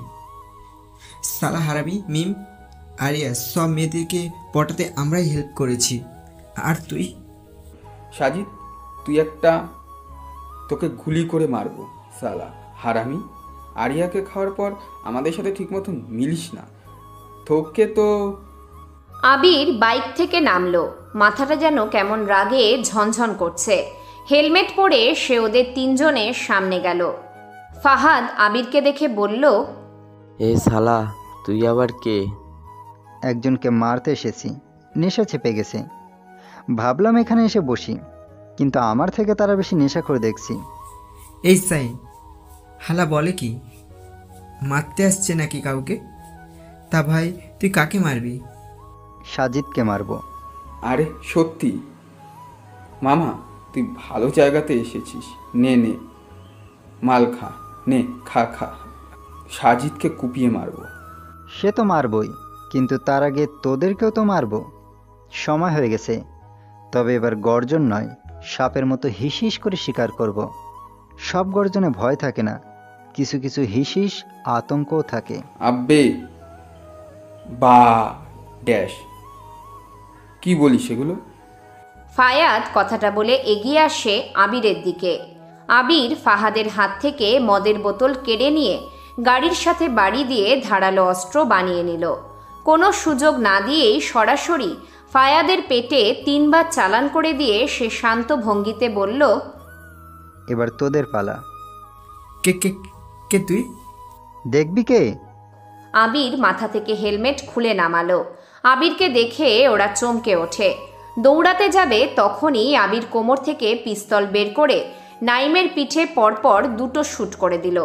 সালা হারামি, মিম, আরিয়া সব মেয়েদেরকে পটাতে আমরাই হেল্প করেছি, আর তুই? সাজিদ, তুই তোকে গুলি করে মারবো সালা হারামি। আরিয়াকে খাওয়ার পর আমাদের সাথে ঠিক মতন মিলিস না, তোকে তো। আবির বাইক থেকে নামলো। মাথাটা যেন কেমন রাগে ঝনঝন করছে। হেলমেট পরে সে ওদের 3 জনের সামনে গেল। ফাহাদ আবিরকে দেখে বলল, এ শালা, তুই আবার কে? একজনকে মারতে এসেছি, নেশা চেপে গেছে। ভাবলাম এখানে এসে বসি, কিন্তু আমার থেকে তারা বেশি নেশাখোর দেখছি। এই সাই হালা বলে কি, মারতে আসছে নাকি কাউকে? তা ভাই, তুই কাকে মারবি? সাজিদকে মারবো। আরে সত্যি? মামা, তুই ভালো জায়গাতে এসেছিস। নে নে, মাল খা, নে খা খা। সাজিদকে কুপিয়ে মারবো। সে তো মারবই, কিন্তু তার আগে তোদেরকেও তো মারবো। সময় হয়ে গেছে, তবে এবার গর্জন নয়, সাপের মতো হিস হিস করে শিকার করব। সব গর্জনে ভয় থাকে না, কিছু কিছু হিস হিস আতঙ্কও থাকে। আব্বে বা ড্যাশ কি বলি সেগুলো? ফায়াদ কথাটা বলে এগিয়ে আসে আবিরের দিকে। আবির ফাহাদের হাত থেকে মদের বোতল কেড়ে নিয়ে গাড়ির সাথে বাড়ি দিয়ে ধারালো অস্ত্র বানিয়ে নিল। কোনো সুযোগ না দিয়েই সরাসরি ফায়াদের পেটে 3 বার চালান করে দিয়ে সে শান্ত ভঙ্গিতে বলল, এবার তোদের পালা। কে কে কে তুই? দেখবি কে? আবির মাথা থেকে হেলমেট খুলে নামালো। আবিরকে দেখে ওরা চমকে ওঠে। দৌড়াতে যাবে তখনই আবির কোমর থেকে পিস্তল বের করে নাইমের পিঠে পরপর 2টো শুট করে দিল।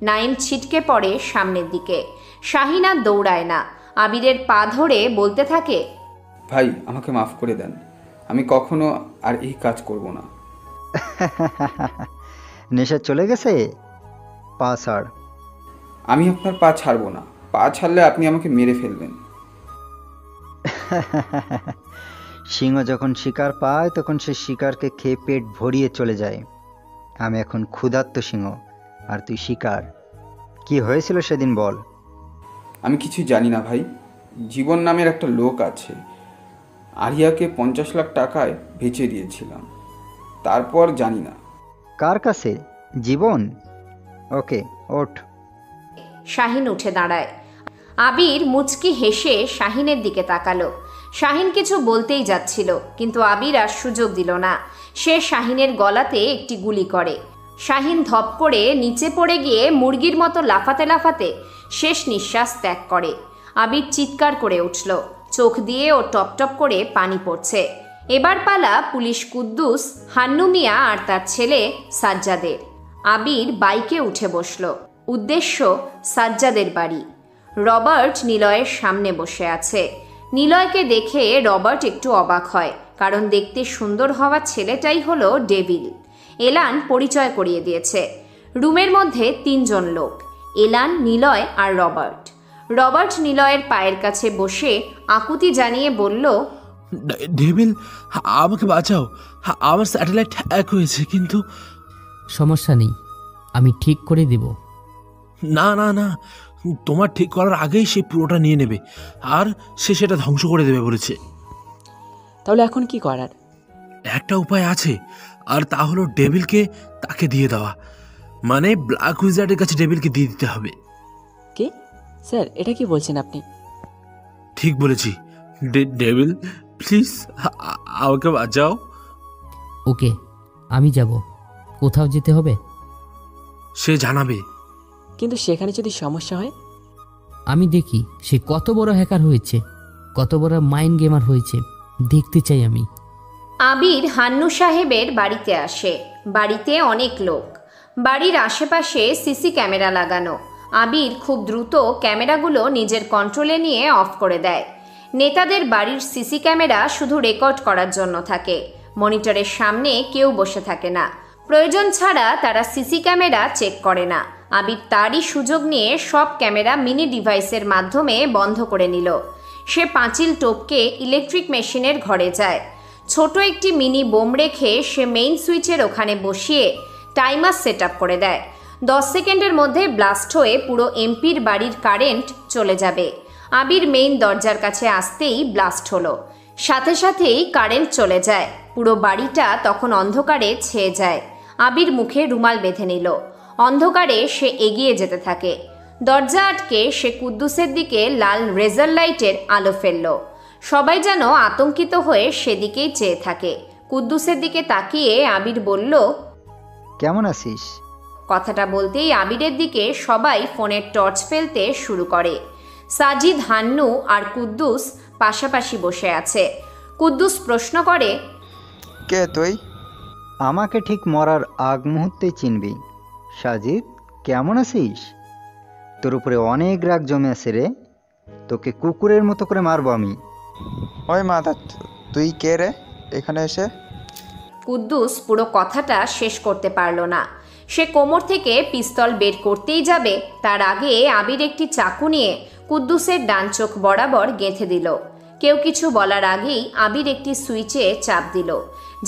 নাইম ছিটকে পড়ে সামনের দিকে। শাহিন আর দৌড়ায় না, আবিরের পা ধরে বলতে থাকে, ভাই আমাকে মাফ করে দেন, আমি কখনো আর এই কাজ করব না। নেশা চলে গেছে? পা ছাড়। আমি আপনার পা ছাড়বো না, পা ছাড়লে আপনি আমাকে মেরে ফেলবেন। সিংহ যখন শিকার পায় তখন সে শিকারকে খেয়ে পেট ভরিয়ে চলে যায়। আমি এখন ক্ষুধার্ত সিংহ, আর তুই শিকার। কি হয়েছিল সেদিন বল? আমি কিছু জানি না ভাই। জীবন নামের একটা লোক আছে, আরিয়াকে 50 লাখ টাকায় বেচে দিয়েছিলাম, তারপর জানি না। কার কাছে? জীবন? ওকে, ওঠ। শাহিন উঠে দাঁড়ায়। আবির মুচকি হেসে শাহিনের দিকে তাকালো। শাহিন কিছু বলতেই যাচ্ছিল, কিন্তু আবির আর সুযোগ দিল না। সে শাহিনের গলাতে একটি গুলি করে। শাহিন ধপ করে নিচে পড়ে গিয়ে মুরগির মতো লাফাতে লাফাতে শেষ নিঃশ্বাস ত্যাগ করে। আবির চিৎকার করে উঠল, চোখ দিয়ে ও টপটপ করে পানি পড়ছে। এবার পালা পুলিশ কুদ্দুস, হান্নু মিয়া আর তার ছেলে সাজ্জাদের। আবির বাইকে উঠে বসল। উদ্দেশ্য সাজ্জাদের বাড়ি। রবার্ট নিলয়ের সামনে বসে আছে। নিলয়কে দেখে রবার্ট একটু অবাক হয়, কারণ দেখতে সুন্দর হওয়া ছেলেটাই হলো ডেভিল। এলান পরিচয় করিয়ে দিয়েছে। রুমের মধ্যে 3 জন লোক, এলান, নিলয় আর রবার্ট। রবার্ট নিলয়ের পায়ের কাছে বসে আকুতি জানিয়ে বলল, ডেভিল আমাকে বাঁচাও, আমার স্যাটেলাইট হ্যাক হয়েছে। কিন্তু সমস্যা নেই, আমি ঠিক করে দেব। না না না, তোমার ঠিক করার আগেই সে পুরোটা নিয়ে নেবে, আর সে সেটা ধ্বংস করে দেবে বলেছে। তাহলে এখন কি করার? একটা উপায় আছে, আর তা হলো ডেভিলকে তাকে দিয়ে দেওয়া। মানে ব্ল্যাক উইজার্ডের কাছে ডেভিলকে দিয়ে দিতে হবে। কি স্যার, এটা কি বলছেন আপনি? ঠিক বলেছি। ডেভিল প্লিজ আমাকে বাঁচাও। ওকে, আমি যাব। কোথাও যেতে হবে? সে জানাবে। কিন্তু সেখানে যদি সমস্যা হয়? আমি দেখি সে কত বড় হ্যাকার হয়েছে, কত বড় মাইন্ড গেমার হয়েছে, দেখতে চাই আমি। আবির হান্নু সাহেবের বাড়িতে আসে। বাড়িতে অনেক লোক। বাড়ির আশেপাশে সিসি ক্যামেরা লাগানো। আবির খুব দ্রুত ক্যামেরাগুলো নিজের কন্ট্রোলে নিয়ে অফ করে দেয়। নেতাদের বাড়ির সিসি ক্যামেরা শুধু রেকর্ড করার জন্য থাকে। মনিটরের সামনে কেউ বসে থাকে না। প্রয়োজন ছাড়া তারা সিসি ক্যামেরা চেক করে না। আবির তারই সুযোগ নিয়ে সব ক্যামেরা মিনি ডিভাইসের মাধ্যমে বন্ধ করে নিল। সে পাঁচিল টপকে ইলেকট্রিক মেশিনের ঘরে যায়। ছোট একটি মিনি বোম রেখে সে মেইন সুইচের ওখানে বসিয়ে টাইমার সেট আপ করে দেয়। 10 সেকেন্ডের মধ্যে ব্লাস্ট হয়ে পুরো এমপির বাড়ির কারেন্ট চলে যাবে। আবির মেইন দরজার কাছে আসতেই ব্লাস্ট হলো। সাথে সাথেই কারেন্ট চলে যায়। পুরো বাড়িটা তখন অন্ধকারে ছেয়ে যায়। আবির মুখে রুমাল বেঁধে নিল। অন্ধকারে সে এগিয়ে যেতে থাকে। দরজা আটকে সে কুদ্দুসের দিকে লাল রেজার লাইটের আলো ফেলল। সবাই যেন আতঙ্কিত হয়ে সেদিকেই চেয়ে থাকে। কুদ্দুসের দিকে তাকিয়ে আবির বলল, কেমন আছিস? কথাটা বলতেই আবিরের দিকে সবাই ফোনের টর্চ ফেলতে শুরু করে। সাজিদ, হান্নু আর কুদ্দুস পাশাপাশি বসে আছে। কুদ্দুস প্রশ্ন করে, কে তুই? আমাকে ঠিক মরার আগ মুহূর্তেই চিনবি। সাজিদ, কেমন আছিস? তোর উপরে অনেক রাগ জমে আছে রে। তোকে কুকুরের মতো করে মারবো আমি। ওই মাথা, তুই কে রে এখানে এসে? কুদ্দুস পুরো কথাটা শেষ করতে পারল না। সে কোমর থেকে পিস্তল বের করতেই যাবে, তার আগে আবির একটি চাকু নিয়ে কুদ্দুসের ডান চোখ বরাবর গেঁথে দিল। কেউ কিছু বলার আগেই আবির একটি সুইচে চাপ দিল,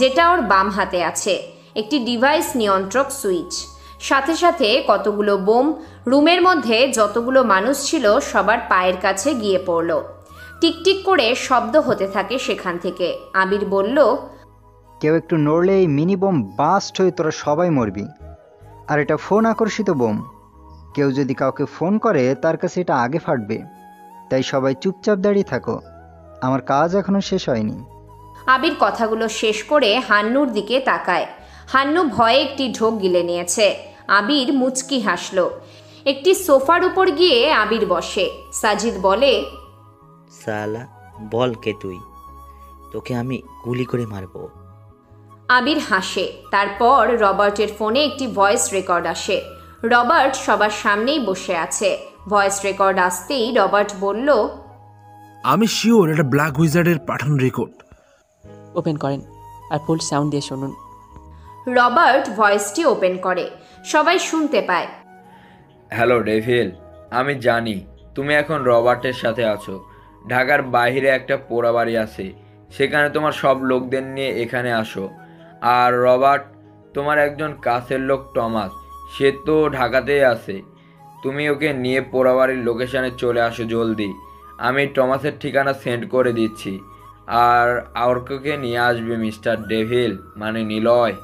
যেটা ওর বাম হাতে আছে, একটি ডিভাইস নিয়ন্ত্রক সুইচ। সাথে সাথে কতগুলো বোম রুমের মধ্যে যতগুলো মানুষ ছিল সবার পায়ের কাছে গিয়ে পড়ল। টিকটিক করে শব্দ হতে থাকে সেখান থেকে। আবির বলল, কেউ একটু নড়লে এই মিনি বোম বাস্ট হয়ে তোরা সবাই মরবি। আর এটা ফোন আকর্ষিত বোম, কেউ যদি কাউকে ফোন করে তার কাছে এটা আগে ফাটবে। তাই সবাই চুপচাপ দাঁড়িয়ে থাকো, আমার কাজ এখনো শেষ হয়নি। আবির কথাগুলো শেষ করে হান্নুর দিকে তাকায়। হান্নু ভয়ে একটি ঢোক গিলে নিয়েছে। আবির মুচকি হাসল। একটি সোফার উপর গিয়ে আবির বসে। সাজিদ বলে, সালা বল কে তুই, তোকে আমি গুলি করে মারবো। আবির হাসে। তারপর রবার্টের ফোনে একটি ভয়েস রেকর্ড আসে। রবার্ট সবার সামনেই বসে আছে। ভয়েস রেকর্ড আসতেই রবার্ট বলল, আমি শিওর এটা ব্ল্যাক উইজার্ডের পাঠানো রেকর্ড। ওপেন করেন আর ফুল সাউন্ড দিয়ে শুনুন। রবার্ট ভয়েসটি ওপেন করে। সবাই শুনতে পায়। হ্যালো ডেভিল, আমি জানি তুমি এখন রবার্টের সাথে আছো। ঢাকার বাইরে একটা পোড়া বাড়ি আছে, সেখানে তোমার সব লোকদের নিয়ে এখানে আসো। আর রবার্ট, তোমার একজন কাছের লোক টমাস, সে তো ঢাকাতেই আছে। তুমি ওকে নিয়ে পোড়া বাড়ির লোকেশানে চলে আসো জলদি। আমি টমাসের ঠিকানা সেন্ড করে দিচ্ছি। আর অর্ককে নিয়ে আসবে মিস্টার ডেভিল, মানে নিলয়।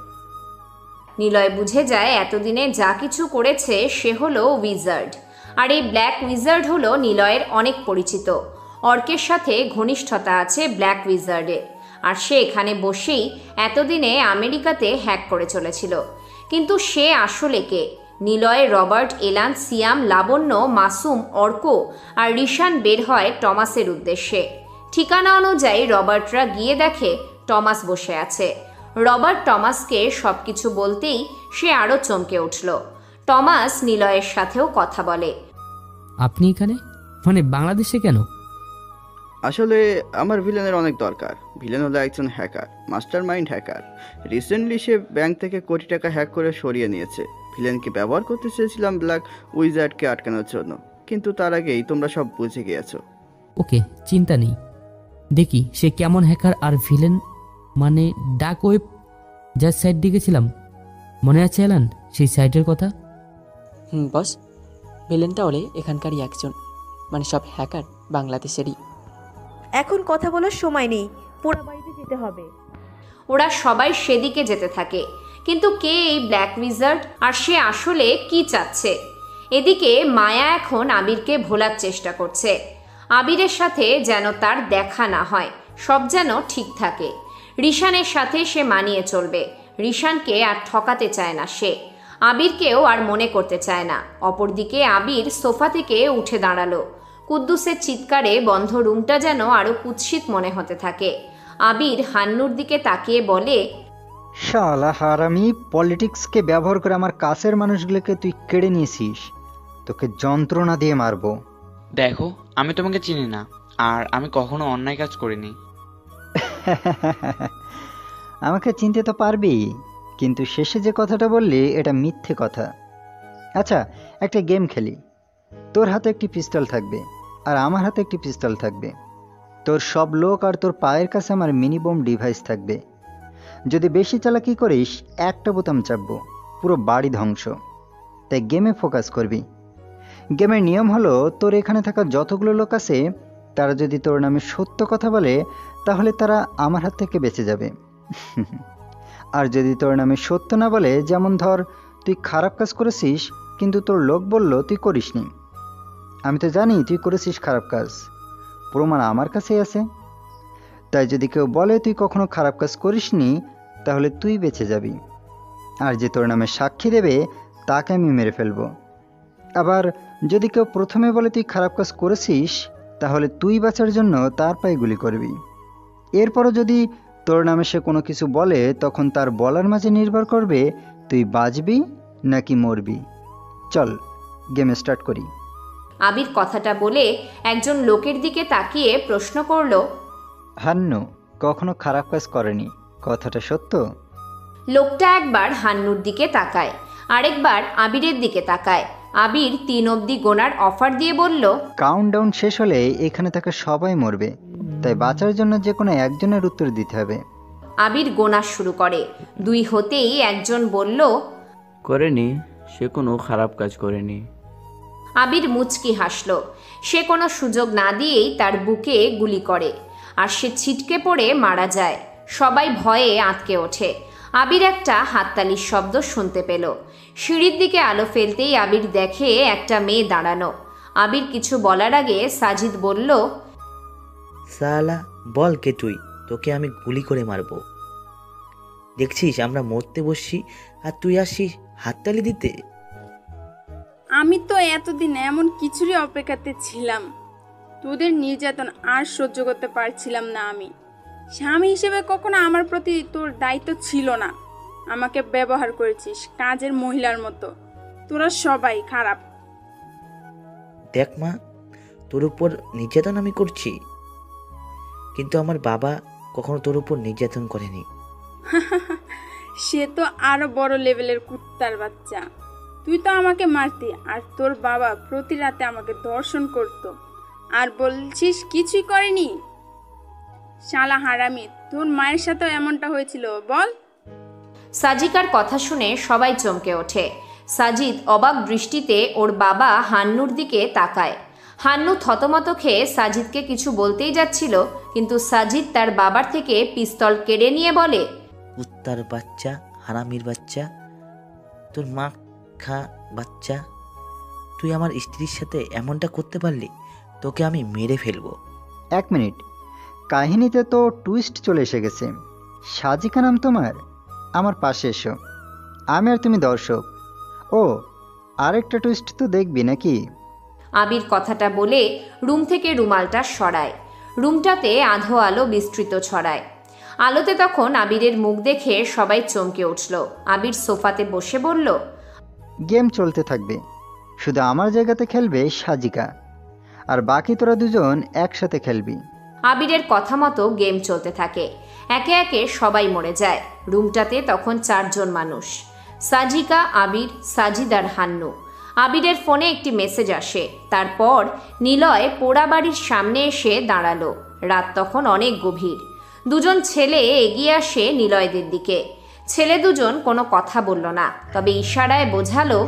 নিলয় বুঝে যায় এতদিনে যা কিছু করেছে সে হলো উইজার্ড। আর এই ব্ল্যাক উইজার্ড হলো নিলয়ের অনেক পরিচিত। অর্কের সাথে ঘনিষ্ঠতা আছে ব্ল্যাক উইজার্ডের। আর সে এখানে বসেই এতদিনে আমেরিকাতে হ্যাক করে চলেছিল। কিন্তু সে আসলে কে? নিলয়, রবার্ট, এলান, সিয়াম, লাবণ্য, মাসুম, অর্ক আর রিশান বের হয় টমাসের উদ্দেশ্যে। ঠিকানা অনুযায়ী রবার্টরা গিয়ে দেখে টমাস বসে আছে। রবার্ট টমাসকে সব কিছু বলতেই সে আরও চমকে উঠল। টমাস নিলয়ের সাথেও কথা বলে। আপনি এখানে, মানে বাংলাদেশে কেন? আসলে আমার ভিলেনের অনেক দরকার। ভিলেন হলো একজন hacker, mastermind hacker. Recently সে ব্যাংক থেকে কোটি টাকা হ্যাক করে সরিয়ে নিয়েছে। ভিলেনকে ব্যবহার করতে চেয়েছিলাম ব্ল্যাক উইজার্ডকে আটকানোর জন্য, কিন্তু তার আগেই তোমরা সব বুঝে গিয়েছো। ওকে, চিন্তা নেই। দেখি সে কেমন হ্যাকার। আর ভিলেন মানে ডার্ক ওয়েব যার সাইট দেখেছিলাম, মনে আছে এলান সেই সাইটের কথা? বস, ভিলেনটা হলে এখানকারই একজন, মানে সব হ্যাকার বাংলাদেশেরই। এখন কথা বলার সময় নেই, পোড়া বাড়িতে যেতে হবে। ওরা সবাই সেদিকে যেতে থাকে। কিন্তু কে এই ব্ল্যাক উইজার্ড, আর সে আসলে কি চাচ্ছে? এদিকে মায়া এখন আবিরকে ভোলার চেষ্টা করছে। আবিরের সাথে যেন তার দেখা না হয়, সব যেন ঠিক থাকে। রিশানের সাথে সে মানিয়ে চলবে। রিশানকে আর ঠকাতে চায় না সে। আবিরকেও আর মনে করতে চায় না। অপরদিকে আবির সোফা থেকে উঠে দাঁড়ালো। কুদ্দুসের চিৎকারে বন্ধ রুমটা যেন আরো কুৎসিত মনে হতে থাকে। আবির হান্নুর দিকে তাকিয়ে বলে, শালা হারামি, পলিটিক্সকে ব্যবহার করে আমার কাছের মানুষগুলোকে তুই কেড়ে নিয়েছিস। তোকে যন্ত্রণা দিয়ে মারবো। দেখো, আমি তোমাকে চিনি না, আর আমি কখনো অন্যায় কাজ করিনি। আমাকে চিনতে তো পারবি, কিন্তু শেষে যে কথাটা বললি এটা মিথ্যে কথা। আচ্ছা, একটা গেম খেলি। তোর হাতে একটি পিস্তল থাকবে আর আমার হাতে একটি পিস্তল থাকবে। তোর সব লোক আর তোর পায়ের কাছে আমার মিনি বোম ডিভাইস থাকবে। যদি বেশি চালাকি করিস একটা বোতাম চাপবো, পুরো বাড়ি ধ্বংস। তাই গেমে ফোকাস করবি। গেমের নিয়ম হলো, তোর এখানে থাকা যতগুলো লোক আছে তারা যদি তোর নামে সত্য কথা বলে তাহলে তারা আমার হাত থেকে বেঁচে যাবে। আর যদি তোর নামে সত্য না বলে, যেমন ধর তুই খারাপ কাজ করেছিস কিন্তু তোর লোক বলল তুই করিসনি, আমি তো জানি তুই করেছিস খারাপ কাজ, প্রমাণ আমার কাছেই আছে। তাই যদি কেউ বলে তুই কখনো খারাপ কাজ করিসনি তাহলে তুই বেঁচে যাবি। আর যে তোর নামে সাক্ষী দেবে তাকে আমি মেরে ফেলবো। আবার যদি কেউ প্রথমে বলে তুই খারাপ কাজ করেছিস তাহলে তুই বাঁচার জন্য তার পায়ে গুলি করবি। এরপরও যদি তোর নামে সে কোনো কিছু বলে তখন তার বলার মাঝে নির্ভর করবে তুই বাঁচবি নাকি মরবি। চল গেম স্টার্ট করি। আবির কথাটা বলে একজন লোকের দিকে তাকিয়ে প্রশ্ন করল, হান্নু কখনো খারাপ কাজ করেনি, কথাটা সত্য? লোকটা একবার হান্নুর দিকে তাকায়, আরেকবার আবিরের দিকে তাকায়। আবির 3 অবধি গোনার অফার দিয়ে বলল, কাউন্টডাউন শেষ হলে এখানে থাকা সবাই মরবে, তাই বাঁচার জন্য যে কোনো একজনের উত্তর দিতে হবে। আবির গোনা শুরু করে। 2 হতেই একজন বলল, করেনি, সে কোনো খারাপ কাজ করেনি। আবির মুচকি হাসল। সে কোনো সুযোগ না দিয়েই তার বুকে গুলি করে, আর সে ছিটকে পড়ে মারা যায়। সবাই ভয়ে আঁতকে ওঠে। আবির একটা হাততালির শব্দ শুনতে পেল। সিঁড়ির দিকে আলো ফেলতেই আবির দেখে একটা মেয়ে দাঁড়ানো। আবির কিছু বলার আগে সাজিদ বলল, সালা বল কে তুই, তোকে আমি গুলি করে মারবো। দেখছিস আমরা মরতে বসছি আর তুই আসিস হাততালি দিতে। আমি তো এতদিন এমন কিছুরই অপেক্ষাতে ছিলাম। তোদের নির্যাতন আর সহ্য করতে পারছিলাম না। আমি স্বামী হিসেবে কখনো আমার প্রতি তোর দায়িত্ব ছিল না। আমাকে ব্যবহার করেছিস কাজের মহিলার মতো। তোরা সবাই খারাপ। দেখ মা, তোর উপর নির্যাতন আমি করছি, কিন্তু আমার বাবা কখনো তোর উপর নির্যাতন করেনি। সে তো আরো বড় লেভেলের কুত্তার বাচ্চা। তুই তো আমাকে মারতি, আর তোর বাবা প্রতি রাতে আমাকে ধর্ষণ করত, আর বলছিস কিছুই করেনি। শালা হারামি, তোর মায়ের সাথেও এমনটা হয়েছিল বল? সাজিকার কথা শুনে সবাই চমকে ওঠে। সাজিদ অবাক দৃষ্টিতে ওর বাবা হান্নুর দিকে তাকায়। হান্নু থতমত খেয়ে সাজিদকে কিছু বলতেই যাচ্ছিল, কিন্তু সাজিদ তার বাবার থেকে পিস্তল কেড়ে নিয়ে বলে, কুত্তার বাচ্চা, হারামির বাচ্চা, তোর মা খা বাচ্চা, তুই আমার স্ত্রীর সাথে এমনটা করতে পারলি? তোকে আমি মেরে ফেলবো। 1 মিনিট, কাহিনীতে তো টুইস্ট চলে এসে গেছে। সাজিকা নাম তোমার? আমার পাশে এসো, আমি আর তুমি দর্শক। ও, আরেকটা টুইস্ট তো দেখবি নাকি? আবির কথাটা বলে রুম থেকে রুমালটা সরায়। রুমটাতে আধো আলো বিস্তৃত ছড়ায়। আলোতে তখন আবিরের মুখ দেখে সবাই চমকে উঠল। আবির সোফাতে বসে বলল, গেম চলতে থাকবে, শুধু আমার জায়গাতে খেলবে সাজিকা, আর বাকি তোরা দুজন একসাথে খেলবি। আবিরের কথা মতো গেম চলতে থাকে। একে একে সবাই মরে যায়। রুমটাতে তখন 4 জন মানুষ, সাজিকা, আবির, সাজিদ আর হান্নু। আবিরের ফোনে একটি মেসেজ আসে। তারপর নিলয় পোড়া বাড়ির সামনে এসে দাঁড়ালো। রাত তখন অনেক গভীর। 2জন ছেলে এগিয়ে আসে নিলয়দের দিকে। ছেলে 2জন কোনো কথা বলল না, তবে ইশারায় বোঝালো,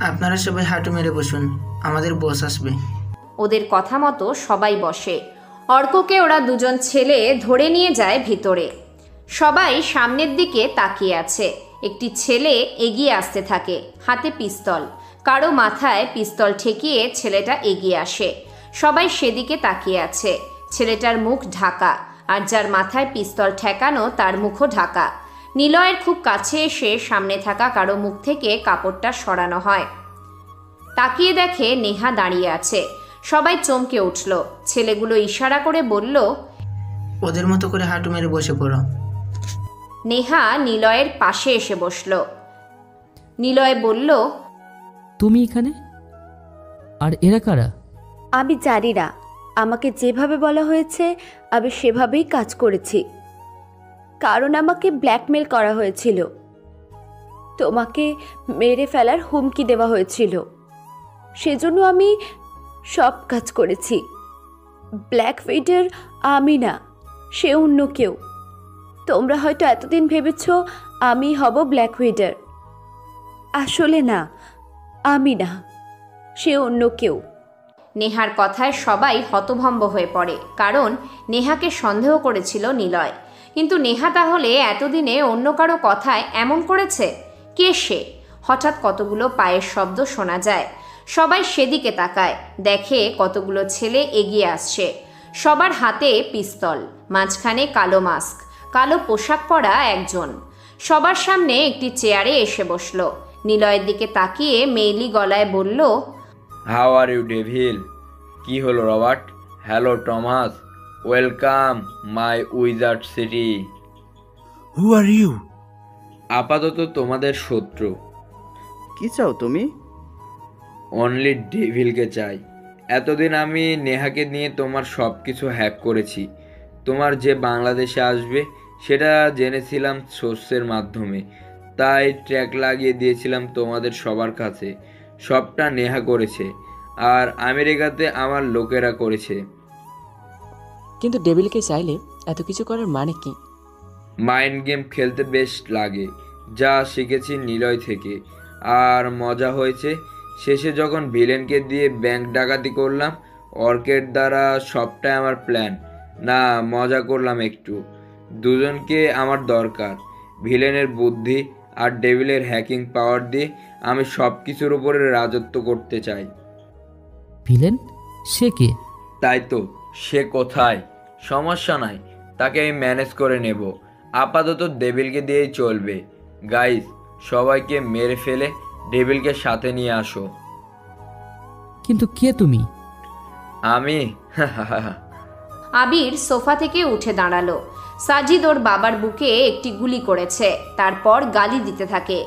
আপনারা সবাই হাঁটু মেরে বসুন, আমাদের বস আসবে। ওদের কথা মতো সবাই বসে। অর্ককে ওরা 2জন ছেলে ধরে নিয়ে যায় ভিতরে। সবাই সামনের দিকে তাকিয়ে আছে। একটি ছেলে এগিয়ে আসতে থাকে, হাতে পিস্তল। কারো মাথায় পিস্তল ঠেকিয়ে ছেলেটা এগিয়ে আসে। সবাই সেদিকে তাকিয়ে আছে। ছেলেটার মুখ ঢাকা, আর যার মাথায় পিস্তল ঠেকানো তার মুখও ঢাকা। নিলয়ের খুব কাছে এসে সামনে থাকা কারো মুখ থেকে কাপড়টা সরানো হয়। তাকিয়ে দেখে নেহা দাঁড়িয়ে আছে। সবাই চমকে উঠল। ছেলেগুলো ইশারা করে বলল, ওদের মতো করে হাঁটু মেরে বসে পড়ো। নেহা নিলয়ের পাশে এসে বসল। নিলয় বলল, তুমি এখানে? আর এরা কারা? আমি জানি না, আমাকে যেভাবে বলা হয়েছে আমি সেভাবেই কাজ করেছি, কারণ আমাকে ব্ল্যাকমেল করা হয়েছিল। তোমাকে মেরে ফেলার হুমকি দেওয়া হয়েছিল, সেজন্য আমি সব কাজ করেছি। ব্ল্যাক উইডার আমি না, সে অন্য কেউ। তোমরা হয়তো এতদিন ভেবেছ আমি হব ব্ল্যাক উইডার, আসলে না, আমি না, সে অন্য কেউ। নেহার কথায় সবাই হতভম্ব হয়ে পড়ে, কারণ নেহাকে সন্দেহ করেছিল নিলয়। কিন্তু নেহা তাহলে এতদিনে অন্য কারো কথায় এমন করেছে? কে সে? হঠাৎ কতগুলো পায়ের শব্দ শোনা যায়। সবাই সেদিকে তাকায়, দেখে কতগুলো ছেলে এগিয়ে আসছে। সবার হাতে পিস্তল, মাঝখানে কালো মাস্ক, কালো পোশাক পরা একজন। সবার সামনে একটি চেয়ারে এসে বসলো। নিলয়ের দিকে তাকিয়ে মেইলি গলায় বলল, হাউ আর ইউ ডেভিল? কি হলো Robert? Hello Thomas, welcome my wizard city. Who are you? আপাতত তোমাদের শত্রু। কি চাও তুমি? অনলি ডেভিলকে চাই। এতদিন আমি নেহাকে নিয়ে তোমার সব কিছু হ্যাক করেছি। তোমার যে বাংলাদেশে আসবে সেটা জেনেছিলাম সোর্সের মাধ্যমে, তাই ট্র্যাক লাগিয়ে দিয়েছিলাম তোমাদের সবার কাছে। সবটা নেহা করেছে, আর আমেরিকাতে আমার লোকেরা করেছে। কিন্তু ডেভিলকে চাইলে এত কিছু করার মানে কি? মাইন্ড গেম খেলতে বেশ লাগে, যা শিখেছি নিলয় থেকে। আর মজা হয়েছে, শেষে যখন ভিলেনকে দিয়ে ব্যাংক ডাকাতি করলাম, অর্কের দ্বারা সবটাই আমার প্ল্যান। না, মজা করলাম একটু। দুজনকে আমার দরকার। ভিলেনের বুদ্ধি আর ডেভিলের হ্যাকিং পাওয়ার দিয়ে আমি সব কিছুর উপরে রাজত্ব করতে চাই। ভিলেন? সে কে? তাই তো, সে কোথায়? সমস্যা নাই, তাকে আমি ম্যানেজ করে নেব। আপাতত ডেভিলকে দিয়েই চলবে। গাইস, সবাইকে মেরে ফেলে ডেভিলকে সাথে নিয়ে আসো। কিন্তু কে তুমি? আমি আবির সোফা থেকে উঠে দাঁড়ালো। সাজিদ ওর বাবার বুকে একটি গুলি করেছে, তারপর গালি দিতে থাকে।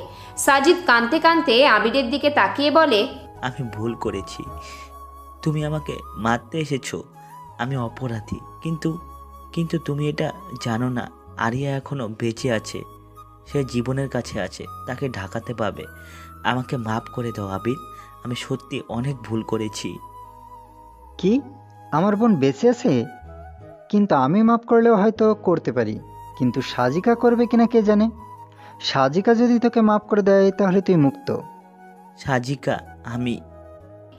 সাজিদ কাঁদতে কাঁদতে আবিরের দিকে তাকিয়ে বলে, আমি ভুল করেছি, তুমি আমাকে মারতে এসেছো, আমি অপরাধী। কিন্তু কিন্তু তুমি এটা জানো না, আরিয়া এখনো বেঁচে আছে, সে জীবনের কাছে আছে, তাকে ঢাকাতে পাবে। আমাকে মাফ করে দাও আবির, আমি সত্যি অনেক ভুল করেছি। কি? আমার বোন বেঁচে আছে? কিন্তু আমি মাফ করলেও হয়তো করতে পারি, কিন্তু সাজিকা করবে কিনা কে জানে। সাজিকা যদি তোকে মাফ করে দেয় তাহলে তুই মুক্ত। সাজিকা? আমি...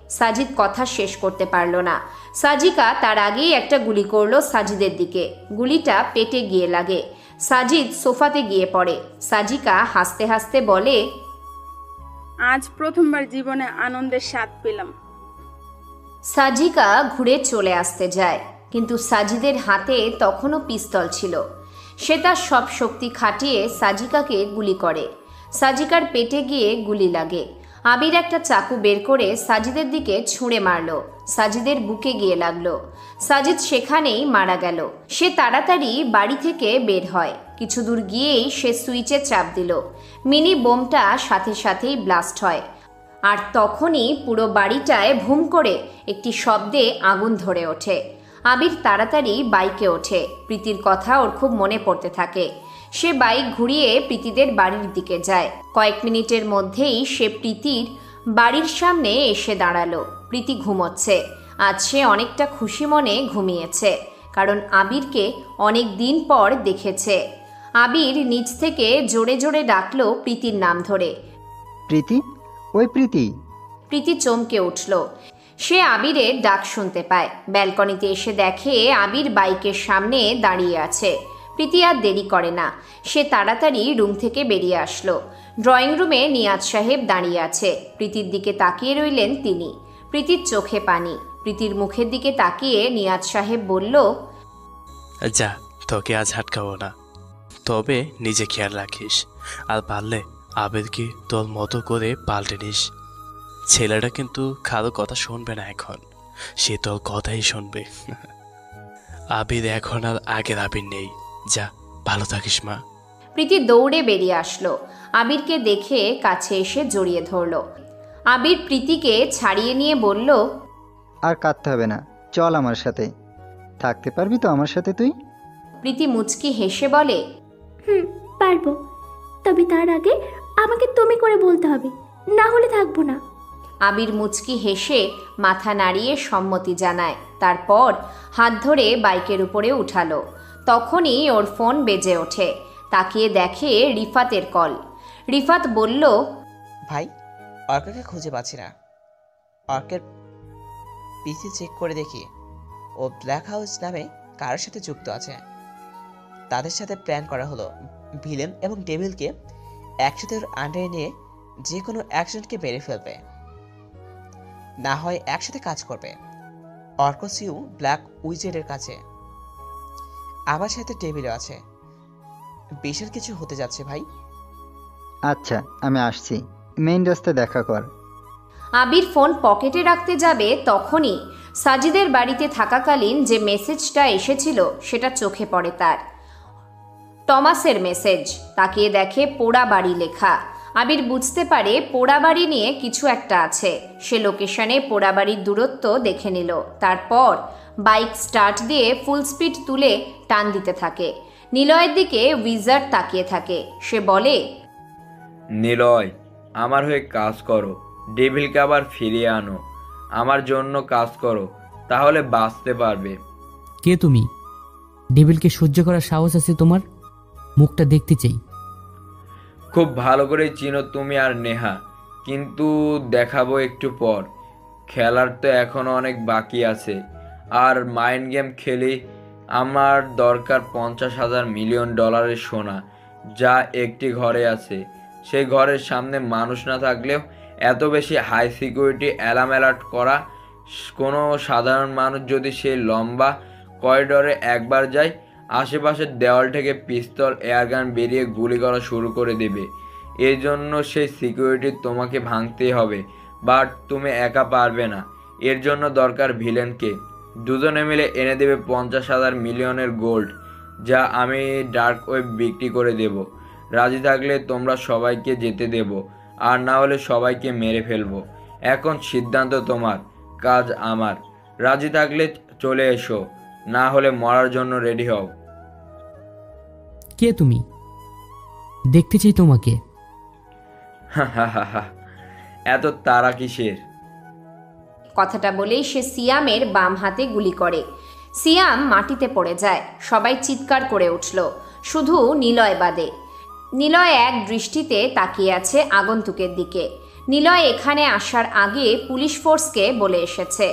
সাজিদ কথা শেষ করতে পারল না। সাজিকা তার আগেই একটা গুলি করলো সাজিদের দিকে। গুলিটা পেটে গিয়ে লাগে। সাজিদ সোফাতে গিয়ে পড়ে। সাজিকা হাসতে হাসতে বলে, আজ প্রথমবার জীবনে আনন্দের স্বাদ পেলাম। সাজিকা ঘুরে চলে আসতে যায়, কিন্তু সাজিদের হাতে তখনও পিস্তল ছিল। সে তার সব শক্তি খাটিয়ে সাজিকাকে গুলি করে। সাজিকার পেটে গিয়ে গুলি লাগে। আবির একটা চাকু বের করে সাজিদের দিকে ছুঁড়ে মারল। সাজিদের বুকে গিয়ে লাগলো। সাজিদ সেখানেই মারা গেল। সে তাড়াতাড়ি বাড়ি থেকে বের হয়। কিছু দূর গিয়েই সে সুইচে চাপ দিল। মিনি বোমটা সাথে সাথেই ব্লাস্ট হয়। আর তখনই পুরো বাড়িটায় ভুম করে একটি শব্দে আগুন ধরে ওঠে। আবির তাড়াতাড়ি বাইকে ওঠে। প্রীতির কথা ওর খুব মনে পড়তে থাকে। সে বাইক ঘুরিয়ে প্রীতিদের বাড়ির দিকে যায়। কয়েক মিনিটের মধ্যেই সে প্রীতির বাড়ির সামনে এসে দাঁড়ালো। প্রীতি ঘুমোচ্ছে। আজ সে অনেকটা খুশি মনে ঘুমিয়েছে, কারণ আবিরকে অনেক দিন পর দেখেছে। আবির নিচ থেকে জোরে জোরে ডাকলো প্রীতির নাম ধরে, প্রীতি, ওই প্রীতি। প্রীতি চমকে উঠল। সে আবিরের ডাক শুনতে পায়। ব্যালকনিতে এসে দেখে আবির বাইকের সামনে দাঁড়িয়ে আছে। প্রীতি আর দেরি করে না, সে তাড়াতাড়ি রুম থেকে বেরিয়ে আসলো। ড্রয়িং রুমে নিয়াজ সাহেব দাঁড়িয়ে আছে। প্রীতির দিকে তাকিয়ে রইলেন তিনি। প্রীতির চোখে পানি। প্রীতির মুখের দিকে তাকিয়ে নিয়াজ সাহেব বলল, যা, তোকে আজ হাটকাবো না, তবে নিজে খেয়াল রাখিস, আর পারলে আবিরকে তোর মতো করে পাল্টে নিস। ছেলেটা কিন্তু কারো কথা শুনবে না এখন, সে তোর কথাই শুনবে। আবির এখন আর আগের আবির নেই। যা, ভালো থাকিস মা। প্রীতি দৌড়ে বেরিয়ে আসলো। আবিরকে দেখে কাছে এসে জড়িয়ে ধরল। আবির প্রীতিকে ছাড়িয়ে নিয়ে বলল, আর কাঁদতে হবে না, চল আমার সাথে। থাকতে পারবি তো আমার সাথে তুই? প্রীতি মুচকি হেসে বলে, পারবো, তবে তার আগে আমাকে তুমি করে বলতে হবে, না হলে থাকবো না। আবির মুচকি হেসে মাথা নাড়িয়ে সম্মতি জানায়। তারপর হাত ধরে বাইকের উপরে উঠালো। তখনই ওর ফোন বেজে ওঠে। তাকিয়ে দেখে রিফাতের কল। রিফাত বলল, ভাই, অর্ককে খুঁজে পাচ্ছি না। অর্কের পিসি চেক করে দেখি ও ব্ল্যাক হাউস নামে কারোর সাথে যুক্ত আছে। তাদের সাথে প্ল্যান করা হলো ভিলেন এবং ডেভিলকে একসাথে ওর আন্ডারে নিয়ে যে কোনো একজনকে মেরে ফেলবে, না হয় একসাথে কাজ করবে। অর্ক সিউ ব্ল্যাক উইজেডের কাছে, আমার সাথে ডেভিলও আছে। বিশাল কিছু হতে যাচ্ছে ভাই। আচ্ছা, আমি আসছি, মেইন রাস্তায় দেখা কর। আবির ফোন পকেটে রাখতে যাবে, তখনই সাজিদের বাড়িতে থাকাকালীন যে মেসেজটা এসেছিল সেটা চোখে পড়ে তার। টমাসের মেসেজ। তাকিয়ে দেখে পোড়া বাড়ি লেখা। আবির বুঝতে পারে পোড়া বাড়ি নিয়ে কিছু একটা আছে। সে লোকেশনে পোড়া বাড়ির দূরত্ব দেখে নিল। তারপর বাইক স্টার্ট দিয়ে ফুল স্পিড তুলে টান দিতে থাকে। নিলয়ের দিকে উইজার্ড তাকিয়ে থাকে। সে বলে, নিলয়, আমার হয়ে কাজ করো, ডেভিলকে আবার ফিরিয়ে আনো। আমার জন্য কাজ করো, তাহলে বাঁচতে পারবে। কে তুমি? ডেভিলকে সহ্য করার সাহস আছে তোমার? মুখটা দেখতে চাই। খুব ভালো করে চিনো তুমি আর নেহা। কিন্তু দেখাবো একটু পর। খেলার তো এখনো অনেক বাকি আছে। আর মাইন্ড গেম খেলি। আমার দরকার $50,000 সোনা, যা একটি ঘরে আছে। সেই ঘরের সামনে মানুষ না থাকলেও এত বেশি হাই সিকিউরিটি অ্যালার্ম অ্যালার্ট করা, কোনো সাধারণ মানুষ যদি সেই লম্বা করিডোরে একবার যায়, আশেপাশের দেওয়াল থেকে পিস্তল এয়ারগান বেরিয়ে গুলি করা শুরু করে দেবে। এই জন্য সেই সিকিউরিটি তোমাকে ভাঙতেই হবে, বাট তুমি একা পারবে না। এর জন্য দরকার ভিলেনকে। দুজনে মিলে এনে দেবে $50,000 গোল্ড, যা আমি ডার্ক ওয়েব বিক্রি করে দেব। রাজি থাকলে তোমরা সবাইকে যেতে দেব, আর না হলে সবাইকে মেরে ফেলবো। এখন সিদ্ধান্ত তোমার, কাজ আমার। রাজি থাকলে চলে এসো, না হলে মরার জন্য রেডি হও। কে তুমি? দেখতে চাই তোমাকে। এত তারা কিসের? কথাটা বলেই সে সিয়ামের বাম হাতে গুলি করে। সিয়াম মাটিতে পড়ে যায়। সবাই চিৎকার করে উঠল, শুধু নিলয় বাদে। নিলয় এক দৃষ্টিতে তাকিয়ে আছে আগন্তুকের দিকে। নিলয় এখানে আসার আগে পুলিশ ফোর্সকে বলে এসেছে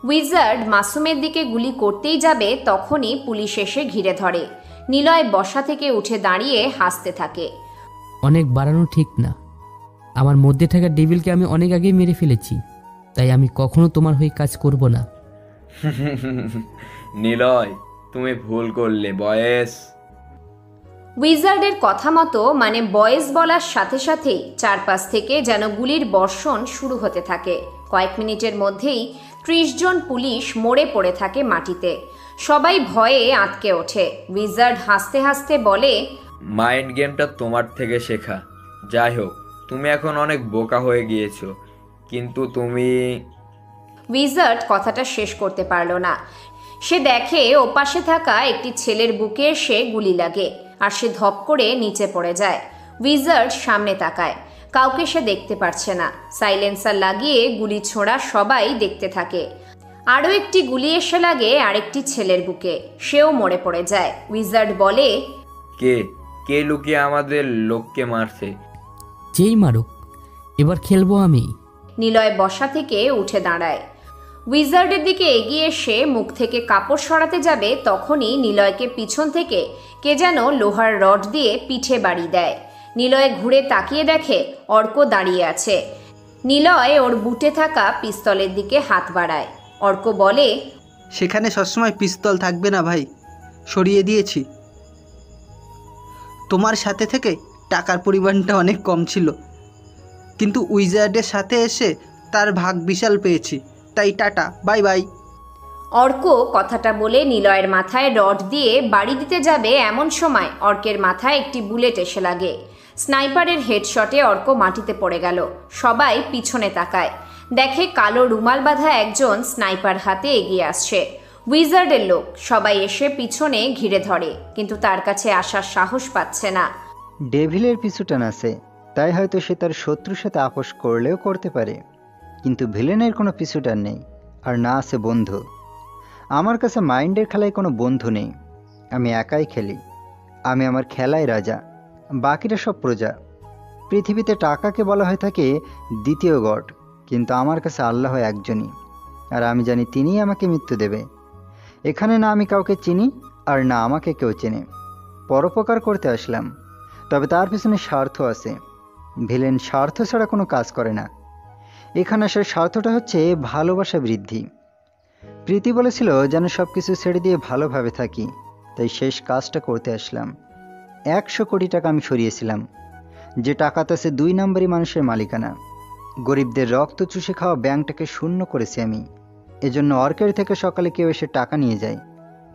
উইজার্ড মাসুমের দিকে গুলি করতেই যাবে, তখনই পুলিশ এসে ঘিরে ধরে। নিলয় বসা থেকে উঠে দাঁড়িয়ে হাসতে থাকে। অনেক বাড়ানো ঠিক না। আমার মধ্যে থাকা ডেভিলকে আমি অনেক আগেই মেরে ফেলেছি, তাই আমি কখনো তোমার হয়ে কাজ করব না। নিলয়, তুমি ভুল করলে বয়েস। উইজার্ডের কথা মতো, মানে বয়েস বলার সাথে সাথেই চারপাশ থেকে যেন গুলির বর্ষণ শুরু হতে থাকে। কয়েক মিনিটের মধ্যেই 30 জন পুলিশ মরে পড়ে থাকে মাটিতে। সবাই ভয়ে আঁতকে ওঠে। উইজার্ড হাসতে হাসতে বলে, মাইন্ড গেমটা তোমার থেকে শেখা। যাই হোক, তুমি এখন অনেক বোকা হয়ে গিয়েছো, কিন্তু তুমি... উইজার্ড কথাটা শেষ করতে পারল না। সে দেখে ওপাশে থাকা একটি ছেলের বুকে এসে গুলি লাগে, আর সে ধপ করে নিচে পড়ে যায়। উইজার্ড সামনে তাকায়, কাউকে সে দেখতে পারছে না। সাইলেন্সার লাগিয়ে গুলি ছোড়া সবাই দেখতে থাকে। আরও একটি গুলি এসে লাগে আরেকটি ছেলের বুকে, সেও মরে পড়ে যায়। উইজার্ড বলে, কে কে লুকিয়ে আমাদের লোককে মারছে? যেই মারুক, এবার খেলবো আমি। নিলয় বসা থেকে উঠে দাঁড়ায়। উইজার্ডের দিকে এগিয়ে এসে মুখ থেকে কাপড় সরাতে যাবে, তখনই নিলয়কে পিছন থেকে কে যেন লোহার রড দিয়ে পিঠে বাড়ি দেয়। নিলয় ঘুরে তাকিয়ে দেখে অর্ক দাঁড়িয়ে আছে। নিলয় ওর বুটে থাকা পিস্তলের দিকে হাত বাড়ায়। অর্ক বলে, সেখানে সবসময় পিস্তল থাকবে না ভাই, সরিয়ে দিয়েছি। তোমার সাথে থেকে টাকার পরিমাণটা অনেক কম ছিল, কিন্তু উইজার্ডের সাথে এসে তার ভাগ বিশাল পেয়েছি, তাই টাটা, বাই বাই। অর্ক কথাটা বলে নিলয়ের মাথায় রড দিয়ে বাড়ি দিতে যাবে, এমন সময় অর্কের মাথায় একটি বুলেট এসে লাগে। স্নাইপারের হেডশটে অর্ক মাটিতে পড়ে গেল। সবাই পিছনে তাকায়, দেখে কালো রুমাল বাঁধা একজন স্নাইপার হাতে এগিয়ে আসছে। উইজার্ডের লোক সবাই এসে পিছনে ঘিরে ধরে, কিন্তু তার কাছে আসার সাহস পাচ্ছে না। ডেভিলের পিছু টান আছে, তাই হয়তো সে তার শত্রুর সাথে আপোষ করলেও করতে পারে, কিন্তু ভিলেনের কোনো পিছু টান নেই, আর না আছে বন্ধু। আমার কাছে মাইন্ডের খেলায় কোনো বন্ধু নেই। আমি একাই খেলি। আমি আমার খেলায় রাজা, বাকিরা সব প্রজা। পৃথিবীতে টাকাকে বলা হয়ে থাকে দ্বিতীয় গড, কিন্তু আমার কাছে আল্লাহ একজনই, আর আমি জানি তিনিই আমাকে মৃত্যু দেবে। এখানে না আমি কাউকে চিনি, আর না আমাকে কেউ চেনে। পরোপকার করতে আসলাম, তবে তার পিছনে স্বার্থ আছে। ভিলেন স্বার্থ ছাড়া কোনো কাজ করে না। এখানে আসার স্বার্থটা হচ্ছে ভালোবাসা বৃদ্ধি। প্রীতি বলেছিল যেন সব কিছু ছেড়ে দিয়ে ভালোভাবে থাকি, তাই শেষ কাজটা করতে আসলাম। 100 কোটি টাকা আমি সরিয়েছিলাম, যে টাকাতে আছে 2 নম্বরই মানুষের মালিকানা। গরিবদের রক্ত চুষে খাওয়া ব্যাংকটাকে শূন্য করেছি আমি। এজন্য অর্কের থেকে সকালে কেউ এসে টাকা নিয়ে যায়,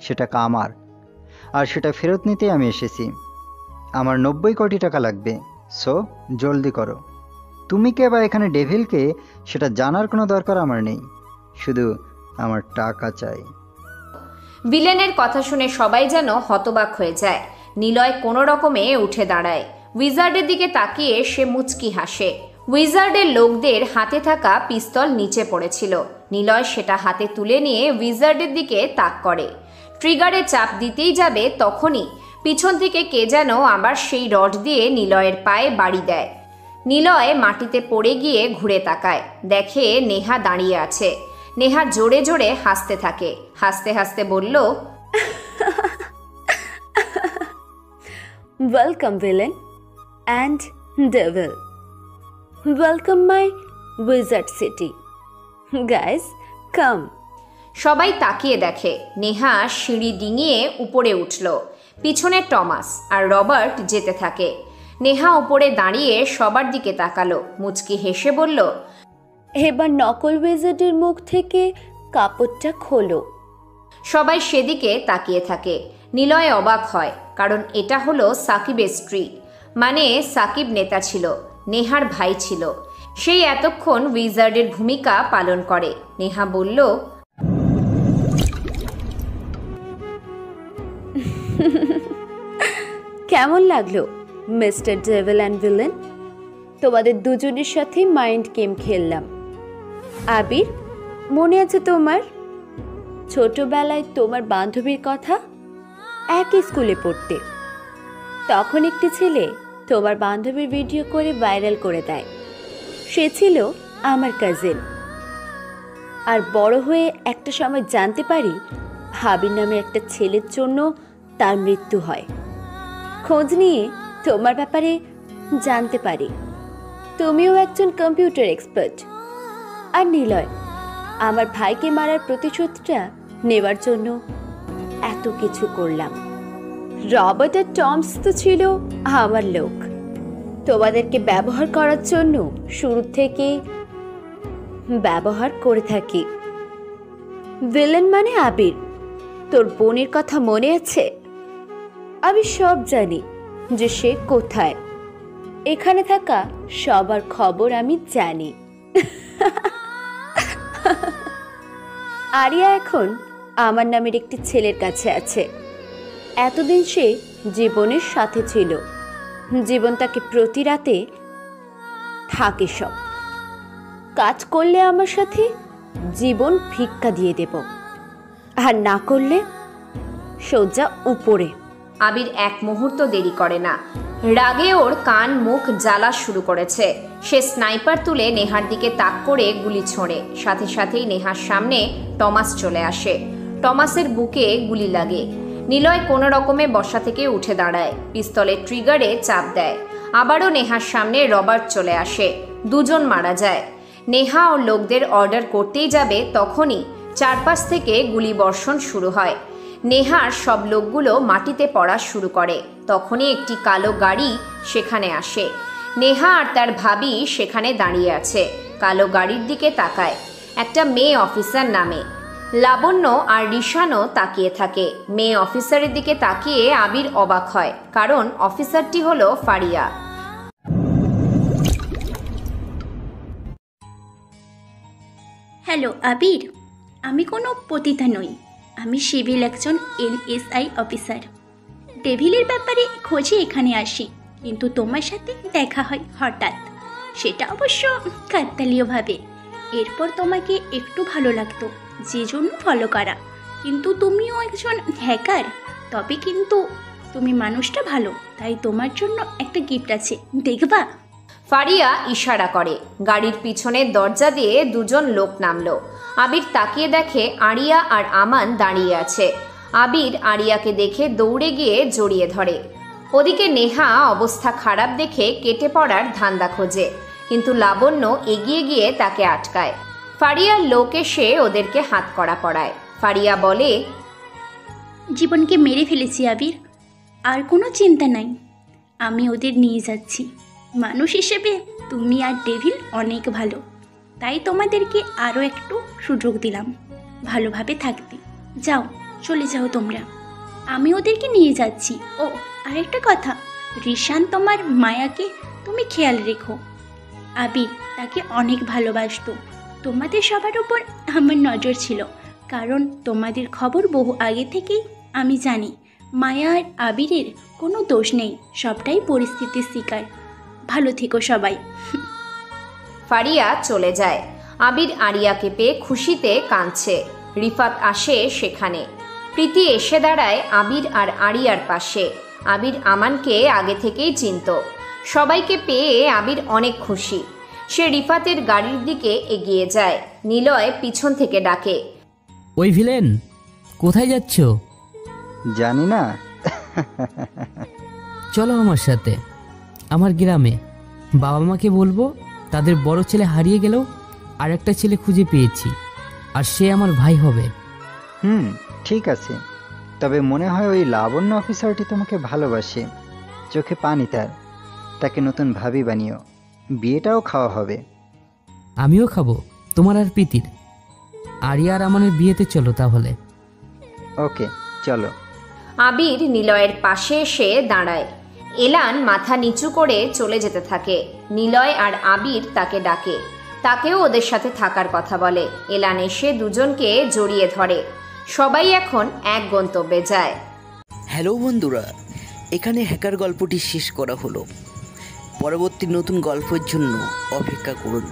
সে টাকা আমার, আর সেটা ফেরত নিতে আমি এসেছি। আমার 90 কোটি টাকা লাগবে, সো জলদি করো। তুমি কে বা এখানে ডেভিলকে, সেটা জানার কোনো দরকার আমার নেই, শুধু আমার টাকা চাই। ভিলেনের কথা শুনে সবাই যেন হতবাক হয়ে যায়। নিলয় কোনো রকমে উঠে দাঁড়ায়। উইজার্ডের দিকে তাকিয়ে সে মুচকি হাসে। উইজার্ডের লোকদের হাতে থাকা পিস্তল নিচে পড়েছিল। নিলয় সেটা হাতে তুলে নিয়ে উইজার্ডের দিকে তাক করে। ট্রিগারে চাপ দিতেই যাবে, তখনই পিছন থেকে কে যেন আবার সেই রড দিয়ে নিলয়ের পায়ে বাড়ি দেয়। নিলয় মাটিতে পড়ে গিয়ে ঘুরে তাকায়, দেখে নেহা দাঁড়িয়ে আছে। নেহা জোরে জোরে হাসতে থাকে, হাসতে হাসতে বলল, welcome villain and devil, welcome my wizard city, guys come. সবাই তাকিয়ে দেখে নেহা সিঁড়ি ডিঙিয়ে উপরে উঠল। পিছনে টমাস আর রবার্ট যেতে থাকে। নেহা উপরে দাঁড়িয়ে সবার দিকে তাকালো, মুচকি হেসে বলল, এবার নকল উইজার্ডের মুখ থেকে কাপড়টা খোলো। সবাই সেদিকে তাকিয়ে থাকে। নিলয় অবাক হয়, কারণ এটা হলো সাকিবের স্ত্রী, মানে সাকিব নেতা ছিল, নেহার ভাই ছিল। সেই এতক্ষণ উইজার্ডের ভূমিকা পালন করে। নেহা বলল, কেমন লাগলো মিস্টার ডেভিল অ্যান্ড ভিলেন? তোমাদের দুজনের সাথে মাইন্ড গেম খেললাম। আবির, মনে আছে তোমার ছোটবেলায় তোমার বান্ধবীর কথা? একই স্কুলে পড়তে। তখন একটি ছেলে তোমার বান্ধবীর ভিডিও করে ভাইরাল করে দেয়। সে ছিল আমার কাজিন। আর বড় হয়ে একটা সময় জানতে পারি হাবির নামে একটা ছেলের জন্য তার মৃত্যু হয়। খোঁজ নিয়ে তোমার ব্যাপারে জানতে পারি তুমিও একজন কম্পিউটার এক্সপার্ট। আর নিলয়, আমার ভাইকে মারার প্রতিশোধটা নেওয়ার জন্য এত কিছু করলাম। রবার্ট আর টমস তো ছিল আমার লোক। তোমাদেরকে ব্যবহার করার জন্য শুরু থেকে ব্যবহার করে থাকি। ভিলেন মানে আবির। তোর বোনের কথা মনে আছে? আমি সব জানি যে সে কোথায়। এখানে থাকা সবার খবর আমি জানি। আরিয়া এখন আমার নামের একটি ছেলের কাছে আছে। এতদিন সে জীবনের সাথে ছিল। জীবন তাকে প্রতি রাতে থাকে সব কাজ করলে আমার সাথে জীবন ভিক্ষা দিয়ে দেব, আর না করলে সোজা উপরে। আবির এক মুহূর্ত দেরি করে না। রাগে ওর কান মুখ জ্বালা শুরু করেছে। সে স্নাইপার তুলে নেহার দিকে তাক করে গুলি ছোঁড়ে। সাথে সাথেই নেহার সামনে টমাস চলে আসে। টমাসের বুকে গুলি লাগে। নিলয় কোনো রকমে বসা থেকে উঠে দাঁড়ায়, পিস্তলের ট্রিগারে চাপ দেয়। আবারও নেহার সামনে রবার্ট চলে আসে। দুজন মারা যায়। নেহা ও লোকদের অর্ডার করতেই যাবে, তখনই চারপাশ থেকে গুলি বর্ষণ শুরু হয়। নেহার সব লোকগুলো মাটিতে পড়া শুরু করে। তখনই একটি কালো গাড়ি সেখানে আসে। নেহা আর তার ভাবি সেখানে দাঁড়িয়ে আছে। কালো গাড়ির দিকে তাকায়। একটা মেয়ে অফিসার নামে। লাবণ্য আর রিশানও তাকিয়ে থাকে। মেয়ে অফিসারের দিকে তাকিয়ে আবির অবাক হয়, কারণ অফিসারটি হলো ফারিয়া। হ্যালো আবির, আমি কোনো পতিতা নই। আমি সিভিল একজন এনএসআই অফিসার। ডেভিলের ব্যাপারে খোঁজে এখানে আসি, কিন্তু তোমার সাথে দেখা হয় হঠাৎ, সেটা অবশ্য কাকতালীয়ভাবে। এরপর তোমাকে একটু ভালো লাগতো, যে জন্য ফলো করা। কিন্তু তুমিও একজন হ্যাকার। তবে কিন্তু তুমি মানুষটা ভালো, তাই তোমার জন্য একটা গিফট আছে, দেখবা? ফারিয়া ইশারা করে। গাড়ির পিছনের দরজা দিয়ে দুজন লোক নামলো। আবির তাকিয়ে দেখে আরিয়া আর আমান দাঁড়িয়ে আছে। আবির আরিয়াকে দেখে দৌড়ে গিয়ে জড়িয়ে ধরে। ওদিকে নেহা অবস্থা খারাপ দেখে কেটে পড়ার ধান্দা খোঁজে, কিন্তু লাবণ্য এগিয়ে গিয়ে তাকে আটকায়। ফারিয়ার লোক এসে ওদেরকে হাত কড়া পড়ায়। ফারিয়া বলে, জীবনকে মেরে ফেলেছি আবির, আর কোনো চিন্তা নাই। আমি ওদের নিয়ে যাচ্ছি। মানুষ হিসেবে তুমি আর ডেভিল অনেক ভালো, তাই তোমাদেরকে আরও একটু সুযোগ দিলাম ভালোভাবে থাকতে। যাও, চলে যাও তোমরা, আমি ওদেরকে নিয়ে যাচ্ছি। ও আরেকটা কথা, রিশান তোমার মায়াকে তুমি খেয়াল রেখো। আবির তাকে অনেক ভালোবাসতো। তোমাদের সবার উপর আমার নজর ছিল, কারণ তোমাদের খবর বহু আগে থেকেই আমি জানি। মায়া আর আবিরের কোনো দোষ নেই, সবটাই পরিস্থিতির শিকার। ভালো থেকো সবাই। ফারিয়া চলে যায়। আবির আরিয়াকে পেয়ে খুশিতে কাঁদছে। রিফাত আসে সেখানে। প্রীতি এসে দাঁড়ায় আবির আর আরিয়ার পাশে। আবির আমানকে আগে থেকেই চিনত। সবাইকে পেয়ে আবির অনেক খুশি। সে রিফাতের গাড়ির দিকে এগিয়ে যায়। নিলয় পিছন থেকে ডাকে, ওই ভিলেন, কোথায় যাচ্ছ? জানি না। চলো আমার সাথে, আমার গ্রামে। বাবা মাকে বলবো তাদের বড় ছেলে হারিয়ে গেলেও আর একটা ছেলে খুঁজে পেয়েছি, আর সে আমার ভাই হবে। ঠিক আছে, তবে মনে হয় ওই লাবণ্য অফিসারটি তোমাকে ভালোবাসে। চোখে পানি তার। তাকে নতুন ভাবি বানিও, বিয়েটাও খাওয়া হবে। আমিও খাবো তোমার আর প্রীতির। আরিয়া আর আমানের বিয়েতে চলো তাহলে। ওকে, চলো। আবির নিলয়ের পাশে এসে দাঁড়ায়। এলান মাথা নিচু করে চলে যেতে থাকে। নিলয় আর আবির তাকে ডাকে, তাকেও ওদের সাথে থাকার কথা বলে। এলান এসে দুজনকে জড়িয়ে ধরে। সবাই এখন এক গন্তব্যে যায়। হ্যালো বন্ধুরা, এখানে হ্যাকার গল্পটি শেষ করা হলো। পরবর্তী নতুন গল্পের জন্য অপেক্ষা করুন।